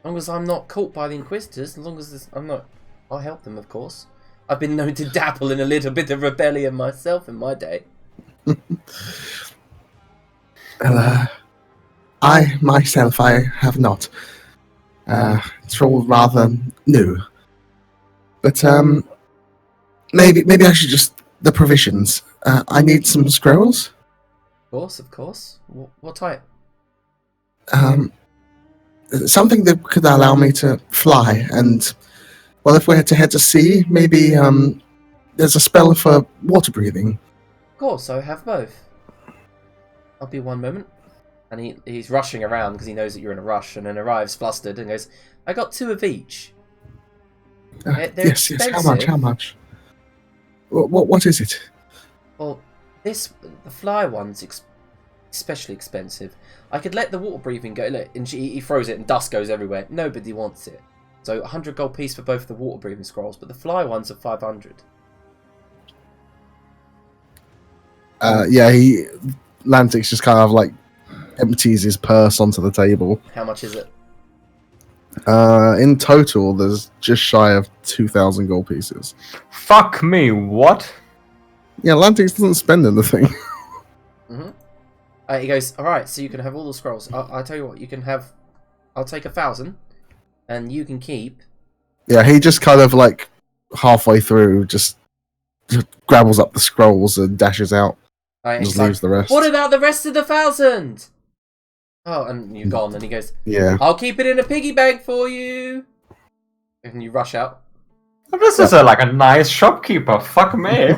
As long as I'm not caught by the Inquisitors, as long as I'm not... I'll help them, of course. I've been known to dabble in a little bit of rebellion myself in my day. Well, I have not. It's all rather new. But maybe I should just the provisions. I need some scrolls. Of course. What type? Something that could allow me to fly, and well, if we had to head to sea, maybe there's a spell for water breathing. Of course, I have both. I'll be one moment. And he's rushing around because he knows that you're in a rush, and then arrives flustered and goes, "I got 2 of each." They're yes. expensive. How much? What is it? Well, the fly one's especially expensive. I could let the water breathing go. Look, and he throws it, and dust goes everywhere. Nobody wants it. So 100 gold piece for both the water breathing scrolls, but the fly ones are 500. Lantix just kind of like empties his purse onto the table. How much is it? In total, there's just shy of 2,000 gold pieces. Fuck me, what? Yeah, Lantix doesn't spend anything. He goes, "Alright, so you can have all the scrolls. I'll tell you what, you can have... I'll take 1,000, and you can keep..." Yeah, he just kind of like halfway through just grabbles up the scrolls and dashes out. And just leaves the rest. "What about the rest of the 1,000? Oh, and you're gone. And he goes, Yeah. "I'll keep it in a piggy bank for you." And you rush out. This is like a nice shopkeeper. Fuck me.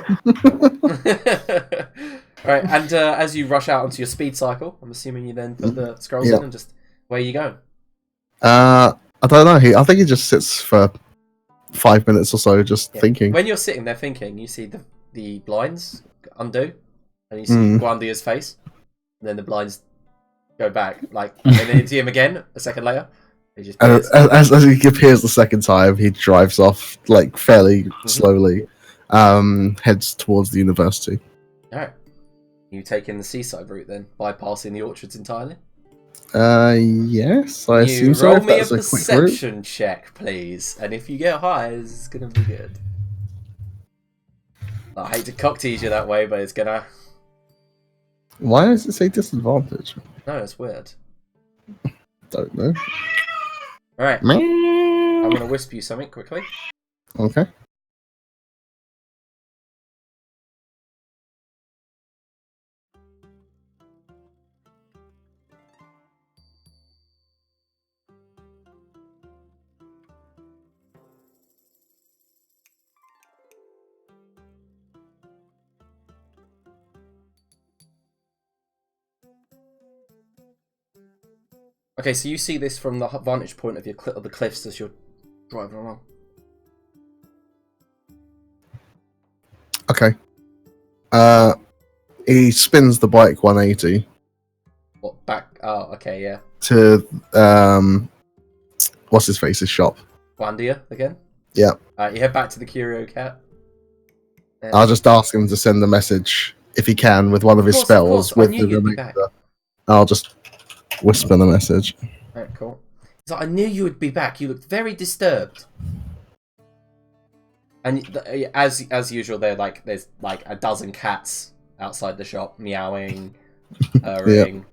Right, and as you rush out onto your speed cycle, I'm assuming you then put the scrolls in and just... Where are you going? I don't know. I think he just sits for 5 minutes or so, just thinking. When you're sitting there thinking, you see the blinds undo, and you see Grandia's face, and then the blinds go back, and then you see him again a second later. He just as he appears the second time, he drives off fairly slowly, heads towards the university. All right, you take in the seaside route then, bypassing the orchards entirely. Yes, I assume so. Roll If me a that's a quick route. perception check, please, and if you get high, it's gonna be good. I hate to cock tease you that way, but it's gonna... Why does it say disadvantage? No, it's weird. Don't know. Alright. I'm gonna whisper you something quickly. Okay. Okay, so you see this from the vantage point of of the cliffs as you're driving along. Okay. He spins the bike 180 What, back? Oh, okay, yeah. to what's his face's shop. Gwandia again? Yeah. You head back to the Curio Cat. I'll just ask him to send the message if he can with one of his spells with the remainder. I'll just whisper the message. Alright, cool. He's like, I knew you would be back. You looked very disturbed. And as usual, there's like a dozen cats outside the shop meowing, purring.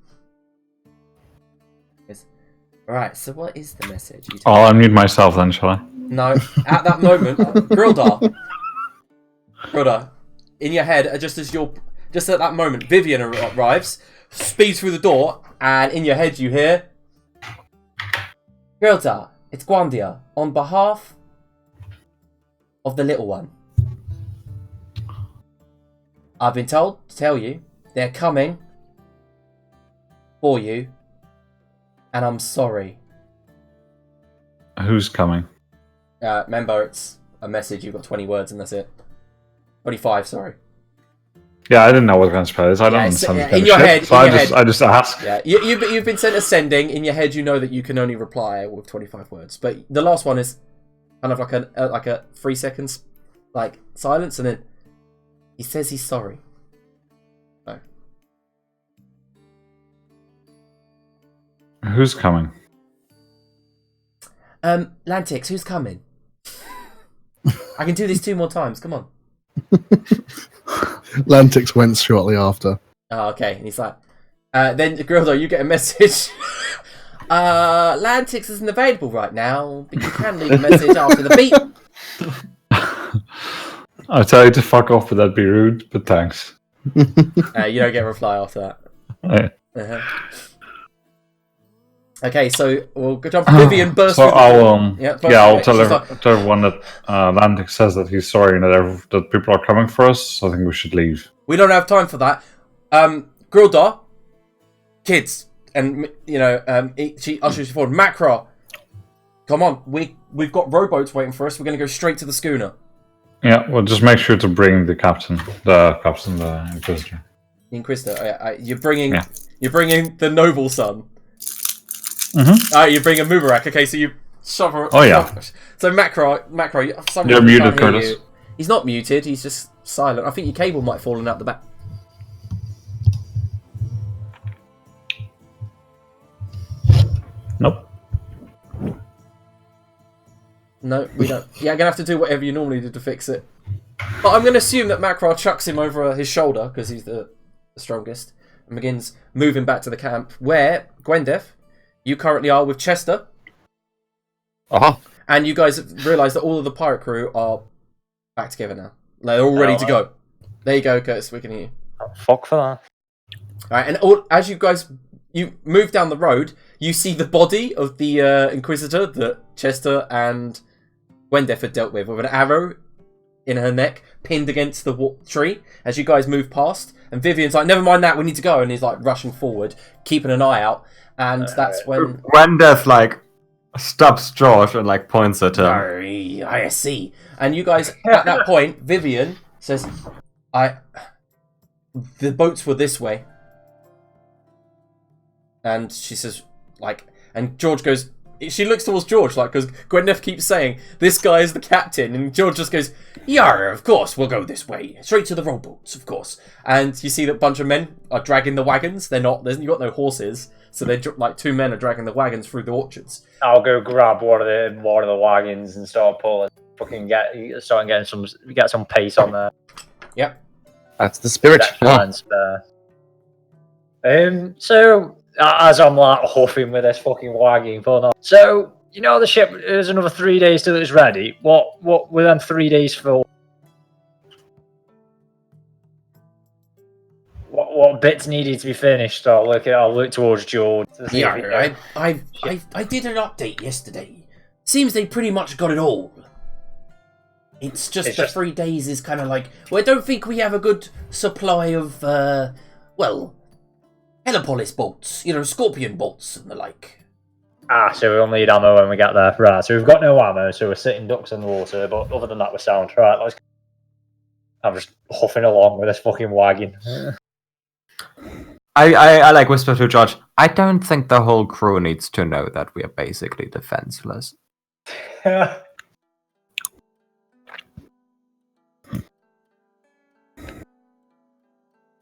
Alright, so what is the message? I'll unmute myself then, shall I? No, at that moment, Grildar, in your head, just at that moment, Vivian arrives, speeds through the door, and in your head you hear, Grildar, it's Gwandia, on behalf of the little one. I've been told to tell you, they're coming for you, and I'm sorry. Who's coming? Remember, it's a message, you've got 20 words and that's it. 25, sorry. Yeah, I didn't know what kind of spell it is. I don't understand in your head. So I just asked. Yeah, you've been sent ascending. In your head, you know that you can only reply with 25 words. But the last one is kind of like a 3 seconds like silence, and then he says he's sorry. So. Who's coming? Lantix, who's coming? I can do this 2 more times. Come on. Lantix went shortly after. Oh, okay. And he's like, then Grildo, you get a message. Lantix isn't available right now, but you can leave a message after the beep. I'll tell you to fuck off, but that'd be rude, but thanks. You don't get a reply after that. Right. Okay, so we'll jump. Vivian bursts. So I'll I'll tell everyone that Atlantic says that he's sorry and that people are coming for us. So I think we should leave. We don't have time for that. Grildar, kids, and she ushers you forward. Macra, come on, we've got rowboats waiting for us. We're going to go straight to the schooner. Yeah, well, just make sure to bring the Inquisitor. The Inquisitor. You're bringing the noble son. Mm-hmm. You bring a Mubarak. Okay, so you shove her. Oh yeah. So Macro, you're muted, Curtis. He's not muted. He's just silent. I think your cable might have fallen out the back. Nope. No, we don't. Yeah, I'm gonna have to do whatever you normally do to fix it. But I'm gonna assume that Macro chucks him over his shoulder because he's the strongest and begins moving back to the camp where Gwendef. You currently are with Chester. And you guys realise that all of the pirate crew are back together now. They're all ready to go. There you go, Curtis. We can hear you. Oh, fuck for that. Alright, and as you guys move down the road, you see the body of the Inquisitor that Chester and Gwendef had dealt with an arrow in her neck, pinned against the tree. As you guys move past, and Vivian's like, "Never mind that, we need to go." And he's like rushing forward, keeping an eye out. And that's when Gwendef stops George and points at him. I see. And you guys at that point, Vivian says, the boats were this way. And she says, and George goes, she looks towards George, because Gwendef keeps saying, "This guy is the captain," and George just goes, "Yar, of course, we'll go this way, straight to the rowboats, of course." And you see that a bunch of men are dragging the wagons. You've got no horses, so they're 2 men are dragging the wagons through the orchards. I'll go grab one of the wagons and start pulling. Get some pace on there. Yep, that's the spirit. So as I'm huffing with this fucking wagon pulling on. So the ship is another 3 days till it's ready. What were them 3 days for? What bits needed to be finished? I'll look towards George. Yeah, I did an update yesterday. Seems they pretty much got it all. It's just 3 days is kind of I don't think we have a good supply of Helipolis bolts, scorpion bolts and the like. So we'll need ammo when we get there. Right, so we've got no ammo, so we're sitting ducks in the water, but other than that, we're sound. Right, let's... I'm just huffing along with this fucking wagon. I like whisper to George, I don't think the whole crew needs to know that we are basically defenseless.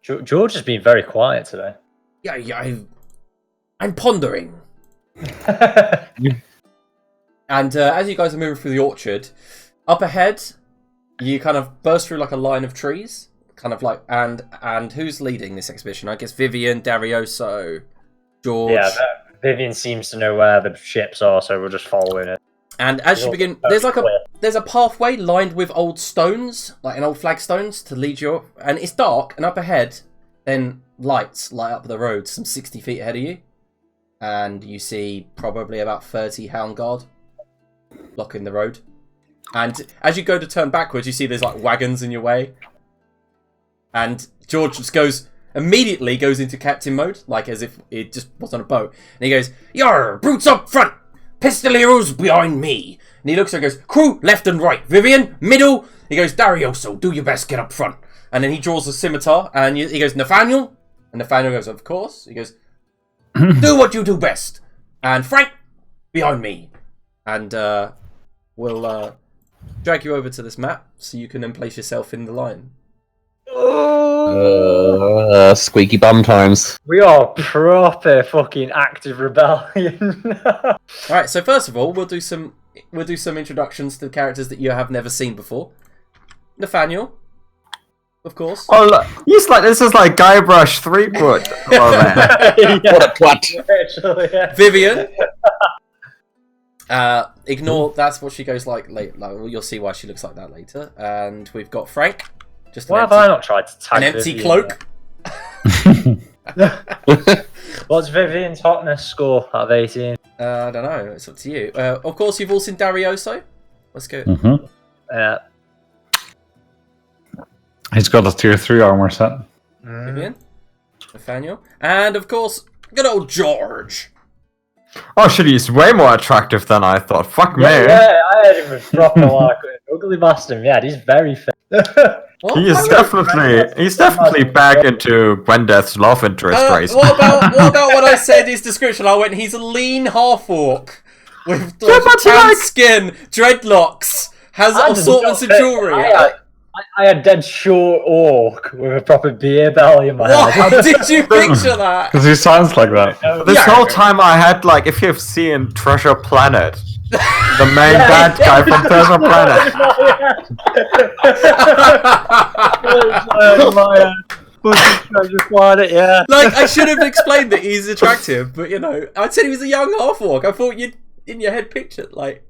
George has been very quiet today. Yeah, I'm pondering. And as you guys are moving through the orchard, up ahead, you kind of burst through like a line of trees, kind of like, and who's leading this expedition? I guess Vivian, Darioso, George. Yeah, Vivian seems to know where the ships are, so we're just following it. And as you begin, there's a pathway lined with old stones, like an old flagstones, to lead you up. And it's dark, and up ahead, then lights light up the road, some 60 feet ahead of you. And you see probably about 30 Hound Guard blocking the road. And as you go to turn backwards, you see there's like wagons in your way. And George just immediately goes into captain mode, like as if it just was on a boat. And he goes, "Yar, brutes up front! Pistoleros behind me!" And he looks and goes, "Crew, left and right. Vivian, middle." He goes, "Darioso, do your best, get up front." And then he draws a scimitar, and he goes, "Nathaniel?" And Nathaniel goes, "Of course." He goes, "Do what you do best. And Frank, behind me." And we'll drag you over to this map, so you can then place yourself in the line. Squeaky bum times. We are proper fucking active rebellion. Alright, so first of all, we'll do some introductions to the characters that you have never seen before. Nathaniel, of course. Oh, look, this is like Guybrush Threepwood. Oh, man. What a twat. Actually, yeah. Vivian. Ignore, that's what she goes like late. Like, you'll see why she looks like that later. And we've got Frank. Just Why have I not tried to tag an empty Vivian cloak. What's Vivian's hotness score out of 18? I don't know. It's up to you. Of course, you've all seen Darioso. Let's go. Mm-hmm. Yeah. He's got a tier 3 armor set. Vivian, Nathaniel, and of course, good old George. Oh shit, he's way more attractive than I thought. Fuck me. Yeah, I had him with proper like ugly bastard. Yeah, he's very fit. He's definitely back into Gwendeth's love interest race. What about what I said in his description? I went, he's a lean half-orc with tan skin, dreadlocks, has assortments of jewellery. I had dead short orc with a proper beer belly in my head. How did you picture that? Because he sounds like that. This whole time I had, like, if you've seen Treasure Planet, the main bad guy from Treasure Planet. Yeah. Like, I should have explained that he's attractive, but, you know, I said he was a young half-orc. I thought you'd, in your head, pictured, like,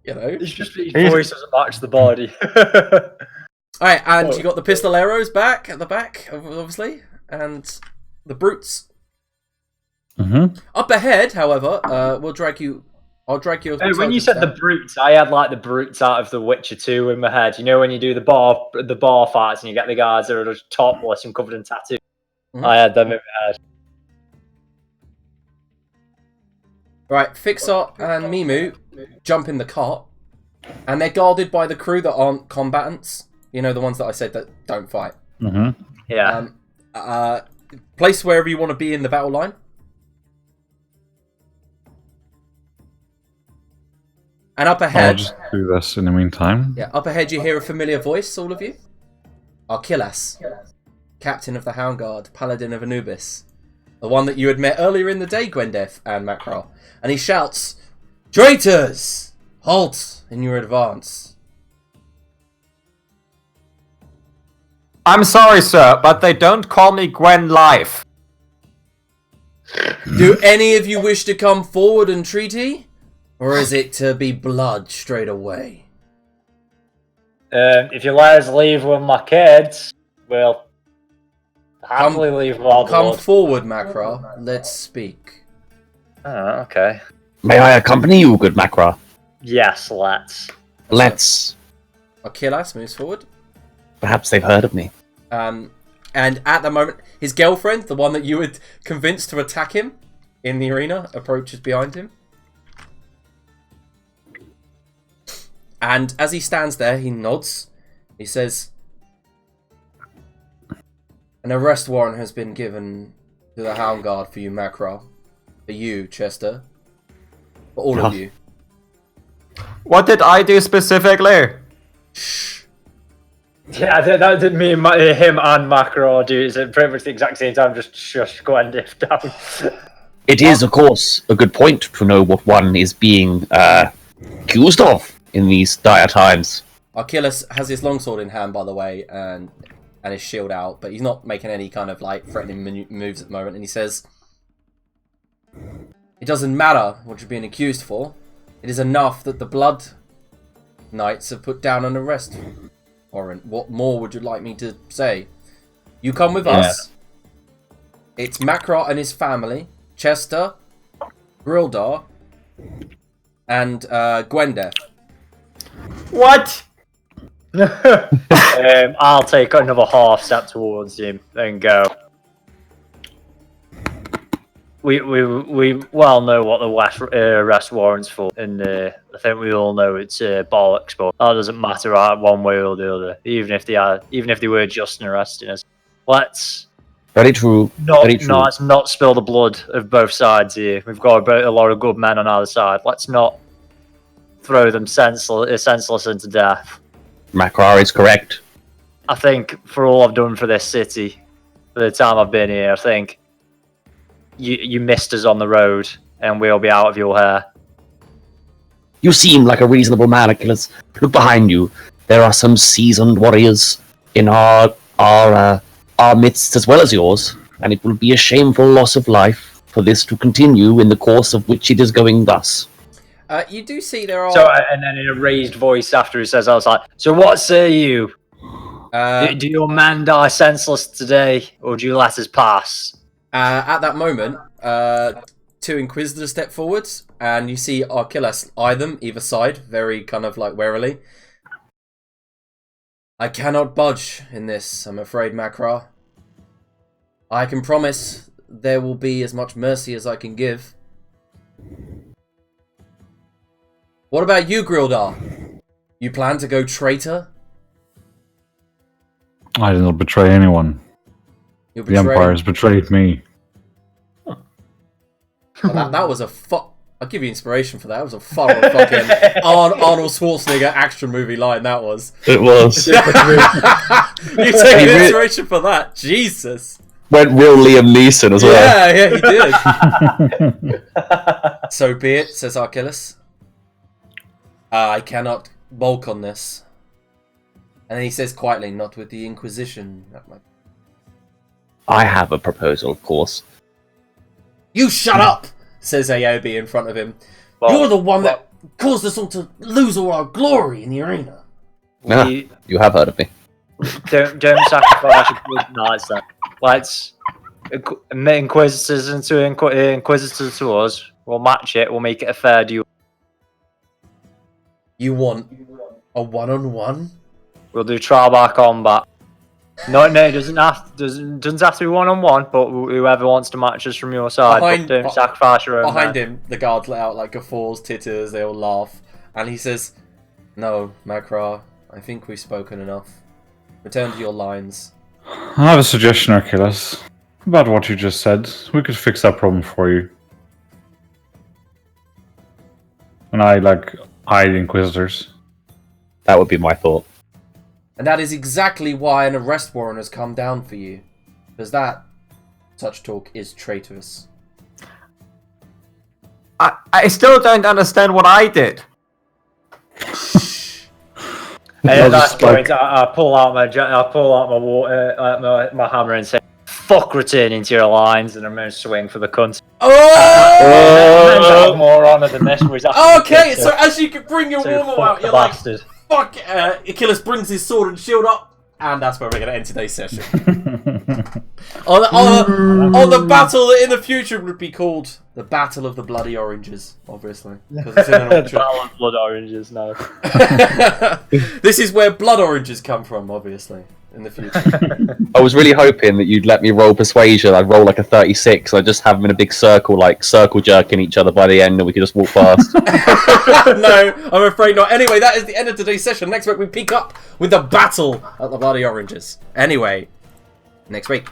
you know. It's just his voice doesn't match the body. Alright, and you got the pistoleros back at the back, obviously, and the brutes. Mm-hmm. Up ahead, however, I'll drag you. Hey, when you said the brutes, I had like the brutes out of The Witcher 2 in my head. You know when you do the bar fights and you get the guys that are just topless and covered in tattoos. Mm-hmm. I had them in my head. Right, Fixer and Mimu jump in the cart, and they're guarded by the crew that aren't combatants. You know, the ones that I said that don't fight. Mm-hmm. Yeah. Place wherever you want to be in the battle line. And up I'll ahead... just do this in the meantime. Yeah, up ahead you hear a familiar voice, all of you. Archillas, Captain of the Hound Guard, Paladin of Anubis. The one that you had met earlier in the day, Gwendeth and Macra. And he shouts, "Traitors! Halt in your advance." I'm sorry, sir, but they don't call me Gwen Life. Do any of you wish to come forward and treaty? Or is it to be blood straight away? If you let us leave with my kids, we'll happily leave with our Come blood. forward, Macra. Let's speak. Oh, okay. May I accompany you, good Macra? Yes, let's. Let's. Archillas moves forward. Perhaps they've heard of me. And at the moment, his girlfriend, the one that you had convinced to attack him in the arena, approaches behind him. And as he stands there, he nods. He says, "An arrest warrant has been given to the Hound Guard for you, Macra. For you, Chester. For all of you." What did I do specifically? Yeah, that didn't mean him and Macro do it at pretty much the exact same time. Just shush Gwendif down. It is, of course, a good point to know what one is being accused of in these dire times. Achilles has his longsword in hand, by the way, and his shield out, but he's not making any kind of like threatening moves at the moment. And he says, "It doesn't matter what you're being accused for. It is enough that the Blood Knights have put down an arrest warrant. What more would you like me to say? You come with us. It's Macra and his family, Chester, Grildar, and Gwendef." What? I'll take another half step towards him and go. We well know what the arrest warrant's for, and I think we all know it's bollocks. But that doesn't matter one way or the other. Even if they were just arresting us, let's Very true. let's not spill the blood of both sides here. We've got a lot of good men on either side. Let's not throw them senseless into death. Macrar is correct. I think for all I've done for this city, for the time I've been here, I think you missed us on the road, and we'll be out of your hair. You seem like a reasonable man, Achilles. Look behind you. There are some seasoned warriors in our midst as well as yours, and it will be a shameful loss of life for this to continue in the course of which it is going thus. You do see there are... So, and then in a raised voice after he says, I was like, "So what say you? Do your man die senseless today, or do you let us pass?" At that moment, two Inquisitors step forwards, and you see Achilles eye them either side, very kind of like warily. "I cannot budge in this, I'm afraid, Macra. I can promise there will be as much mercy as I can give. What about you, Grildar? You plan to go traitor? I did not betray anyone. You'll The Empire has betrayed me. Well, that was a I'll give you inspiration for that. That was a fun fucking Arnold Schwarzenegger action movie line, that was. It was. You taking inspiration for that? Jesus. Went real Liam Neeson as well. Yeah, he did. "So be it," says Achilles. "I cannot balk on this." And then he says quietly, "Not with the Inquisition." I have a proposal, of course. "You shut up," says Aobi in front of him. "You're the one that caused us all to lose all our glory in the arena." You have heard of me. Don't sacrifice your good knights then. Let's Inquisitors into Inquisitors to us. We'll match it. We'll make it a fair duel. You want a one-on-one? We'll do trial by combat. No, it doesn't have to be one-on-one, but whoever wants to match us from your side, don't sacrifice your own. Behind him, the guards let out like guffaws, titters, they all laugh. And he says, "No, Macra, I think we've spoken enough. Return to your lines." I have a suggestion, Achilles. About what you just said. We could fix that problem for you. And I hide Inquisitors. That would be my thought. And that is exactly why an arrest warrant has come down for you. Because such talk is traitorous. I still don't understand what I did. And at that point, I pull out my hammer and say, "Fuck returning to your lines," and I'm going to swing for the cunt. Oh! More honor than this. Okay, so as you can bring your warmer out, you're like, bastard. "Fuck!" Achilles brings his sword and shield up, and that's where we're going to end today's session. on the battle that in the future would be called the Battle of the Bloody Oranges, obviously. Because it's in an orchard. Battle of Blood Oranges, no. This is where blood oranges come from, obviously. in the future. I was really hoping that you'd let me roll persuasion. I'd roll like a 36. I'd just have them in a big circle, like circle jerking each other by the end, and we could just walk past. No, I'm afraid not. Anyway, that is the end of today's session. Next week we pick up with the battle at the Bloody Oranges. Anyway, next week.